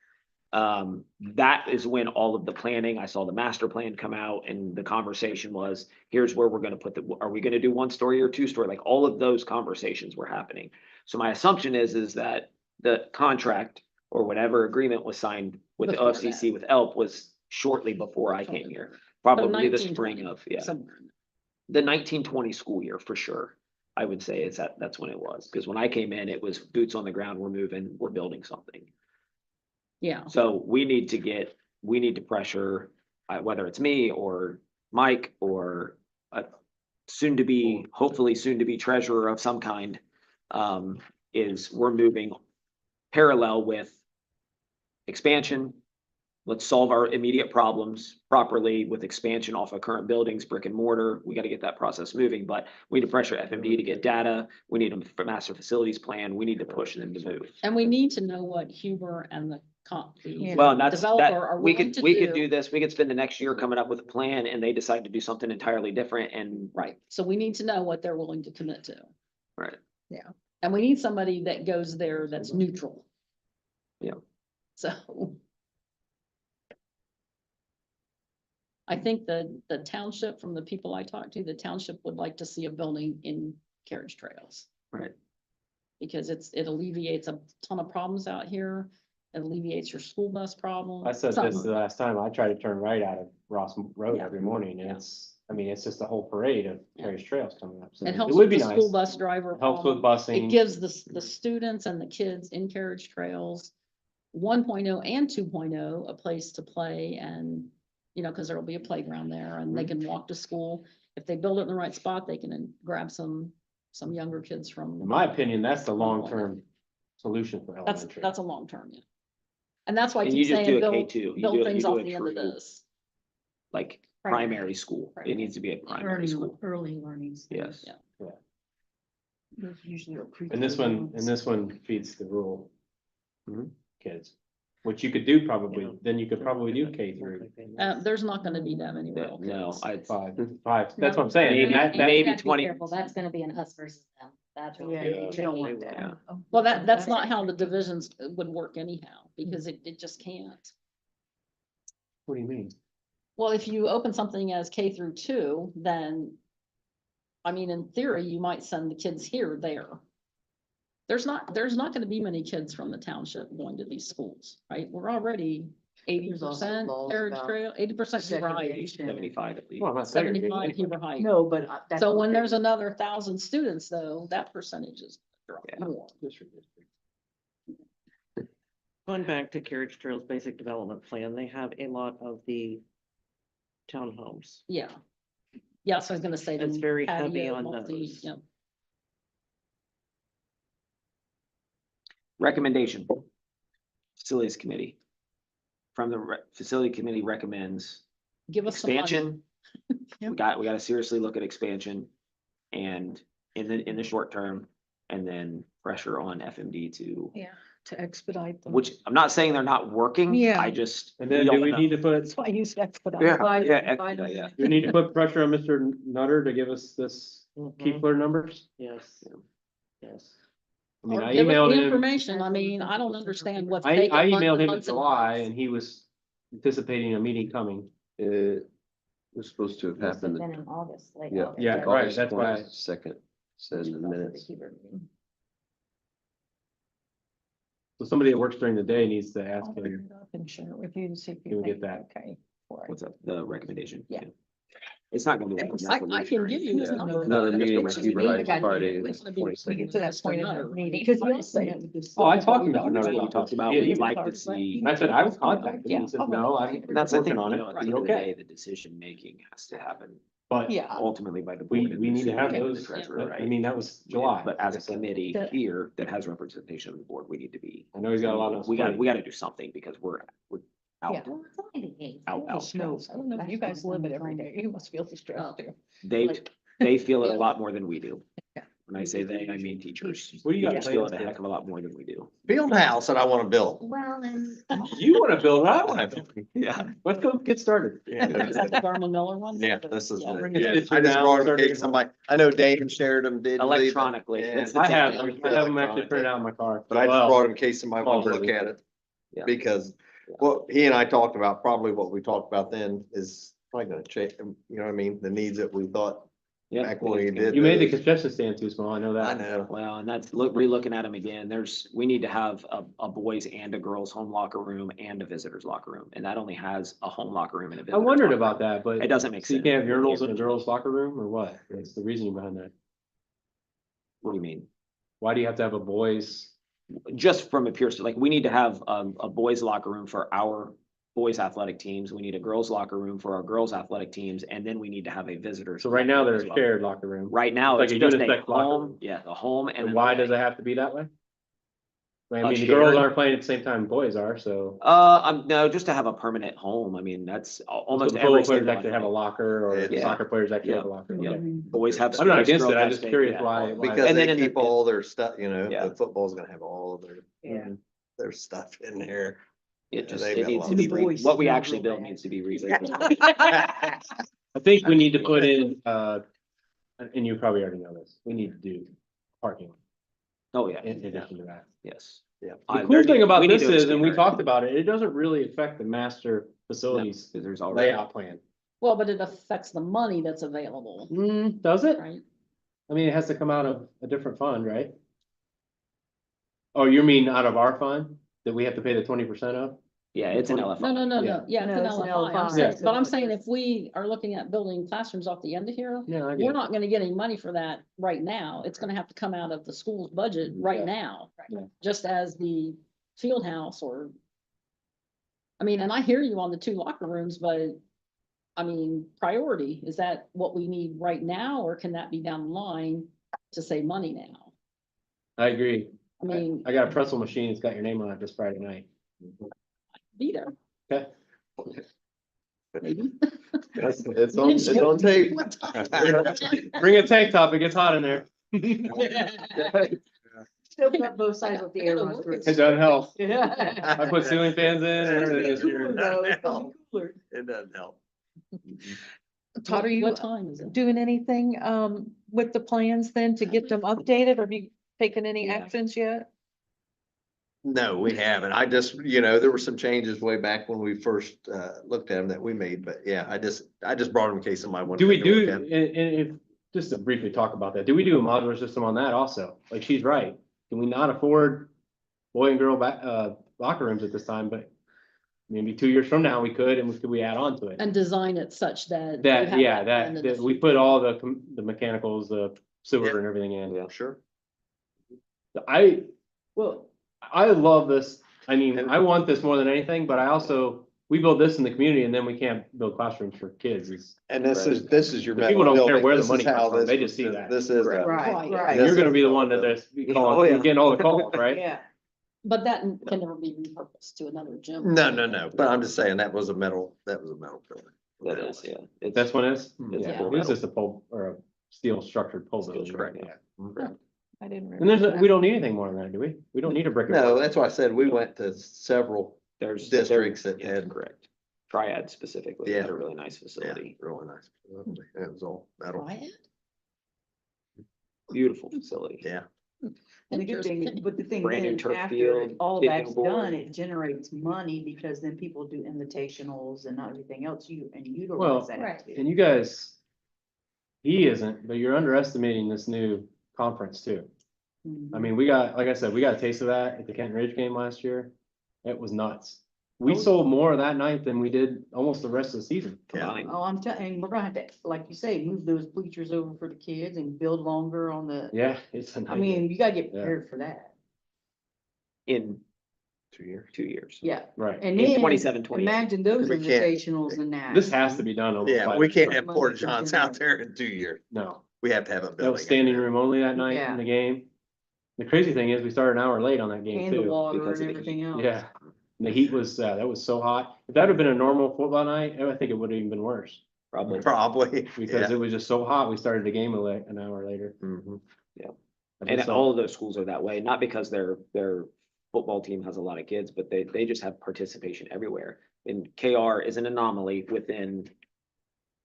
Speaker 3: That is when all of the planning, I saw the master plan come out, and the conversation was, here's where we're gonna put are we gonna do 1-story or 2-story? Like, all of those conversations were happening. So my assumption is that the contract or whatever agreement was signed with the
Speaker 2: Before
Speaker 3: OFCC with ELP was shortly before I came here.
Speaker 2: So
Speaker 3: Probably the
Speaker 2: 1920,
Speaker 3: spring of, yeah,
Speaker 2: somewhere in there.
Speaker 3: the 1920 school year for sure. I would say that's when it was, because when I came in, it was boots on the ground, we're moving, we're building something.
Speaker 2: Yeah,
Speaker 3: So we need to pressure, whether it's me or Mike or hopefully soon to be treasurer of some kind. Is we're moving parallel with expansion. Let's solve our immediate problems properly with expansion off of current buildings, brick and mortar. We got to get that process moving, but we need to pressure FMD to get data. We need a master facilities plan. We need to push them to move.
Speaker 2: and we need to know what Huber and the
Speaker 1: Yeah.
Speaker 3: Well, and that's,
Speaker 2: developer are
Speaker 3: we
Speaker 2: willing
Speaker 3: could,
Speaker 2: to
Speaker 3: we could
Speaker 2: do.
Speaker 3: do this. We could spend the next year coming up with a plan, and they decide to do something entirely different, and
Speaker 2: Right, so we need to know what they're willing to commit to.
Speaker 3: Right.
Speaker 2: Yeah, and we need somebody that goes there that's neutral.
Speaker 3: Yeah.
Speaker 2: So. I think the township, from the people I talked to, the township would like to see a building in carriage trails.
Speaker 3: Right.
Speaker 2: Because it alleviates a ton of problems out here. It alleviates your school bus problem.
Speaker 9: I said this
Speaker 2: something-
Speaker 9: the last time, I try to turn right out of Ross Road
Speaker 2: Yeah.
Speaker 9: every morning, and
Speaker 2: Yeah.
Speaker 9: it's, I mean, it's just a whole parade of
Speaker 2: Yeah.
Speaker 9: carriage trails coming up. So
Speaker 2: It helps
Speaker 9: would
Speaker 2: with
Speaker 9: be
Speaker 2: the school
Speaker 9: nice.
Speaker 2: bus driver.
Speaker 9: Helps with
Speaker 2: problem. It
Speaker 9: busing.
Speaker 2: gives the students and the kids in carriage trails 1.0 and 2.0 a place to play and, you know, because there'll be a playground there and they can walk to school. If they build it in the right spot, they can grab some younger kids from.
Speaker 9: In my opinion, that's the long-term solution for
Speaker 2: That's,
Speaker 9: elementary.
Speaker 2: that's a long term, yeah. And that's why I
Speaker 3: And
Speaker 2: keep
Speaker 3: you just do
Speaker 2: saying
Speaker 3: a
Speaker 2: build,
Speaker 3: K2. You
Speaker 2: build
Speaker 3: do
Speaker 2: things
Speaker 3: a
Speaker 2: off the end of
Speaker 3: true,
Speaker 2: this.
Speaker 3: like,
Speaker 2: Primary.
Speaker 3: primary school. It
Speaker 2: Primary.
Speaker 3: needs to be a primary school.
Speaker 4: Early learning.
Speaker 3: Yes.
Speaker 2: Yeah.
Speaker 4: Those usually are
Speaker 9: And this one feeds the rural
Speaker 3: Mhm.
Speaker 9: kids, which you could do probably, then you could probably do K through
Speaker 2: There's not gonna be that many
Speaker 3: Yeah,
Speaker 2: rural
Speaker 3: No,
Speaker 2: kids.
Speaker 3: I,
Speaker 9: five, that's what I'm saying.
Speaker 3: Maybe-
Speaker 9: and that-
Speaker 3: maybe
Speaker 5: You gotta be
Speaker 3: 20.
Speaker 5: careful, that's gonna be an us versus them. That's what.
Speaker 4: Yeah, you don't want that.
Speaker 3: yeah.
Speaker 2: Well, that's not how the divisions would work anyhow, because it just can't.
Speaker 9: What do you mean?
Speaker 2: Well, if you open something as K through 2, then, I mean, in theory, you might send the kids here, there. There's not gonna be many kids from the township going to these schools, right? We're already 80%
Speaker 4: laws
Speaker 2: carriage
Speaker 4: about
Speaker 2: trail, 80% Huber Heights,
Speaker 4: segregation.
Speaker 3: 75 at least.
Speaker 9: Well, I'm not
Speaker 2: 75
Speaker 9: segregating.
Speaker 2: Huber Heights.
Speaker 4: No, but that's.
Speaker 2: So
Speaker 4: what
Speaker 2: when
Speaker 4: they-
Speaker 2: there's another 1,000 students though, that percentage is drop
Speaker 3: Yeah.
Speaker 2: more.
Speaker 7: Going back to Carriage Trails Basic Development Plan, they have a lot of the townhomes.
Speaker 2: Yeah. Yeah, so I was gonna say.
Speaker 7: It's
Speaker 2: the
Speaker 7: very heavy
Speaker 2: patio,
Speaker 7: on
Speaker 2: multi-
Speaker 7: those.
Speaker 2: yeah.
Speaker 3: Recommendation. Facilities Committee. From the Facility Committee recommends
Speaker 2: Give us some money.
Speaker 3: expansion.
Speaker 2: Yeah.
Speaker 3: We gotta seriously look at expansion and in the short term, and then pressure on FMD to,
Speaker 1: Yeah, to expedite them.
Speaker 3: which I'm not saying they're not working.
Speaker 1: Yeah.
Speaker 3: I just.
Speaker 9: And then do
Speaker 3: don't
Speaker 9: we
Speaker 3: know.
Speaker 9: need to put,
Speaker 1: That's why I used expedite.
Speaker 3: Yeah,
Speaker 4: Five-
Speaker 3: yeah,
Speaker 4: five-
Speaker 3: expedite, yeah.
Speaker 9: do we need to put pressure on Mr. Nutter to give us this
Speaker 7: Mhm.
Speaker 9: Keepler numbers?
Speaker 7: Yes. Yes.
Speaker 9: I mean,
Speaker 2: Or
Speaker 9: I
Speaker 2: give us
Speaker 9: emailed
Speaker 2: the
Speaker 9: him,
Speaker 2: information. I mean, I don't understand what's.
Speaker 9: I
Speaker 2: taking months
Speaker 9: emailed
Speaker 2: and
Speaker 9: him in
Speaker 2: months and
Speaker 9: July
Speaker 2: months.
Speaker 9: and he was anticipating a meeting coming.
Speaker 10: It was supposed to have
Speaker 5: Must have
Speaker 10: happened.
Speaker 5: been in August, late
Speaker 10: Yeah.
Speaker 5: August.
Speaker 9: Yeah,
Speaker 5: right?
Speaker 9: right, that's why-
Speaker 10: Second, said in the
Speaker 5: Also the
Speaker 10: minutes.
Speaker 5: Huber meeting.
Speaker 9: So somebody that works during the day needs to ask
Speaker 1: I'll bring
Speaker 9: him.
Speaker 1: it up and share it with you to see if
Speaker 9: Can
Speaker 1: you
Speaker 9: we get
Speaker 1: think,
Speaker 9: that?
Speaker 1: okay. for it.
Speaker 3: What's up, the recommendation?
Speaker 1: Yeah.
Speaker 3: It's not gonna be. like a
Speaker 2: I
Speaker 3: resolution
Speaker 2: can
Speaker 3: or
Speaker 2: give you
Speaker 3: anything.
Speaker 2: his number.
Speaker 10: Another
Speaker 2: It's
Speaker 10: meeting
Speaker 2: just
Speaker 10: with Huber
Speaker 2: me.
Speaker 10: Heights
Speaker 2: I
Speaker 10: Friday,
Speaker 2: can't-
Speaker 10: the
Speaker 2: it's gonna be
Speaker 10: 22nd.
Speaker 1: To that point in the
Speaker 2: Another.
Speaker 1: meeting, because we'll say.
Speaker 9: Oh, I talked about
Speaker 3: That's
Speaker 9: it.
Speaker 3: what we talked about.
Speaker 9: Yeah,
Speaker 3: We'd
Speaker 9: you-
Speaker 3: like to see.
Speaker 9: And I said, I was contacted.
Speaker 1: Yeah,
Speaker 9: He says,
Speaker 1: okay.
Speaker 9: no, I'm
Speaker 3: And that's, I think,
Speaker 9: working on
Speaker 3: you
Speaker 9: it.
Speaker 3: know, at
Speaker 9: Is
Speaker 3: the
Speaker 9: it
Speaker 3: end of the
Speaker 9: okay?
Speaker 3: day, the decision making has to happen
Speaker 9: But
Speaker 1: Yeah.
Speaker 3: ultimately by the
Speaker 9: we,
Speaker 3: board. and
Speaker 9: we
Speaker 3: the
Speaker 9: need to have
Speaker 3: superintendent and the
Speaker 9: those,
Speaker 3: treasurer,
Speaker 9: I
Speaker 3: right?
Speaker 9: mean, that was July.
Speaker 3: But as a
Speaker 9: like I said.
Speaker 3: committee
Speaker 1: The-
Speaker 3: here that has representation on the board, we need to be.
Speaker 9: I know he's got a lot of.
Speaker 3: We gotta do something because we're out.
Speaker 1: Yeah.
Speaker 5: Well, it's only the eighth.
Speaker 3: Out, out.
Speaker 1: Snow. I don't know if you guys live it every day. You must feel the stress too.
Speaker 3: They,
Speaker 2: Like-
Speaker 3: they feel it a lot more than we do.
Speaker 1: Yeah.
Speaker 3: When I say they, I mean teachers.
Speaker 9: What do you got
Speaker 3: Teachers feel
Speaker 9: plans
Speaker 3: it a
Speaker 9: for-
Speaker 3: heck of a lot more than we do.
Speaker 6: Build a house that I wanna build.
Speaker 5: Well, and.
Speaker 9: You wanna build, I wanna
Speaker 6: Yeah.
Speaker 9: build.
Speaker 3: Yeah.
Speaker 9: Let's go get started.
Speaker 2: Is that the Garmin Miller one?
Speaker 6: Yeah, this is,
Speaker 2: Yeah.
Speaker 9: Bring
Speaker 6: yeah,
Speaker 9: it
Speaker 6: I just
Speaker 9: down,
Speaker 6: brought them
Speaker 9: start
Speaker 6: in
Speaker 9: it.
Speaker 6: case somebody, I know Dane shared them digitally. but-
Speaker 3: Electronically.
Speaker 6: Yeah.
Speaker 3: That's the
Speaker 9: I have,
Speaker 3: technique.
Speaker 9: I have them actually printed out in my car.
Speaker 6: But I just
Speaker 9: Well,
Speaker 6: brought them in case somebody wanted to look at it.
Speaker 3: Yeah.
Speaker 6: Because what he and I talked about, probably what we talked about then is probably gonna change, you know what I mean? The needs that we thought
Speaker 3: Yeah.
Speaker 6: back when we did.
Speaker 9: You made the
Speaker 6: those.
Speaker 9: concession stand too small, I know that.
Speaker 6: I know.
Speaker 3: Well, and that's, re-looking at them again, we need to have a boys and a girls home locker room and a visitors locker room, and that only has a home locker room and a
Speaker 9: I
Speaker 3: visitors.
Speaker 9: wondered
Speaker 3: locker
Speaker 9: about
Speaker 3: room.
Speaker 9: that, but.
Speaker 3: It doesn't make
Speaker 9: So you
Speaker 3: sense.
Speaker 9: can't have urinals in a girls' locker room or what? What's the reasoning behind that?
Speaker 3: What do you mean?
Speaker 9: Why do you have to have a boys?
Speaker 3: Just from a pure, like, we need to have a boys locker room for our boys athletic teams, we need a girls locker room for our girls athletic teams, and then we need to have a visitors.
Speaker 9: So right now
Speaker 3: locker
Speaker 9: they're
Speaker 3: room as
Speaker 9: a
Speaker 3: well.
Speaker 9: shared locker room.
Speaker 3: Right now,
Speaker 9: It's
Speaker 3: it's
Speaker 9: like a
Speaker 3: just a
Speaker 9: unisex locker
Speaker 3: home,
Speaker 9: room.
Speaker 3: yeah, the home and.
Speaker 9: And
Speaker 3: an
Speaker 9: why
Speaker 3: away.
Speaker 9: does it have to be that way? I
Speaker 3: A
Speaker 9: mean, the girls
Speaker 3: shared-
Speaker 9: aren't playing at the same time boys are, so.
Speaker 3: No, just to have a permanent home, I mean, that's almost
Speaker 9: So
Speaker 3: every.
Speaker 9: football players
Speaker 3: single
Speaker 9: actually have a
Speaker 3: athlete.
Speaker 9: locker or
Speaker 6: Yeah.
Speaker 9: soccer players actually have a
Speaker 3: Yeah.
Speaker 9: locker.
Speaker 3: Yeah.
Speaker 9: Okay.
Speaker 3: Boys have.
Speaker 9: I'm not
Speaker 3: space,
Speaker 9: against it,
Speaker 3: girls
Speaker 9: I'm
Speaker 3: have
Speaker 9: just
Speaker 3: space,
Speaker 9: curious
Speaker 3: yeah.
Speaker 9: why.
Speaker 6: Because
Speaker 3: And then
Speaker 6: they
Speaker 3: in the-
Speaker 6: keep all their stuff, you know,
Speaker 3: Yeah.
Speaker 6: the football's gonna have all of their,
Speaker 1: Yeah.
Speaker 6: their stuff in there.
Speaker 3: It just,
Speaker 6: They've
Speaker 3: it
Speaker 6: got a
Speaker 3: needs
Speaker 6: lot
Speaker 3: to
Speaker 6: of
Speaker 3: be,
Speaker 6: space.
Speaker 3: what we
Speaker 4: Smell
Speaker 3: actually
Speaker 4: real
Speaker 3: build
Speaker 4: bad.
Speaker 3: needs to be rebuilt.
Speaker 9: I think we need to put in, and you probably already know this, we need to do parking
Speaker 3: Oh, yeah.
Speaker 9: in addition to that.
Speaker 3: Yes.
Speaker 6: Yeah.
Speaker 9: The cool thing about this is, and we talked about it, it doesn't really affect the master facilities
Speaker 3: There's already.
Speaker 9: layout plan.
Speaker 2: Well, but it affects the money that's available,
Speaker 9: Does it?
Speaker 2: right?
Speaker 9: I mean, it has to come out of a different fund, right? Oh, you mean out of our fund that we have to pay the 20% of?
Speaker 3: Yeah, it's an
Speaker 2: No,
Speaker 3: LFI.
Speaker 2: no, no,
Speaker 9: Yeah.
Speaker 2: no, yeah, it's
Speaker 4: No,
Speaker 2: an
Speaker 4: it's an
Speaker 2: LFI. I'm
Speaker 4: LFI,
Speaker 2: saying,
Speaker 4: so
Speaker 2: but I'm
Speaker 4: it's
Speaker 2: saying
Speaker 4: just-
Speaker 2: if we are looking at building classrooms off the end of here,
Speaker 9: Yeah, I
Speaker 2: we're
Speaker 9: get it.
Speaker 2: not gonna get any money for that right now. It's gonna have to come out of the school's budget right
Speaker 9: Yeah.
Speaker 2: now.
Speaker 9: Yeah.
Speaker 2: Just as the field house or. I mean, and I hear you on the 2 locker rooms, but. I mean, priority, is that what we need right now, or can that be down the line to save money now?
Speaker 9: I agree.
Speaker 2: I mean,
Speaker 9: I got a pretzel machine. It's got your name on it this Friday night.
Speaker 2: be there,
Speaker 9: Okay.
Speaker 2: maybe.
Speaker 6: It's on tape.
Speaker 2: What time?
Speaker 9: Bring a tank top. It gets hot in there.
Speaker 4: Still got both sides of the air on through.
Speaker 9: It doesn't help.
Speaker 4: Yeah.
Speaker 9: I put ceiling fans in and everything this year.
Speaker 6: It doesn't help.
Speaker 1: Todd, are you
Speaker 2: What time is it?
Speaker 1: doing anything with the plans then to get them updated? Have you taken any
Speaker 2: Yeah.
Speaker 1: actions yet?
Speaker 6: No, we haven't. I just, there were some changes way back when we first looked at them that we made, but yeah, I just brought them in case somebody wanted.
Speaker 9: Do we
Speaker 6: to
Speaker 9: do,
Speaker 6: look at
Speaker 9: and,
Speaker 6: 'em.
Speaker 9: if, just to briefly talk about that, do we do a modular system on that also? Like, she's right. Can we not afford boy and girl locker rooms at this time, but maybe 2 years from now we could, and could we add on to it?
Speaker 2: And design it such that. you
Speaker 9: That,
Speaker 2: have
Speaker 9: yeah,
Speaker 2: blend in
Speaker 9: that
Speaker 2: the
Speaker 9: we
Speaker 2: future.
Speaker 9: put all the mechanicals, the sewer
Speaker 6: Yeah.
Speaker 9: and everything in.
Speaker 3: Yeah.
Speaker 6: Sure.
Speaker 4: Well,
Speaker 9: I love this. I mean, I want this more than anything, but I also, we build this in the community and then we can't build classrooms for kids. It's-
Speaker 6: And this is your.
Speaker 9: The people don't care
Speaker 6: building.
Speaker 9: where the
Speaker 6: This is
Speaker 9: money comes
Speaker 6: how
Speaker 9: from.
Speaker 6: this
Speaker 9: They
Speaker 6: was-
Speaker 9: just see that.
Speaker 6: This is.
Speaker 3: Right.
Speaker 4: right,
Speaker 2: Right.
Speaker 4: right.
Speaker 9: You're
Speaker 6: This
Speaker 9: gonna
Speaker 6: is-
Speaker 9: be the one that there's
Speaker 3: Oh,
Speaker 9: calling,
Speaker 3: yeah.
Speaker 9: you're getting all the calls, right?
Speaker 4: Yeah.
Speaker 2: But that can never be repurposed to another gym.
Speaker 6: No, but I'm just saying that was a metal building.
Speaker 3: That is, yeah. It's-
Speaker 9: That's what it is?
Speaker 3: It's
Speaker 9: Yeah,
Speaker 3: full
Speaker 9: it's
Speaker 3: metal.
Speaker 9: just a pole or a steel structured pole
Speaker 3: Steel
Speaker 9: building.
Speaker 3: structured.
Speaker 9: Yeah.
Speaker 1: I didn't.
Speaker 9: And there's,
Speaker 1: remember
Speaker 9: we
Speaker 1: that.
Speaker 9: don't need anything more than that, do we? We don't need a brick. and
Speaker 6: No,
Speaker 9: mortar.
Speaker 6: that's why I said we went to several
Speaker 3: There's.
Speaker 6: districts that
Speaker 3: yeah,
Speaker 6: had.
Speaker 3: Correct. Triad specifically,
Speaker 6: Yeah.
Speaker 3: had a really nice
Speaker 6: Yeah,
Speaker 3: facility,
Speaker 6: really nice. It was all metal.
Speaker 2: Riot?
Speaker 3: beautiful facility.
Speaker 6: Yeah.
Speaker 4: And the good thing, but the thing
Speaker 3: Brand new
Speaker 4: is,
Speaker 3: turf
Speaker 4: after
Speaker 3: field,
Speaker 4: all
Speaker 3: kicking
Speaker 4: that's
Speaker 3: board.
Speaker 4: done, it generates money because then people do invitationals and everything else
Speaker 9: Well,
Speaker 4: utilize that.
Speaker 5: Right.
Speaker 4: too.
Speaker 9: And you guys, he isn't, but you're underestimating this new conference too. I
Speaker 4: Mhm.
Speaker 9: mean, we got, like I said, we got a taste of that at the Kenton Ridge game last year. It was nuts. We sold more that night than we did almost the rest of the season.
Speaker 6: Yeah.
Speaker 3: combined.
Speaker 4: Oh, I'm telling, we're gonna have to, like you say, move those bleachers over for the kids and build longer on the,
Speaker 9: Yeah, it's a
Speaker 4: I
Speaker 9: nightmare.
Speaker 4: mean, you gotta get
Speaker 9: Yeah.
Speaker 4: prepared for that.
Speaker 3: In
Speaker 6: 2 years.
Speaker 3: 2 years.
Speaker 4: Yeah.
Speaker 9: Right.
Speaker 4: And
Speaker 3: In
Speaker 4: then
Speaker 3: 27, 28.
Speaker 4: imagine those
Speaker 6: We can't-
Speaker 4: invitationals and that.
Speaker 9: This has to be done. almost
Speaker 6: Yeah,
Speaker 9: by
Speaker 6: we
Speaker 9: the
Speaker 6: can't
Speaker 9: summer.
Speaker 6: have porta johns out there in 2 years.
Speaker 9: No,
Speaker 6: We have to have a
Speaker 9: that
Speaker 6: building.
Speaker 9: was standing room only that night
Speaker 4: Yeah.
Speaker 9: in the game. The crazy thing is we started an hour late on that game
Speaker 4: And the
Speaker 9: too.
Speaker 4: water
Speaker 3: because
Speaker 4: and
Speaker 3: of the
Speaker 4: everything else.
Speaker 9: Yeah, and the heat was, that was so hot. If that had been a normal football night, I think it would have even been worse.
Speaker 3: Probably.
Speaker 6: Probably.
Speaker 9: Because
Speaker 6: Yeah.
Speaker 9: it was just so hot, we started the game an hour later.
Speaker 6: Mhm.
Speaker 3: And
Speaker 9: So-
Speaker 3: all of those schools are that way, not because their football team has a lot of kids, but they just have participation everywhere. And KR is an anomaly within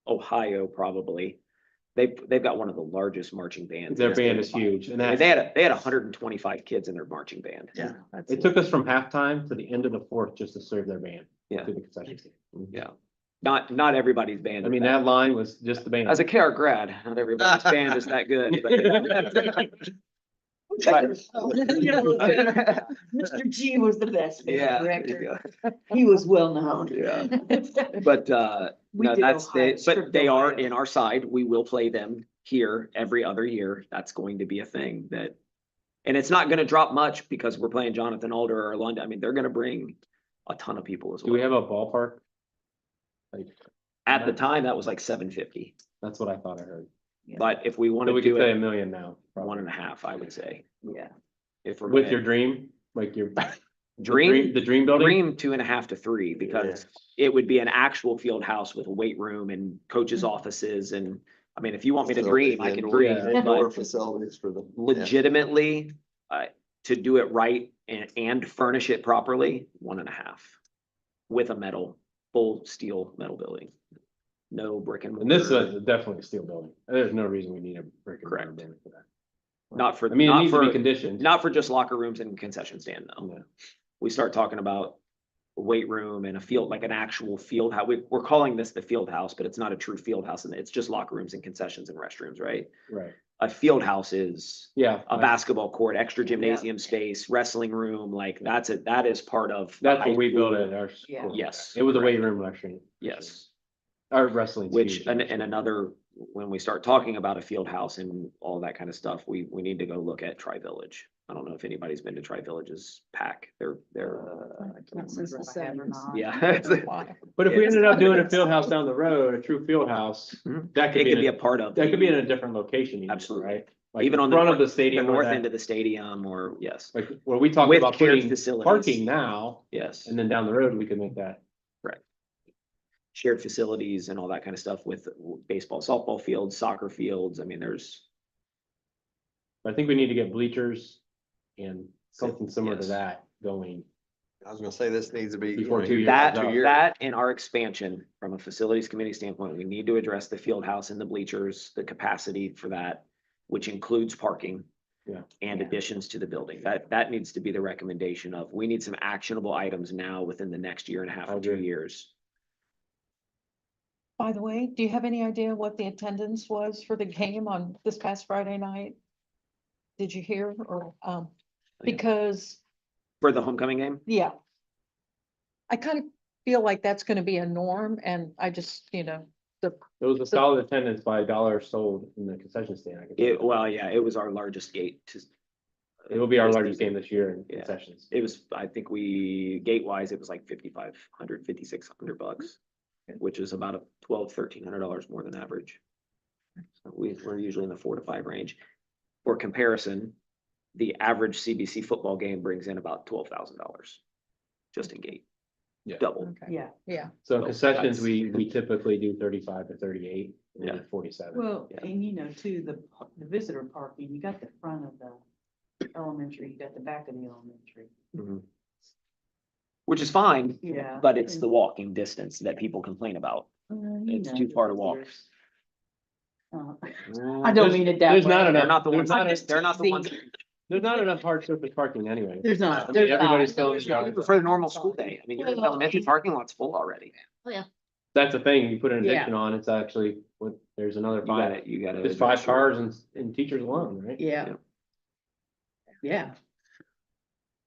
Speaker 3: Ohio, probably. They've got one of the largest marching bands.
Speaker 9: Their
Speaker 3: in
Speaker 9: band
Speaker 3: the
Speaker 9: is
Speaker 3: state of
Speaker 9: huge, and
Speaker 3: Ohio.
Speaker 9: that,
Speaker 3: They had 125 kids in their marching band.
Speaker 6: Yeah.
Speaker 9: it took us from halftime to the end of the fourth just to serve their band.
Speaker 3: Yeah.
Speaker 9: To the concession stand.
Speaker 3: Yeah. Not everybody's band.
Speaker 9: I
Speaker 3: is
Speaker 9: mean,
Speaker 3: that-
Speaker 9: that line was just the band.
Speaker 3: As a KR grad, not everybody's band is that good.
Speaker 4: Mr. G was the best band
Speaker 3: Yeah.
Speaker 4: director. He was well known.
Speaker 3: Yeah. But,
Speaker 4: We
Speaker 3: no,
Speaker 4: did
Speaker 3: that's,
Speaker 4: Ohio,
Speaker 3: but
Speaker 4: stripped
Speaker 3: they are
Speaker 4: Ohio.
Speaker 3: in our side. We will play them here every other year. That's going to be a thing that. And it's not gonna drop much because we're playing Jonathan Alder or London. I mean, they're gonna bring a ton of people as
Speaker 9: Do we
Speaker 3: well.
Speaker 9: have a ballpark? Like,
Speaker 3: At the time, that was like 750,
Speaker 9: that's what I thought I heard.
Speaker 3: but if we want
Speaker 9: So
Speaker 3: to
Speaker 9: we could
Speaker 3: do
Speaker 9: say
Speaker 3: it,
Speaker 9: $1 million now. probably.
Speaker 3: 1.5, I would say.
Speaker 4: Yeah.
Speaker 3: If we're
Speaker 9: With
Speaker 3: gonna-
Speaker 9: your dream, like your.
Speaker 3: Dream,
Speaker 9: The dream building?
Speaker 3: Dream 2.5 to 3, because it would be an actual field house with a weight room and coaches' offices. And I mean, if you want me to dream, I can dream,
Speaker 9: Yeah.
Speaker 3: but
Speaker 6: Indoor facilities for them.
Speaker 3: legitimately, to do it right and furnish it properly, 1.5. With a full steel metal building. No brick and
Speaker 9: And this
Speaker 3: mortar.
Speaker 9: is definitely a steel building. There's no reason we need a brick and mortar
Speaker 3: Correct.
Speaker 9: building for that.
Speaker 3: Not for,
Speaker 9: I mean, it
Speaker 3: not
Speaker 9: needs to be
Speaker 3: for,
Speaker 9: conditioned.
Speaker 3: not for just locker rooms and concession stand though.
Speaker 9: Yeah.
Speaker 3: We start talking about a weight room and a field, like an actual field house. We're calling this the field house, but it's not a true field house, and it's just locker rooms and concessions and restrooms, right?
Speaker 9: Right.
Speaker 3: a field house is
Speaker 9: Yeah.
Speaker 3: a basketball court, extra gymnasium space, wrestling room, like that is part of. the
Speaker 9: That's
Speaker 3: high
Speaker 9: what we built
Speaker 3: school.
Speaker 9: at our
Speaker 4: Yeah.
Speaker 9: school.
Speaker 3: Yes,
Speaker 9: It was a weight
Speaker 3: correct.
Speaker 9: room actually.
Speaker 3: Yes,
Speaker 9: Our wrestling.
Speaker 3: which, and another, when we start talking about a field house and all that kind of stuff, we need to go look at Tri-Village. I don't know if anybody's been to Tri-Village's pack. They're,
Speaker 2: Since the 70s.
Speaker 3: yeah.
Speaker 9: But if we ended up doing a field house down the road, a true field house,
Speaker 3: Mhm.
Speaker 9: that could
Speaker 3: It
Speaker 9: be,
Speaker 3: could be
Speaker 9: in
Speaker 3: a part of.
Speaker 9: that could be in
Speaker 3: the-
Speaker 9: a different location. even,
Speaker 3: Absolutely.
Speaker 9: Right? Like
Speaker 3: Even
Speaker 9: in
Speaker 3: on the
Speaker 9: front of
Speaker 3: north-
Speaker 9: the stadium.
Speaker 3: The
Speaker 9: where
Speaker 3: north
Speaker 9: that-
Speaker 3: end of the stadium, or yes,
Speaker 9: Like where we talked
Speaker 3: With
Speaker 9: about
Speaker 3: shared
Speaker 9: putting
Speaker 3: facilities.
Speaker 9: parking now,
Speaker 3: yes.
Speaker 9: and then down the road, we could make that.
Speaker 3: Shared facilities and all that kind of stuff with baseball, softball fields, soccer fields. I mean, there's,
Speaker 9: I think we need to get bleachers and something similar to
Speaker 3: Yes.
Speaker 9: that going.
Speaker 6: I was gonna say this needs to be. you
Speaker 9: Before
Speaker 6: know,
Speaker 9: 2 years
Speaker 3: that,
Speaker 9: is up.
Speaker 3: that and our expansion from a facilities committee standpoint, we need to address the field house and the bleachers, the capacity for that, which includes parking.
Speaker 9: Yeah.
Speaker 3: And
Speaker 4: Yeah.
Speaker 3: additions to the building. That needs to be the recommendation of, we need some actionable items now within the next year and a half
Speaker 9: I
Speaker 3: or 2
Speaker 9: agree.
Speaker 3: years.
Speaker 1: By the way, do you have any idea what the attendance was for the game on this past Friday night? Did you hear or, because,
Speaker 3: For the homecoming game?
Speaker 1: yeah. I kind of feel like that's gonna be a norm and I just,
Speaker 9: It was a solid attendance by $1 sold in the concession stand. I can tell you that.
Speaker 3: Well, yeah, it was our largest gate to.
Speaker 9: It will be our
Speaker 3: this
Speaker 9: largest
Speaker 3: season.
Speaker 9: game this year in
Speaker 3: Yeah.
Speaker 9: concessions.
Speaker 3: It was, I think gate wise, it was like 5,500, 5,600 bucks, which is about $1,200-1,300 more than average. So we're usually in the 4 to 5 range. For comparison, the average CBC football game brings in about $12,000 just in gate.
Speaker 9: Yeah.
Speaker 3: Double.
Speaker 4: Yeah.
Speaker 1: Yeah.
Speaker 9: So in
Speaker 3: So
Speaker 9: concessions,
Speaker 3: that's-
Speaker 9: we typically do 35 to 38,
Speaker 3: Yeah.
Speaker 9: maybe 47.
Speaker 4: Well,
Speaker 3: Yeah.
Speaker 4: and too, the visitor parking, you got the front of the elementary, you got the back of the elementary.
Speaker 3: Mhm. Which is fine,
Speaker 4: Yeah.
Speaker 3: but it's the walking distance that people complain about. It's too far to walk.
Speaker 4: I don't mean it that way.
Speaker 9: There's not
Speaker 3: They're
Speaker 9: enough,
Speaker 3: not the
Speaker 9: there's
Speaker 3: ones,
Speaker 9: not,
Speaker 3: they're not the ones.
Speaker 9: there's not enough hard surface parking anyway.
Speaker 4: There's
Speaker 9: I
Speaker 4: not.
Speaker 9: mean,
Speaker 4: there's
Speaker 9: everybody's
Speaker 4: not.
Speaker 9: telling you.
Speaker 3: For the normal school day, I mean, your elementary parking lot's full already.
Speaker 9: That's the thing, you put an
Speaker 4: Yeah.
Speaker 9: addition on, it's actually, there's another
Speaker 3: You got
Speaker 9: five,
Speaker 3: it, you got it.
Speaker 9: there's 5 cars and teachers alone, right?
Speaker 4: Yeah. Yeah.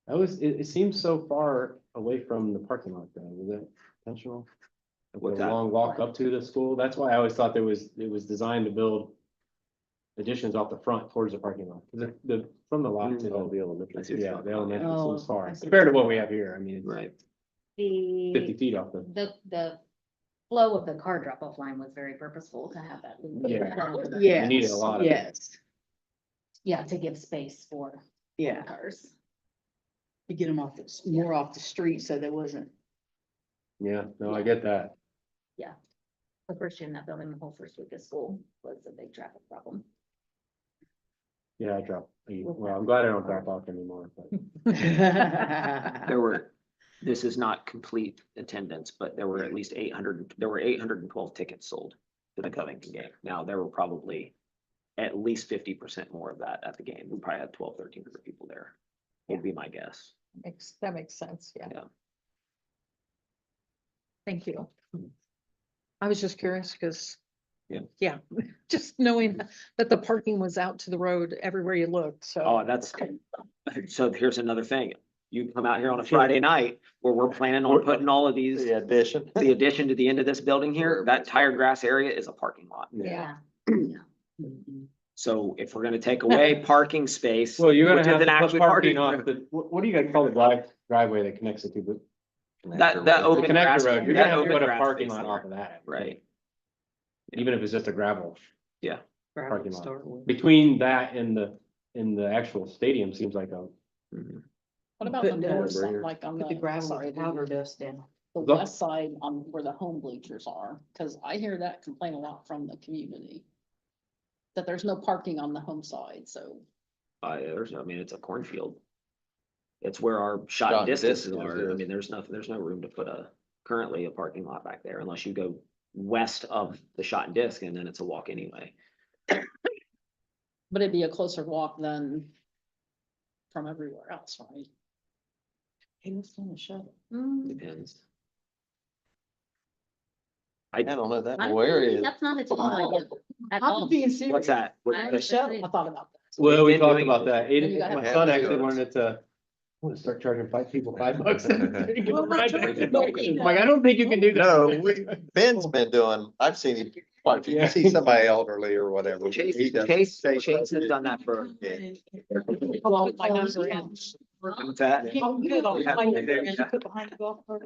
Speaker 9: That was, it seems so far away from the parking lot though, was it intentional?
Speaker 3: What's
Speaker 9: The
Speaker 3: that?
Speaker 9: long walk up to the school, that's why I always thought it was designed to build additions off the front towards the parking lot, 'cause the, from the lot to
Speaker 10: Oh,
Speaker 9: the,
Speaker 10: the elementary.
Speaker 3: I see what you're
Speaker 9: yeah,
Speaker 3: talking
Speaker 9: the
Speaker 3: about.
Speaker 9: elementary
Speaker 4: Oh,
Speaker 9: seems far,
Speaker 4: I see
Speaker 9: compared to
Speaker 4: what
Speaker 9: what we
Speaker 4: you're
Speaker 9: have here, I mean, it's
Speaker 3: Right.
Speaker 9: 50 feet off the.
Speaker 5: The flow of the car drop-off line was very purposeful to have that.
Speaker 9: Yeah.
Speaker 4: Yeah.
Speaker 9: We needed a lot of it.
Speaker 4: Yes.
Speaker 5: Yeah, to give space for
Speaker 4: Yeah.
Speaker 5: cars.
Speaker 4: To get them more off the street so there wasn't.
Speaker 9: Yeah, no, I get that.
Speaker 5: The first year in that building, the whole first week of school was a big traffic problem.
Speaker 9: Yeah, I dropped, well, I'm glad I don't drop off anymore, but.
Speaker 3: There were, this is not complete attendance, but there were at least 812 tickets sold to the Covington game. Now, there were probably at least 50% more of that at the game. We probably had 1,200-1,300 people there, would be my guess.
Speaker 1: That makes sense, yeah.
Speaker 3: Yeah.
Speaker 1: Thank you. I was just curious because.
Speaker 3: Yeah.
Speaker 1: Yeah, just knowing that the parking was out to the road everywhere you looked, so.
Speaker 3: Oh, that's, so here's another thing. You come out here on a Friday night where we're planning on putting all of these,
Speaker 6: The addition.
Speaker 3: the addition to the end of this building here, that entire grass area is a parking lot.
Speaker 1: Yeah.
Speaker 3: So if we're gonna take away parking space.
Speaker 9: Well, you're
Speaker 3: which
Speaker 9: gonna
Speaker 3: is
Speaker 9: have
Speaker 3: an
Speaker 9: to put
Speaker 3: actual
Speaker 9: parking off the, what do you guys call the driveway that connects the two?
Speaker 3: That
Speaker 9: The
Speaker 3: open grass.
Speaker 9: connector road, you're
Speaker 3: that
Speaker 9: gonna have to
Speaker 3: open
Speaker 9: put a
Speaker 3: grass
Speaker 9: parking
Speaker 3: space
Speaker 9: lot
Speaker 3: there.
Speaker 9: off of that.
Speaker 3: Right.
Speaker 9: Even if it's just a gravel.
Speaker 3: Yeah.
Speaker 9: Parking lot. Between that and the actual stadium seems like a,
Speaker 3: Mhm.
Speaker 2: What about the
Speaker 4: Putting the-
Speaker 2: north side, like on
Speaker 4: Put the
Speaker 2: the,
Speaker 4: gravel
Speaker 2: sorry,
Speaker 4: with powder dust down.
Speaker 2: the
Speaker 9: The-
Speaker 2: west side on where the home bleachers are? Cause I hear that complaint a lot from the community. That there's no parking on the home side, so.
Speaker 3: I mean, it's a cornfield. It's where our shot
Speaker 6: Shot
Speaker 3: distances
Speaker 6: distance
Speaker 3: are. I
Speaker 6: is.
Speaker 3: mean, there's no room to put currently a parking lot back there unless you go west of the shot and disc and then it's a walk anyway.
Speaker 2: But it'd be a closer walk than from everywhere else, right?
Speaker 4: Hey, let's turn the shuttle.
Speaker 3: Depends.
Speaker 6: I don't know that,
Speaker 5: I don't
Speaker 6: where
Speaker 5: think
Speaker 6: it is.
Speaker 5: That's not a team idea at
Speaker 2: I'm
Speaker 5: all.
Speaker 2: being serious.
Speaker 3: What's that?
Speaker 5: I-
Speaker 2: The shuttle, I thought about that.
Speaker 9: Well, we
Speaker 3: been
Speaker 9: talked
Speaker 3: doing
Speaker 9: about
Speaker 3: it.
Speaker 9: that.
Speaker 2: Then you gotta
Speaker 9: My
Speaker 6: have
Speaker 9: son
Speaker 6: to
Speaker 9: actually
Speaker 6: do it.
Speaker 9: wanted to, I want to start charging people $5.
Speaker 2: Well, I'm not charging nobody.
Speaker 9: I'm like, I don't think you can do that.
Speaker 6: No, Ben's been doing, I've seen him, quite a few- you
Speaker 9: Yeah.
Speaker 6: see somebody elderly or whatever. he does-
Speaker 3: Chase has done that for.
Speaker 2: Well, my number ends.
Speaker 3: What's that?
Speaker 2: Oh, good. I'll
Speaker 3: Yeah.
Speaker 2: put my number in.
Speaker 3: Yeah.
Speaker 4: Put behind the golf cart,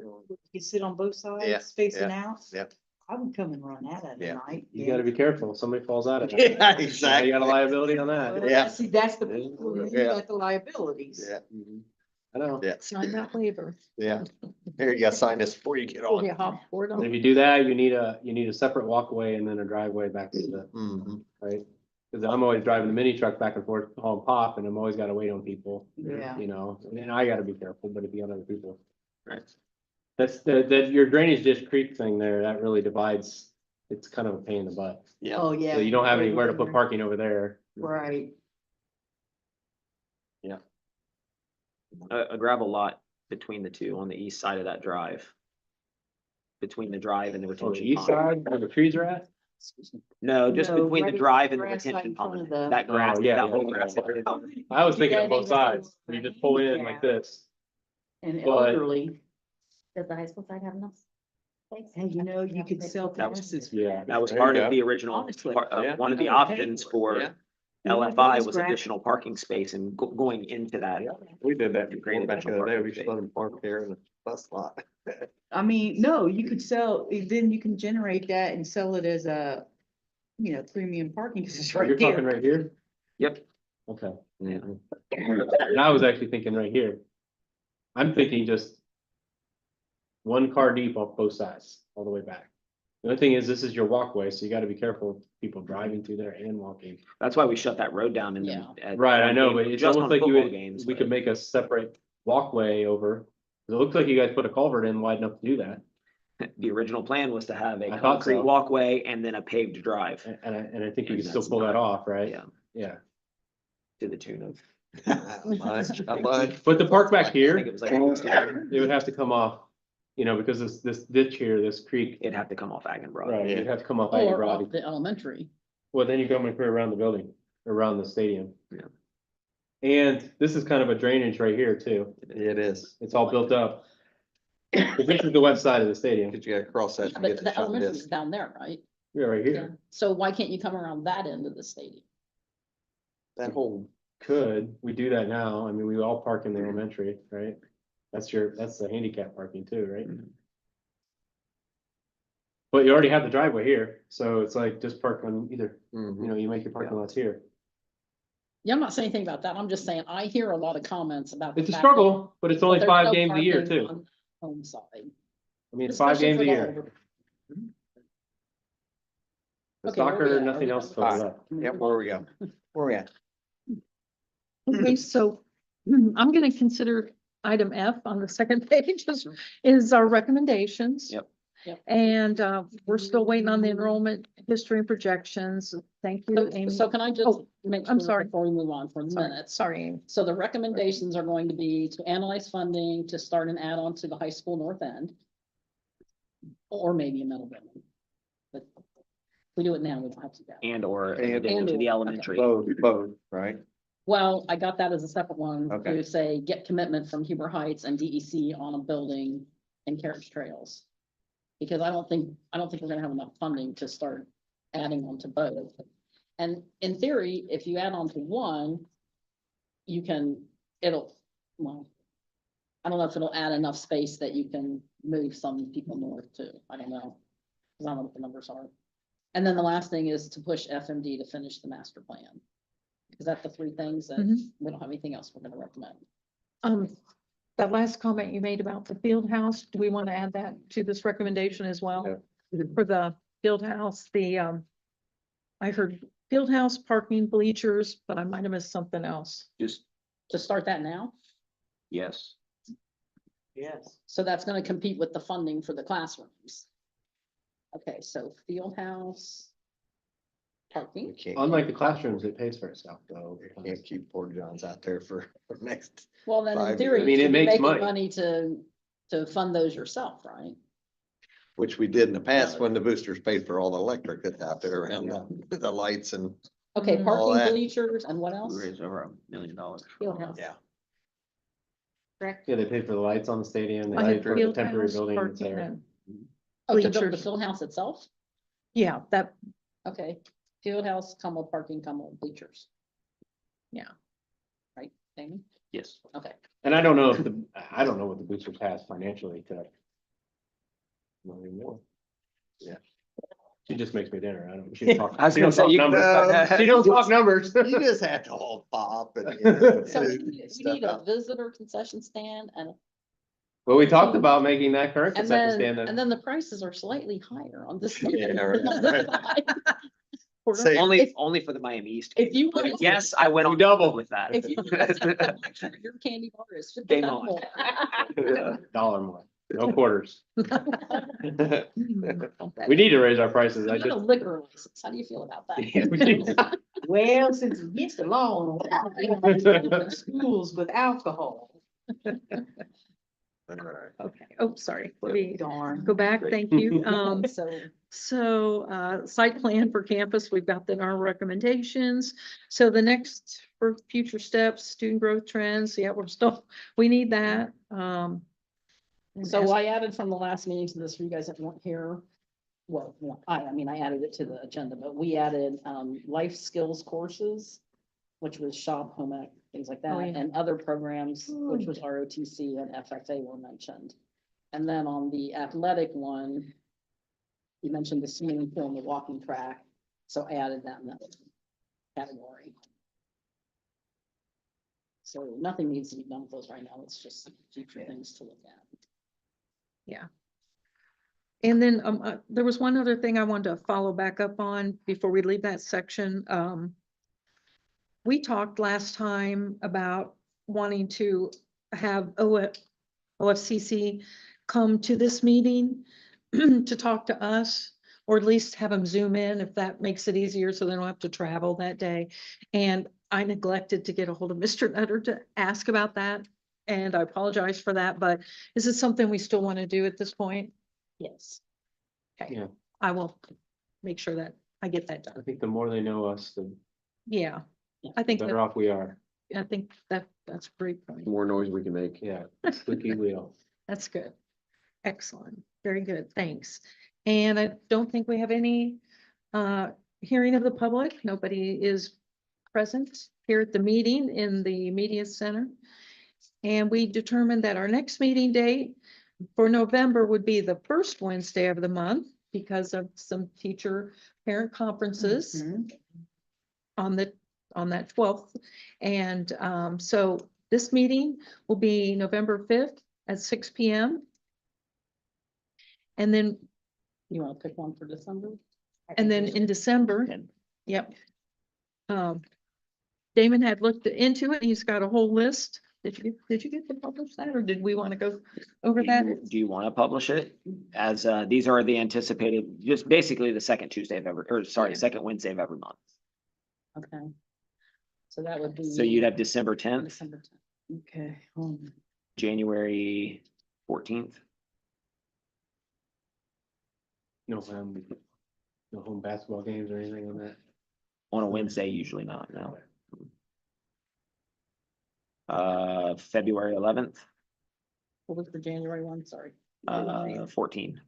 Speaker 4: you sit on both
Speaker 6: Yeah,
Speaker 4: sides, facing out.
Speaker 6: yeah.
Speaker 4: I would come and run that at
Speaker 6: Yeah.
Speaker 4: night.
Speaker 9: You gotta be careful. if Somebody falls out of it.
Speaker 6: Yeah,
Speaker 9: You
Speaker 6: exactly.
Speaker 9: got a liability on that.
Speaker 4: Well,
Speaker 6: Yeah.
Speaker 4: See, that's the, people who
Speaker 6: Yeah.
Speaker 4: got the liabilities.
Speaker 6: Yeah,
Speaker 9: I know.
Speaker 6: yeah,
Speaker 2: Sign that waiver.
Speaker 6: yeah. Here, you gotta sign this before you get on.
Speaker 2: Yeah, hop board
Speaker 9: And
Speaker 2: on.
Speaker 9: if you do that, you need a separate walkway and then a driveway back to the,
Speaker 6: Mhm.
Speaker 9: right? Cause I'm always driving the mini truck back and forth hauling pop and I'm always gotta wait on people,
Speaker 4: Yeah.
Speaker 9: you know, and I gotta be careful, but if you got other people.
Speaker 3: Right.
Speaker 9: That's your drainage ditch creek thing there, that really divides, it's kind of a pain in the butt.
Speaker 6: Yeah.
Speaker 4: Oh, yeah.
Speaker 9: So you don't have anywhere to put parking over there.
Speaker 4: Right.
Speaker 3: A gravel lot between the two on the east side of that drive. Between the drive and the
Speaker 9: On the
Speaker 3: retention
Speaker 9: east
Speaker 3: pond.
Speaker 9: side where the trees are at?
Speaker 3: No, just
Speaker 4: No,
Speaker 3: between the
Speaker 4: right
Speaker 3: drive and the
Speaker 4: grass right
Speaker 3: retention
Speaker 4: in front
Speaker 3: pond.
Speaker 4: of the-
Speaker 3: That grass,
Speaker 9: Oh, yeah,
Speaker 3: that
Speaker 9: yeah,
Speaker 3: whole
Speaker 9: yeah.
Speaker 3: grass. area.
Speaker 9: I was thinking
Speaker 4: Yeah,
Speaker 9: of both
Speaker 4: they go
Speaker 9: sides. You just pull in like this.
Speaker 4: And
Speaker 9: But-
Speaker 4: elderly,
Speaker 5: Does the high school side have enough space?
Speaker 4: hey, you know, you could sell
Speaker 3: That was-
Speaker 4: glasses. for
Speaker 9: Yeah.
Speaker 4: that.
Speaker 3: That was
Speaker 6: There you
Speaker 3: part
Speaker 6: go.
Speaker 3: of the original,
Speaker 4: Honestly.
Speaker 6: Yeah.
Speaker 3: one of the
Speaker 4: Okay.
Speaker 3: options for
Speaker 6: Yeah.
Speaker 3: LFI
Speaker 4: those
Speaker 3: was
Speaker 4: grass-
Speaker 3: additional parking space and going into that.
Speaker 6: We did that
Speaker 3: Created
Speaker 6: back the
Speaker 3: additional
Speaker 6: other day. We
Speaker 3: parking
Speaker 6: just let them park there in the bus lot.
Speaker 4: I mean, no, you could sell, then you can generate that and sell it as a, you know, premium parking, because it's
Speaker 9: You're
Speaker 4: right
Speaker 9: talking
Speaker 4: there.
Speaker 9: right here?
Speaker 3: Yep.
Speaker 9: Okay.
Speaker 3: Yeah.
Speaker 9: And I was actually thinking right here. I'm thinking just one car deep off both sides, all the way back. The only thing is, this is your walkway, so you gotta be careful of people driving through there and walking.
Speaker 3: That's why we shut that road down in
Speaker 2: Yeah.
Speaker 3: the. at
Speaker 9: Right, I
Speaker 3: one
Speaker 9: know,
Speaker 3: game,
Speaker 9: but it's
Speaker 3: just
Speaker 9: almost
Speaker 3: on
Speaker 9: like you
Speaker 3: football
Speaker 9: would,
Speaker 3: games,
Speaker 9: we
Speaker 3: but
Speaker 9: could make a separate walkway over. 'Cause it looks like you guys put a culvert in wide enough to do that.
Speaker 3: The original plan was to have a
Speaker 9: I thought
Speaker 3: concrete
Speaker 9: so.
Speaker 3: walkway and then a paved drive
Speaker 9: And I think you
Speaker 3: And
Speaker 9: can still
Speaker 3: that's
Speaker 9: pull that
Speaker 3: not-
Speaker 9: off, right?
Speaker 3: yeah.
Speaker 9: Yeah.
Speaker 3: to the tune of.
Speaker 6: I lied.
Speaker 9: But the park back
Speaker 3: I think
Speaker 9: here,
Speaker 3: it was like,
Speaker 9: it would have to come off, you know, because this ditch here, this creek,
Speaker 3: it'd have to come off Aggie
Speaker 9: right, it'd have to come off
Speaker 2: Or
Speaker 9: Aggie
Speaker 2: off the elementary.
Speaker 9: Well, then you come and clear around the building, around the stadium.
Speaker 3: Yeah.
Speaker 9: And this is kind of a drainage right here too.
Speaker 6: It is.
Speaker 9: It's all built up. But this is the west side of the stadium.
Speaker 6: Cause you gotta cross that. to
Speaker 2: But
Speaker 6: get to
Speaker 2: the
Speaker 6: shut
Speaker 2: elementary
Speaker 6: this.
Speaker 2: is down there, right?
Speaker 9: Yeah, right
Speaker 2: Yeah.
Speaker 9: here.
Speaker 2: So why can't you come around that end of the stadium?
Speaker 6: That whole,
Speaker 9: Could, we do that now. I mean, we all park in the elementary, right? That's the handicap parking too, right?
Speaker 3: Mhm.
Speaker 9: But you already have the driveway here, so it's like just park on either,
Speaker 6: mhm.
Speaker 9: you know, you make your parking lots here.
Speaker 2: Yeah, I'm not saying anything about that. I'm just saying, I hear a lot of comments about. the
Speaker 9: It's a
Speaker 2: fact that
Speaker 9: struggle, but it's only
Speaker 2: there's
Speaker 9: 5
Speaker 2: no
Speaker 9: games a year
Speaker 2: parking
Speaker 9: too.
Speaker 2: on Home side.
Speaker 9: I mean, it's 5
Speaker 2: especially
Speaker 9: games
Speaker 2: for
Speaker 9: a
Speaker 2: the
Speaker 9: year.
Speaker 2: older-
Speaker 9: The
Speaker 2: Okay, where we
Speaker 9: soccer,
Speaker 2: at? Are
Speaker 9: nothing
Speaker 2: we
Speaker 9: else
Speaker 2: done?
Speaker 9: fills it up.
Speaker 6: Yep, where we go? Where we at?
Speaker 1: Okay, so I'm gonna consider item F on the second page is our recommendations.
Speaker 3: Yep.
Speaker 2: Yep.
Speaker 1: And we're still waiting on the enrollment history and projections. Thank you, Amy.
Speaker 2: So can I just
Speaker 1: Oh,
Speaker 2: make
Speaker 1: I'm
Speaker 2: sure
Speaker 1: sorry.
Speaker 2: before we move on for the
Speaker 1: Sorry,
Speaker 2: minutes?
Speaker 1: Sorry, Amy.
Speaker 2: So the recommendations are going to be to analyze funding to start an add-on to the high school north end. Or maybe a middle building. But if we do it now, we don't have to do that.
Speaker 3: And or in
Speaker 6: And-
Speaker 3: addition to
Speaker 2: and-
Speaker 3: the
Speaker 2: okay.
Speaker 3: elementary.
Speaker 6: Both, right?
Speaker 2: Well, I got that as a separate one
Speaker 6: Okay.
Speaker 2: to say, get commitment from Huber Heights and DEC on a building and carriage trails. Because I don't think we're gonna have enough funding to start adding on to both. And in theory, if you add on to one, you can, well, I don't know if it'll add enough space that you can move some people north too. I don't know. 'Cause I don't know what the numbers are. And then the last thing is to push FMD to finish the master plan. Is that the three things that
Speaker 1: Mhm.
Speaker 2: we don't have anything else we're gonna recommend?
Speaker 1: That last comment you made about the field house, do we want to add that to this recommendation as well? For the field house, I heard field house, parking, bleachers, but I might have missed something else.
Speaker 3: Just,
Speaker 2: To start that now?
Speaker 3: yes.
Speaker 4: Yes.
Speaker 2: So that's gonna compete with the funding for the classrooms. Okay, so field house.
Speaker 6: We
Speaker 2: Parking,
Speaker 6: can't,
Speaker 9: Unlike the classrooms, it pays for itself though.
Speaker 6: can't keep Port Johns out there for next.
Speaker 2: well, then in
Speaker 6: 5
Speaker 2: theory,
Speaker 9: I mean,
Speaker 2: you
Speaker 9: it
Speaker 2: should be
Speaker 9: makes
Speaker 2: making
Speaker 9: money.
Speaker 2: money to fund those yourself, right?
Speaker 6: which we did in the past when the boosters paid for all the electric that's out there around the lights and,
Speaker 2: Okay,
Speaker 1: Mm.
Speaker 6: All
Speaker 2: parking
Speaker 6: that.
Speaker 2: bleachers and what
Speaker 3: We
Speaker 2: else?
Speaker 3: raised over $1 million.
Speaker 2: Field house.
Speaker 6: yeah.
Speaker 2: Correct?
Speaker 9: Yeah, they paid for the lights on the stadium, they
Speaker 1: I
Speaker 9: paid
Speaker 1: had
Speaker 9: for the
Speaker 1: field
Speaker 9: temporary
Speaker 1: house,
Speaker 9: building that's
Speaker 1: parking,
Speaker 9: there.
Speaker 1: and-
Speaker 2: Oh, to build the
Speaker 1: Bleachers.
Speaker 2: field house itself?
Speaker 1: Yeah, that,
Speaker 2: Okay, field house, comma, parking, comma, bleachers.
Speaker 1: Yeah.
Speaker 2: Right, Amy?
Speaker 3: Yes.
Speaker 2: Okay.
Speaker 9: And I don't know what the boosters has financially to. Not anymore.
Speaker 6: Yeah.
Speaker 9: She just makes me dinner, I don't, she don't talk.
Speaker 3: I was
Speaker 9: she
Speaker 3: gonna
Speaker 9: don't
Speaker 3: say,
Speaker 9: talk
Speaker 3: you-
Speaker 9: numbers. She don't talk numbers.
Speaker 6: You just have to hold pop and. you know,
Speaker 2: So we
Speaker 6: food and
Speaker 2: need
Speaker 6: stuff
Speaker 2: a
Speaker 6: out.
Speaker 2: visitor concession stand
Speaker 9: Well, we talked about making that current
Speaker 2: and
Speaker 9: concession stand.
Speaker 2: and then the prices are slightly higher on this.
Speaker 6: Yeah,
Speaker 2: than on this side.
Speaker 6: Say-
Speaker 3: Only for the Miami East.
Speaker 2: If you
Speaker 3: But
Speaker 2: want-
Speaker 3: yes, I went on
Speaker 9: Double.
Speaker 3: with that.
Speaker 2: If you, your candy bar is
Speaker 3: Game
Speaker 2: 50%
Speaker 3: on.
Speaker 2: more.
Speaker 9: Dollar more, no quarters. We
Speaker 2: Okay.
Speaker 9: need to raise our prices, I
Speaker 2: You need a
Speaker 9: just.
Speaker 2: liquor license. How do you feel about that?
Speaker 4: Well, since against the law, schools with alcohol.
Speaker 6: All right.
Speaker 1: okay, oh, sorry, let me
Speaker 4: Darn.
Speaker 1: go back, thank you.
Speaker 2: So
Speaker 1: So, site plan for campus, we've got that in our recommendations. So the next for future steps, student growth trends, yeah, we need that. And
Speaker 2: So
Speaker 1: as-
Speaker 2: I added from the last meeting to this for you guys that weren't here. Well, I mean, I added it to the agenda, but we added life skills courses, which was shop, home ec, things like
Speaker 1: Oh,
Speaker 2: that,
Speaker 1: yeah.
Speaker 2: and other programs, which was ROTC and FFA were mentioned. And then on the athletic one, you mentioned the swimming pool and the walking track, so I added that in that category. So nothing needs to be done with those right now. It's just future things to look at.
Speaker 1: And then, there was one other thing I wanted to follow back up on before we leave that section. We talked last time about wanting to have OFCC come to this meeting to talk to us, or at least have them zoom in if that makes it easier, so they don't have to travel that day. And I neglected to get a hold of Mr. Nutter to ask about that, and I apologize for that, but is it something we still want to do at this point?
Speaker 2: Yes.
Speaker 1: Okay,
Speaker 9: Yeah.
Speaker 1: I will make sure that I get that
Speaker 9: I
Speaker 1: done.
Speaker 9: think the more they know us, the
Speaker 1: Yeah,
Speaker 2: Yeah,
Speaker 1: I think
Speaker 9: better
Speaker 1: that,
Speaker 9: off we are,
Speaker 1: I think that's a great point.
Speaker 10: The more noise we can make.
Speaker 9: yeah, squeaky wheel.
Speaker 1: That's good. Excellent. Very good. Thanks. And I don't think we have any hearing of the public. Nobody is present here at the meeting in the media center. And we determined that our next meeting date for November would be the first Wednesday of the month because of some teacher parent conferences on that 12th. And so this meeting will be November 5th at 6 p.m. And then,
Speaker 2: You want to pick one for December?
Speaker 1: and then in December,
Speaker 3: And
Speaker 1: yep. Damon had looked into it. He's got a whole list. Did you get to publish that, or did we want to go over that?
Speaker 3: do you want to publish it? As, these are the anticipated, just basically the second Tuesday of every, or sorry,
Speaker 1: Yeah.
Speaker 3: second Wednesday of every month.
Speaker 2: Okay. So that would be.
Speaker 3: So you'd have December 10th,
Speaker 2: December 10th.
Speaker 4: Okay.
Speaker 3: January 14th.
Speaker 9: No, no home basketball games or anything on that.
Speaker 3: On a Wednesday, usually not, no. February 11th,
Speaker 2: What was the January one? Sorry.
Speaker 3: 14.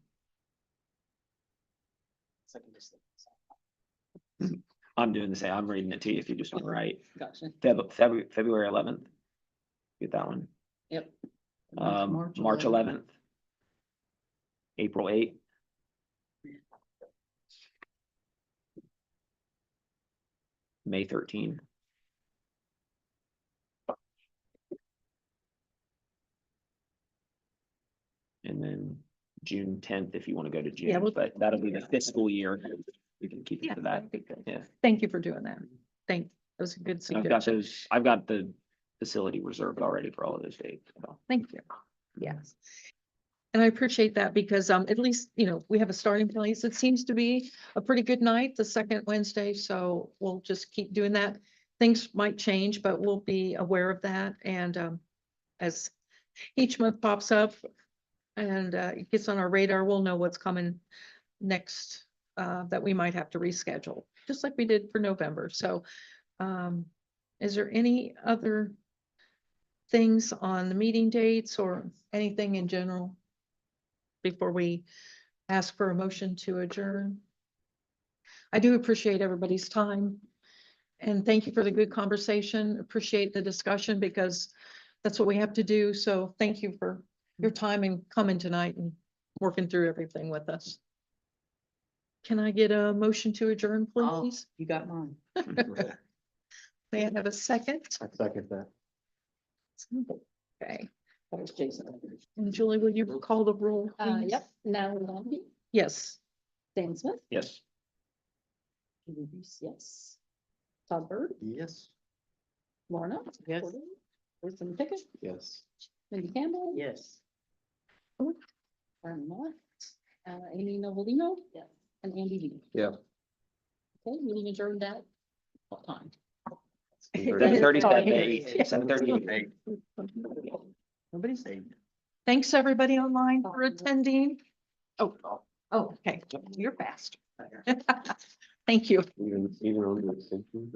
Speaker 2: Second December.
Speaker 3: I'm doing the same, I'm reading it to you if you just want to write.
Speaker 2: Gotcha.
Speaker 3: February 11th. Get that one.
Speaker 2: Yep.
Speaker 3: March 11th. April 8th. May 13th. And then June 10th, if you want to go to
Speaker 1: Yeah,
Speaker 3: June,
Speaker 1: we'll-
Speaker 3: but that'll be the fiscal year. We can keep it
Speaker 1: Yeah,
Speaker 3: to that.
Speaker 1: that'd be good.
Speaker 3: Yeah.
Speaker 1: Thank you for doing that. That was a good
Speaker 3: I've got
Speaker 1: suggestion.
Speaker 3: those, I've got the facility reserved already for all of those dates. so.
Speaker 1: Thank you. Yes. And I appreciate that because at least, we have a starting place. It seems to be a pretty good night, the second Wednesday, so we'll just keep doing that. Things might change, but we'll be aware of that. And as each month pops up, and it gets on our radar, we'll know what's coming next, that we might have to reschedule, just like we did for November. So is there any other things on the meeting dates or anything in general before we ask for a motion to adjourn? I do appreciate everybody's time. And thank you for the good conversation. Appreciate the discussion because that's what we have to do. So thank you for your time and coming tonight and working through everything with us. Can I get a motion to adjourn,
Speaker 4: Oh,
Speaker 1: please?
Speaker 4: you got mine.
Speaker 1: May I have a second?
Speaker 9: I second that.
Speaker 1: Okay.
Speaker 2: That was Jason.
Speaker 1: And Julie, will you call the roll? please?
Speaker 2: Yep, now Lambie,
Speaker 1: Yes.
Speaker 2: Dan Smith,
Speaker 9: Yes.
Speaker 2: Julie Reese, yes. Todd Bird,
Speaker 6: Yes.
Speaker 2: Lorna.
Speaker 4: Yes.
Speaker 2: Porter, Kristen Pickett,
Speaker 9: Yes.
Speaker 2: Mindy Campbell.
Speaker 4: Yes.
Speaker 2: Brian Mott, Amy Novelino.
Speaker 5: Yes.
Speaker 2: And Andy Lee.
Speaker 10: Yeah.
Speaker 2: Okay, meeting adjourned at what time?
Speaker 3: 7:37, 7:38.
Speaker 6: Nobody's saying.
Speaker 1: Thanks, everybody online for attending. Oh, okay. You're fast. Thank you.
Speaker 10: Even on the extension.